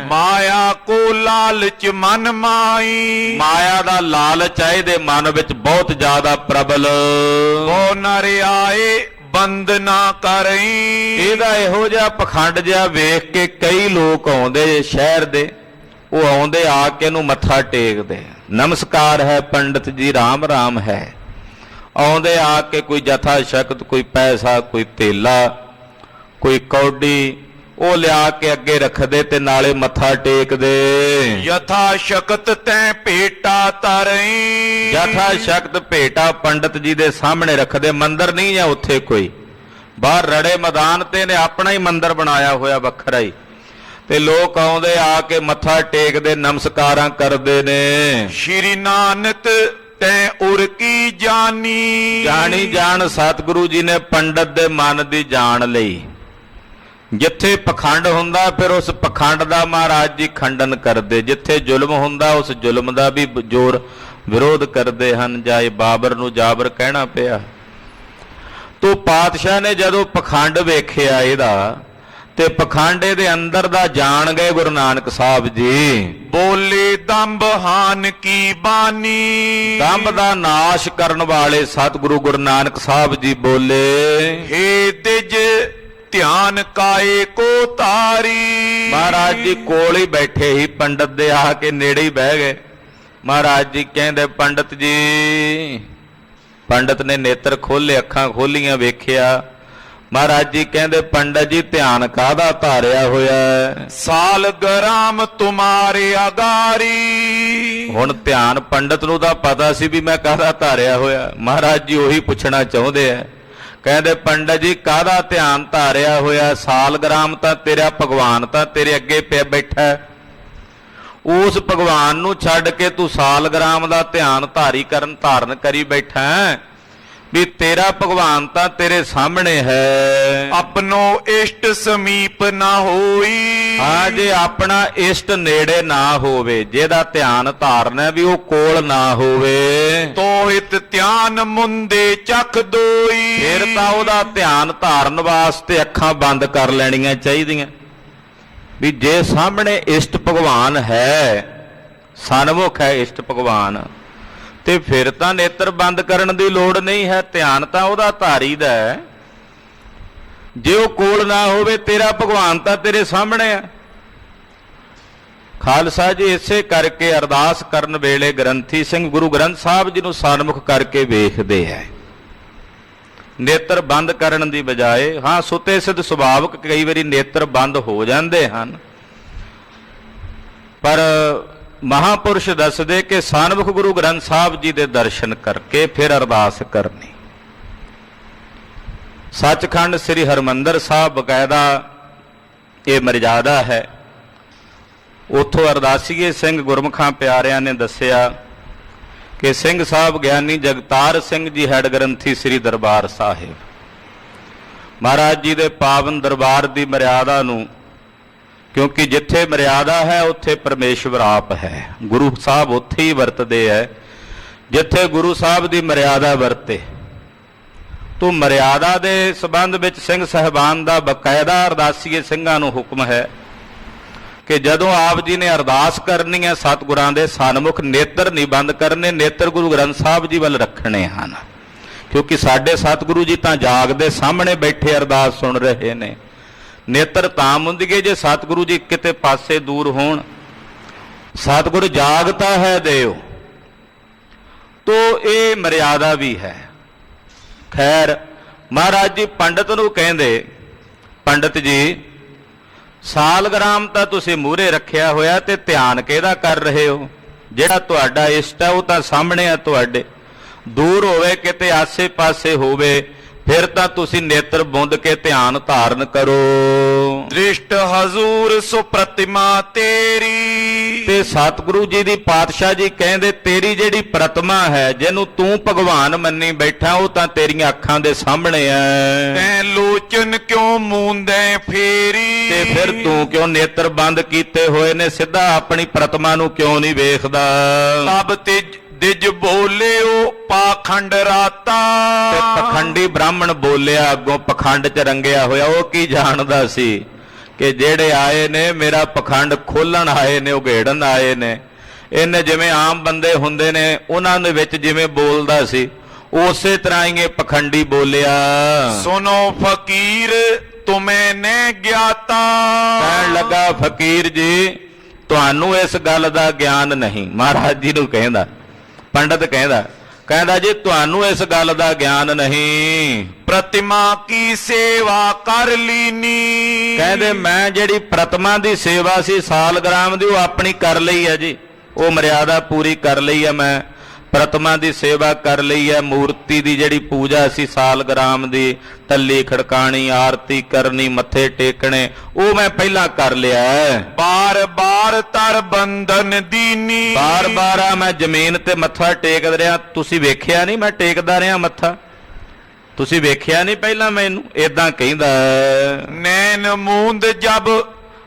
ਮਾਇਆ ਕੋ ਲਾਲਚ ਮਨ ਮਾਈ। ਮਾਇਆ ਦਾ ਲਾਲਚ ਆ ਇਹਦੇ ਮਨ ਵਿੱਚ ਬਹੁਤ ਜ਼ਿਆਦਾ ਪ੍ਰਬਲ। ਉਹ ਨਰ ਆਏ ਬੰਦ ਨਾ ਕਰਈ। ਇਹਦਾ ਇਹੋ ਜਿਹਾ ਪਖੰਡ ਜਿਹਾ ਵੇਖ ਕੇ ਕਈ ਲੋਕ ਆਉਂਦੇ ਸ਼ਹਿਰ ਦੇ, ਉਹ ਆਉਂਦੇ ਆ ਕੇ ਇਹਨੂੰ ਮੱਥਾ ਟੇਕਦੇ, ਨਮਸਕਾਰ ਹੈ ਪੰਡਤ ਜੀ, ਰਾਮ ਰਾਮ ਹੈ। ਆਉਂਦੇ ਆ ਕੇ ਕੋਈ ਜਥਾ ਸ਼ਕਤ, ਕੋਈ ਪੈਸਾ, ਕੋਈ ਧੇਲਾ, ਕੋਈ ਕੌਡੀ, ਉਹ ਲਿਆ ਕੇ ਅੱਗੇ ਰੱਖਦੇ ਤੇ ਨਾਲੇ ਮੱਥਾ ਟੇਕਦੇ। ਯਥਾ ਸ਼ਕਤ ਤੈ ਭੇਟਾ ਤਰਈ। ਯਥਾ ਸ਼ਕਤ ਭੇਟਾ ਪੰਡਤ ਜੀ ਦੇ ਸਾਹਮਣੇ ਰੱਖਦੇ। ਮੰਦਰ ਨਹੀਂ ਆ ਉੱਥੇ ਕੋਈ, ਬਾਹਰ ਰੜੇ ਮੈਦਾਨ ਤੇ ਨੇ ਆਪਣਾ ਹੀ ਮੰਦਰ ਬਣਾਇਆ ਹੋਇਆ ਵੱਖਰਾ ਹੀ, ਤੇ ਲੋਕ ਆਉਂਦੇ ਆ ਕੇ ਮੱਥਾ ਟੇਕਦੇ, ਨਮਸਕਾਰਾਂ ਕਰਦੇ ਨੇ। ਸ਼੍ਰੀ ਨਾਨਕ ਤੈ ਉਰ ਕੀ ਜਾਨੀ। ਜਾਣੀ ਜਾਣ ਸਤਿਗੁਰੂ ਜੀ ਨੇ ਪੰਡਤ ਦੇ ਮਨ ਦੀ ਜਾਣ ਲਈ। ਜਿੱਥੇ ਪਖੰਡ ਹੁੰਦਾ ਫਿਰ ਉਸ ਪਖੰਡ ਦਾ ਮਹਾਰਾਜ ਜੀ ਖੰਡਨ ਕਰਦੇ, ਜਿੱਥੇ ਜ਼ੁਲਮ ਹੁੰਦਾ ਉਸ ਜ਼ੁਲਮ ਦਾ ਵੀ ਜ਼ੋਰ ਵਿਰੋਧ ਕਰਦੇ ਹਨ। ਜਾਏ ਬਾਬਰ ਨੂੰ ਜਾਬਰ ਕਹਿਣਾ ਪਿਆ। ਤੋ ਪਾਤਸ਼ਾਹ ਨੇ ਜਦੋਂ ਪਖੰਡ ਵੇਖਿਆ ਇਹਦਾ, ਤੇ ਪਖੰਡ ਇਹਦੇ ਅੰਦਰ ਦਾ ਜਾਣ ਗਏ ਗੁਰੂ ਨਾਨਕ ਸਾਹਿਬ ਜੀ। ਬੋਲੇ ਦੰਭ ਹਾਨ ਕੀ ਬਾਨੀ। ਦੰਭ ਦਾ ਨਾਸ਼ ਕਰਨ ਵਾਲੇ ਸਤਿਗੁਰੂ ਗੁਰੂ ਨਾਨਕ ਸਾਹਿਬ ਜੀ ਬੋਲੇ, ਹੇ ਤਿਜ ਧਿਆਨ ਕਾਏ ਕੋ ਤਾਰੀ। ਮਹਾਰਾਜ ਜੀ ਕੋਲ ਹੀ ਬੈਠੇ ਹੀ, ਪੰਡਤ ਦੇ ਆ ਕੇ ਨੇੜੇ ਹੀ ਬਹਿ ਗਏ। ਮਹਾਰਾਜ ਜੀ ਕਹਿੰਦੇ, ਪੰਡਤ ਜੀ। ਪੰਡਤ ਨੇ ਨੇਤਰ ਖੋਲੇ, ਅੱਖਾਂ ਖੋਲੀਆਂ, ਵੇਖਿਆ ਮਹਾਰਾਜ ਜੀ ਕਹਿੰਦੇ ਪੰਡਤ ਜੀ ਧਿਆਨ ਕਾਹਦਾ ਧਾਰਿਆ ਹੋਇਆ ਹੈ? ਸਾਲ ਗ੍ਰਾਮ ਤੁਮਾਰੇ ਅਗਾਰੀ। ਹੁਣ ਧਿਆਨ ਪੰਡਤ ਨੂੰ ਤਾਂ ਪਤਾ ਸੀ ਵੀ ਮੈਂ ਕਾਹਦਾ ਧਾਰਿਆ ਹੋਇਆ। ਮਹਾਰਾਜ ਜੀ ਉਹੀ ਪੁੱਛਣਾ ਚਾਹੁੰਦੇ ਆ। ਕਹਿੰਦੇ ਪੰਡਤ ਜੀ ਕਾਹਦਾ ਧਿਆਨ ਧਾਰਿਆ ਹੋਇਆ? ਸਾਲਗ੍ਰਾਮ ਤਾਂ ਤੇਰਾ ਭਗਵਾਨ ਤਾਂ ਤੇਰੇ ਅੱਗੇ ਪਿਆ ਬੈਠਾ ਹੈ। ਉਸ ਭਗਵਾਨ ਨੂੰ ਛੱਡ ਕੇ ਤੂੰ ਸਾਲਗ੍ਰਾਮ ਦਾ ਧਿਆਨ ਧਾਰਨ ਕਰੀ ਬੈਠਾ ਹੈ ਵੀ ਤੇਰਾ ਭਗਵਾਨ ਤਾਂ ਤੇਰੇ ਸਾਹਮਣੇ ਹੈ। ਆਪਣੋ ਇਸ਼ਟ ਸਮੀਪ ਨਾ ਹੋਈ। ਹਾਂ, ਜੇ ਆਪਣਾ ਇਸ਼ਟ ਨੇੜੇ ਨਾ ਹੋਵੇ, ਜਿਹਦਾ ਧਿਆਨ ਧਾਰਨਾ ਵੀ ਉਹ ਕੋਲ ਨਾ ਹੋਵੇ, ਤੋਹਿਤ ਧਿਆਨ ਮੁੰਦੇ ਚੱਖ ਦੋਈ। ਫਿਰ ਤਾਂ ਉਹਦਾ ਧਿਆਨ ਧਾਰਨ ਵਾਸਤੇ ਅੱਖਾਂ ਬੰਦ ਕਰ ਲੈਣੀਆਂ ਚਾਹੀਦੀਆਂ। ਵੀ ਜੇ ਸਾਹਮਣੇ ਇਸ਼ਟ ਭਗਵਾਨ ਹੈ, ਸਨਮੁਖ ਹੈ ਇਸ਼ਟ ਭਗਵਾਨ, ਤੇ ਫਿਰ ਤਾਂ ਨੇਤਰ ਬੰਦ ਕਰਨ ਦੀ ਲੋੜ ਨਹੀਂ ਹੈ। ਧਿਆਨ ਤਾਂ ਉਹਦਾ ਧਾਰੀਦਾ ਹੈ। ਜੇ ਉਹ ਕੋਲ ਨਾ ਹੋਵੇ, ਤੇਰਾ ਭਗਵਾਨ ਤਾਂ ਤੇਰੇ ਸਾਹਮਣੇ ਹੈ। ਖਾਲਸਾ ਜੀ ਇਸੇ ਕਰਕੇ ਅਰਦਾਸ ਕਰਨ ਵੇਲੇ ਗ੍ਰੰਥੀ ਸਿੰਘ ਗੁਰੂ ਗ੍ਰੰਥ ਸਾਹਿਬ ਜੀ ਨੂੰ ਸਨਮੁਖ ਕਰਕੇ ਵੇਖਦੇ ਹੈ, ਨੇਤਰ ਬੰਦ ਕਰਨ ਦੀ ਬਜਾਏ। ਹਾਂ, ਸੁੱਤੇ ਸਿੱਧ ਸੁਭਾਵਕ ਕਈ ਵਾਰੀ ਨੇਤਰ ਬੰਦ ਹੋ ਜਾਂਦੇ ਹਨ, ਪਰ ਮਹਾਪੁਰਸ਼ ਦੱਸਦੇ ਕਿ ਸਨਮੁਖ ਗੁਰੂ ਗ੍ਰੰਥ ਸਾਹਿਬ ਜੀ ਦੇ ਦਰਸ਼ਨ ਕਰਕੇ ਫਿਰ ਅਰਦਾਸ ਕਰਨੀ। ਸੱਚਖੰਡ ਸ੍ਰੀ ਹਰਿਮੰਦਰ ਸਾਹਿਬ ਬਕਾਇਦਾ ਇਹ ਮਰਜ਼ਾਦਾ ਹੈ। ਉੱਥੋਂ ਅਰਦਾਸੀਏ ਸਿੰਘ ਗੁਰਮੁਖਾਂ ਪਿਆਰਿਆਂ ਨੇ ਦੱਸਿਆ ਕਿ ਸਿੰਘ ਸਾਹਿਬ ਗਿਆਨੀ ਜਗਤਾਰ ਸਿੰਘ ਜੀ ਹੈਡ ਗ੍ਰੰਥੀ ਸ੍ਰੀ ਦਰਬਾਰ ਸਾਹਿਬ ਮਹਾਰਾਜ ਜੀ ਦੇ ਪਾਵਨ ਦਰਬਾਰ ਦੀ ਮਰਿਆਦਾ ਨੂੰ, ਕਿਉਂਕਿ ਜਿੱਥੇ ਮਰਿਆਦਾ ਹੈ ਉੱਥੇ ਪਰਮੇਸ਼ਵਰ ਆਪ ਹੈ। ਗੁਰੂ ਸਾਹਿਬ ਉੱਥੇ ਹੀ ਵਰਤਦੇ ਹੈ ਜਿੱਥੇ ਗੁਰੂ ਸਾਹਿਬ ਦੀ ਮਰਿਆਦਾ ਵਰਤੇ। ਤੋ ਮਰਿਆਦਾ ਦੇ ਸੰਬੰਧ ਵਿੱਚ ਸਿੰਘ ਸਾਹਿਬਾਨ ਦਾ ਬਕਾਇਦਾ ਅਰਦਾਸੀਏ ਸਿੰਘਾਂ ਨੂੰ ਹੁਕਮ ਹੈ ਕਿ ਜਦੋਂ ਆਪ ਜੀ ਨੇ ਅਰਦਾਸ ਕਰਨੀ ਹੈ, ਸਤਿਗੁਰਾਂ ਦੇ ਸਨਮੁਖ ਨੇਤਰ ਨਹੀਂ ਬੰਦ ਕਰਨੇ, ਨੇਤਰ ਗੁਰੂ ਗ੍ਰੰਥ ਸਾਹਿਬ ਜੀ ਵੱਲ ਰੱਖਣੇ ਹਨ। ਕਿਉਂਕਿ ਸਾਡੇ ਸਤਿਗੁਰੂ ਜੀ ਤਾਂ ਜਾਗਦੇ ਸਾਹਮਣੇ ਬੈਠੇ ਅਰਦਾਸ ਸੁਣ ਰਹੇ ਨੇ। ਨੇਤਰ ਤਾਂ ਮੁੰਦਗੇ ਜੇ ਸਤਿਗੁਰੂ ਜੀ ਕਿਤੇ ਪਾਸੇ ਦੂਰ ਹੋਣ। ਸਤਿਗੁਰ ਜਾਗਤਾ ਹੈ ਦੇਵ, ਤੋ ਇਹ ਮਰਿਆਦਾ ਵੀ ਹੈ। ਖੈਰ, ਮਹਾਰਾਜ ਜੀ ਪੰਡਤ ਨੂੰ ਕਹਿੰਦੇ, ਪੰਡਤ ਜੀ ਸਾਲਗ੍ਰਾਮ ਤਾਂ ਤੁਸੀਂ ਮੂਹਰੇ ਰੱਖਿਆ ਹੋਇਆ ਤੇ ਧਿਆਨ ਕਿਹਦਾ ਕਰ ਰਹੇ ਹੋ? ਜਿਹੜਾ ਤੁਹਾਡਾ ਇਸ਼ਟ ਹੈ ਉਹ ਤਾਂ ਸਾਹਮਣੇ ਆ ਤੁਹਾਡੇ। ਦੂਰ ਹੋਵੇ, ਕਿਤੇ ਆਸੇ ਪਾਸੇ ਹੋਵੇ, ਫਿਰ ਤਾਂ ਤੁਸੀਂ ਨੇਤਰ ਬੁੰਦ ਕੇ ਧਿਆਨ ਧਾਰਨ ਕਰੋ। ਦ੍ਰਿਸ਼ਟ ਹਜ਼ੂਰ ਸੁਪ੍ਰਤਿਮਾ ਤੇਰੀ। ਤੇ ਸਤਿਗੁਰੂ ਜੀ ਦੀ ਪਾਤਸ਼ਾਹ ਜੀ ਕਹਿੰਦੇ ਤੇਰੀ ਜਿਹੜੀ ਪ੍ਰਤਿਮਾ ਹੈ, ਜਿਹਨੂੰ ਤੂੰ ਭਗਵਾਨ ਮੰਨੀ ਬੈਠਾ, ਉਹ ਤਾਂ ਤੇਰੀਆਂ ਅੱਖਾਂ ਦੇ ਸਾਹਮਣੇ ਹੈ। ਤੈਂ ਲੋਚਨ ਕਿਉਂ ਮੂੰਦੇ ਫੇਰੀ। ਤੇ ਫਿਰ ਤੂੰ ਕਿਉਂ ਨੇਤਰ ਬੰਦ ਕੀਤੇ ਹੋਏ ਨੇ? ਸਿੱਧਾ ਆਪਣੀ ਪ੍ਰਤਿਮਾ ਨੂੰ ਕਿਉਂ ਨਹੀਂ ਵੇਖਦਾ? ਤਬ ਦਿਜ ਬੋਲਿਓ ਪਾਖੰਡ ਰਾਤਾ। ਤੇ ਪਖੰਡੀ ਬ੍ਰਾਹਮਣ ਬੋਲਿਆ ਅੱਗੋਂ, ਪਖੰਡ ਚ ਰੰਗਿਆ ਹੋਇਆ। ਉਹ ਕੀ ਜਾਣਦਾ ਸੀ ਕਿ ਜਿਹੜੇ ਆਏ ਨੇ ਮੇਰਾ ਪਖੰਡ ਖੋਲਣ ਆਏ ਨੇ, ਉਘੇੜਨ ਆਏ ਨੇ। ਇਹਨੇ ਜਿਵੇਂ ਆਮ ਬੰਦੇ ਹੁੰਦੇ ਨੇ ਉਹਨਾਂ ਦੇ ਵਿੱਚ ਜਿਵੇਂ ਬੋਲਦਾ ਸੀ, ਉਸੇ ਤਰ੍ਹਾਂ ਹੀ ਇਹ ਪਖੰਡੀ ਬੋਲਿਆ। ਸੁਨੋ ਫਕੀਰ ਤੁਮੇ ਨੇ ਗਿਆਤਾ। ਕਹਿਣ ਲੱਗਾ, ਫਕੀਰ ਜੀ ਤੁਹਾਨੂੰ ਇਸ ਗੱਲ ਦਾ ਗਿਆਨ ਨਹੀਂ। ਮਹਾਰਾਜ ਜੀ ਨੂੰ ਕਹਿੰਦਾ, ਪੰਡਤ ਕਹਿੰਦਾ ਜੀ ਤੁਹਾਨੂੰ ਇਸ ਗੱਲ ਦਾ ਗਿਆਨ ਨਹੀਂ। ਪ੍ਰਤਿਮਾ ਕੀ ਸੇਵਾ ਕਰ ਲੀਨੀ। ਕਹਿੰਦੇ ਮੈਂ ਜਿਹੜੀ ਪ੍ਰਤਿਮਾ ਦੀ ਸੇਵਾ ਸੀ ਸਾਲਗ੍ਰਾਮ ਦੀ, ਉਹ ਆਪਣੀ ਕਰ ਲਈ ਹੈ ਜੀ। ਉਹ ਮਰਿਆਦਾ ਪੂਰੀ ਕਰ ਲਈ ਹੈ। ਮੈਂ ਪ੍ਰਤਿਮਾ ਦੀ ਸੇਵਾ ਕਰ ਲਈ ਹੈ। ਮੂਰਤੀ ਦੀ ਜਿਹੜੀ ਪੂਜਾ ਸੀ ਸਾਲਗ੍ਰਾਮ ਦੀ, ਟੱਲੀ ਖੜਕਾਣੀ, ਆਰਤੀ ਕਰਨੀ, ਮੱਥੇ ਟੇਕਣੇ, ਉਹ ਮੈਂ ਪਹਿਲਾਂ ਕਰ ਲਿਆ। ਬਾਰ ਬਾਰ ਤਰ ਬੰਧਨ ਦੀਨੀ। ਬਾਰ ਬਾਰ ਮੈਂ ਜ਼ਮੀਨ ਤੇ ਮੱਥਾ ਟੇਕਦਾ ਰਿਹਾ। ਤੁਸੀਂ ਵੇਖਿਆ ਨਹੀਂ ਮੈਂ ਟੇਕਦਾ ਰਿਹਾ ਮੱਥਾ? ਤੁਸੀਂ ਵੇਖਿਆ ਨਹੀਂ ਪਹਿਲਾਂ ਮੈਨੂੰ? ਏਦਾਂ ਕਹਿੰਦਾ। ਨੈਣ ਮੂੰਦ ਜਬ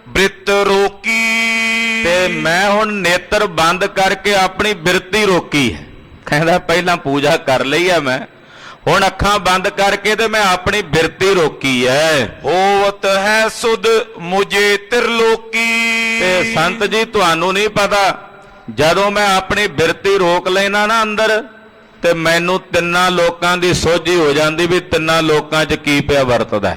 ਬ੍ਰਿਤ ਰੋਕੀ। ਤੇ ਮੈਂ ਹੁਣ ਨੇਤਰ ਬੰਦ ਕਰਕੇ ਆਪਣੀ ਬਿਰਤੀ ਰੋਕੀ ਹੈ। ਕਹਿੰਦਾ ਪਹਿਲਾਂ ਪੂਜਾ ਕਰ ਲਈ ਹੈ ਮੈਂ, ਹੁਣ ਅੱਖਾਂ ਬੰਦ ਕਰਕੇ ਤੇ ਮੈਂ ਆਪਣੀ ਬਿਰਤੀ ਰੋਕੀ ਹੈ। ਹੋਵਤ ਹੈ ਸੁਧ ਮੁਝੇ ਤਿਰਲੋਕੀ। ਤੇ ਸੰਤ ਜੀ ਤੁਹਾਨੂੰ ਨਹੀਂ ਪਤਾ, ਜਦੋਂ ਮੈਂ ਆਪਣੀ ਬਿਰਤੀ ਰੋਕ ਲੈਣਾ ਨਾ ਅੰਦਰ, ਤੇ ਮੈਨੂੰ ਤਿੰਨਾਂ ਲੋਕਾਂ ਦੀ ਸੋਝੀ ਹੋ ਜਾਂਦੀ ਵੀ ਤਿੰਨਾਂ ਲੋਕਾਂ 'ਚ ਕੀ ਪਿਆ ਵਰਤਦਾ।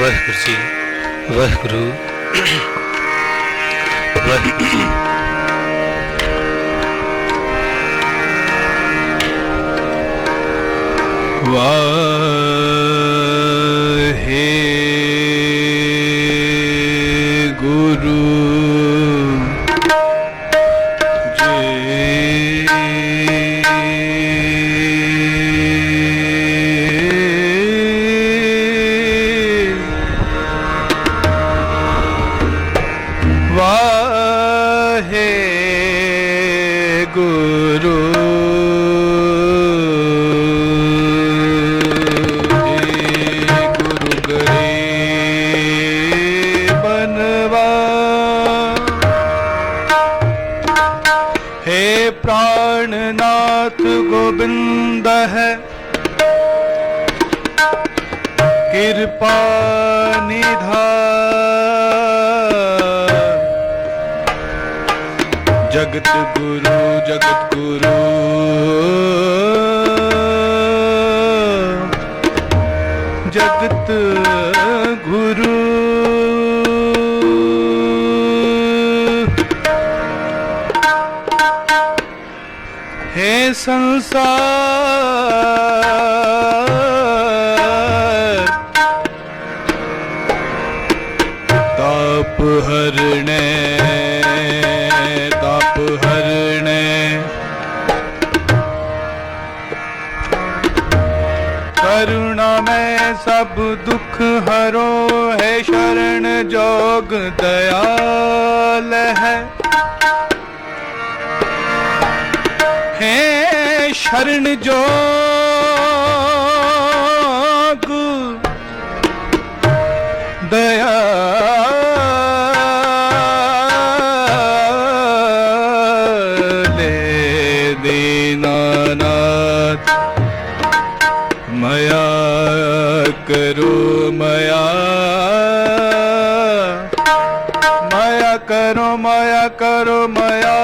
ਵਾਹਿਗੁਰੂ ਜੀ ਵਾਹਿਗੁਰੂ ਵਾਹਿਗੁਰੂ ਜੀ। ਵਾਹਿਗੁਰੂ प्राणनाथ गोविंद है कृपा निधान जगत गुरु जगत गुरु हे संसार ताप हरणे करुणा में सब दुख हरो है शरण जोग दयाल है शरण जोग दयाले दीनानाथ मया करो मया करो मया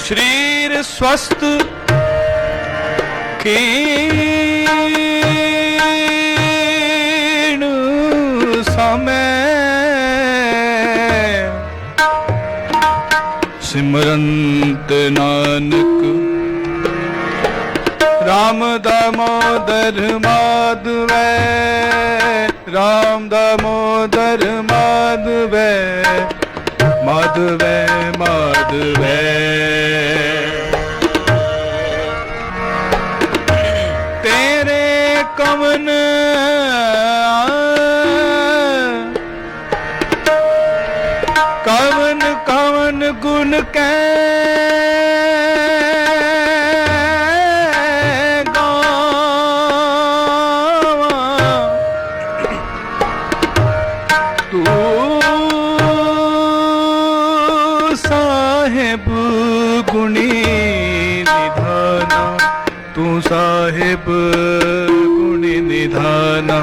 शरीर स्वस्थ कीण समय सिमरंत नानक राम दामोदर माधवे राम दामोदर माधवे माधवे माधवे तेरे कवन कवन कवन गुण कै साहेब गुणी निधाना तू साहेब गुणी निधाना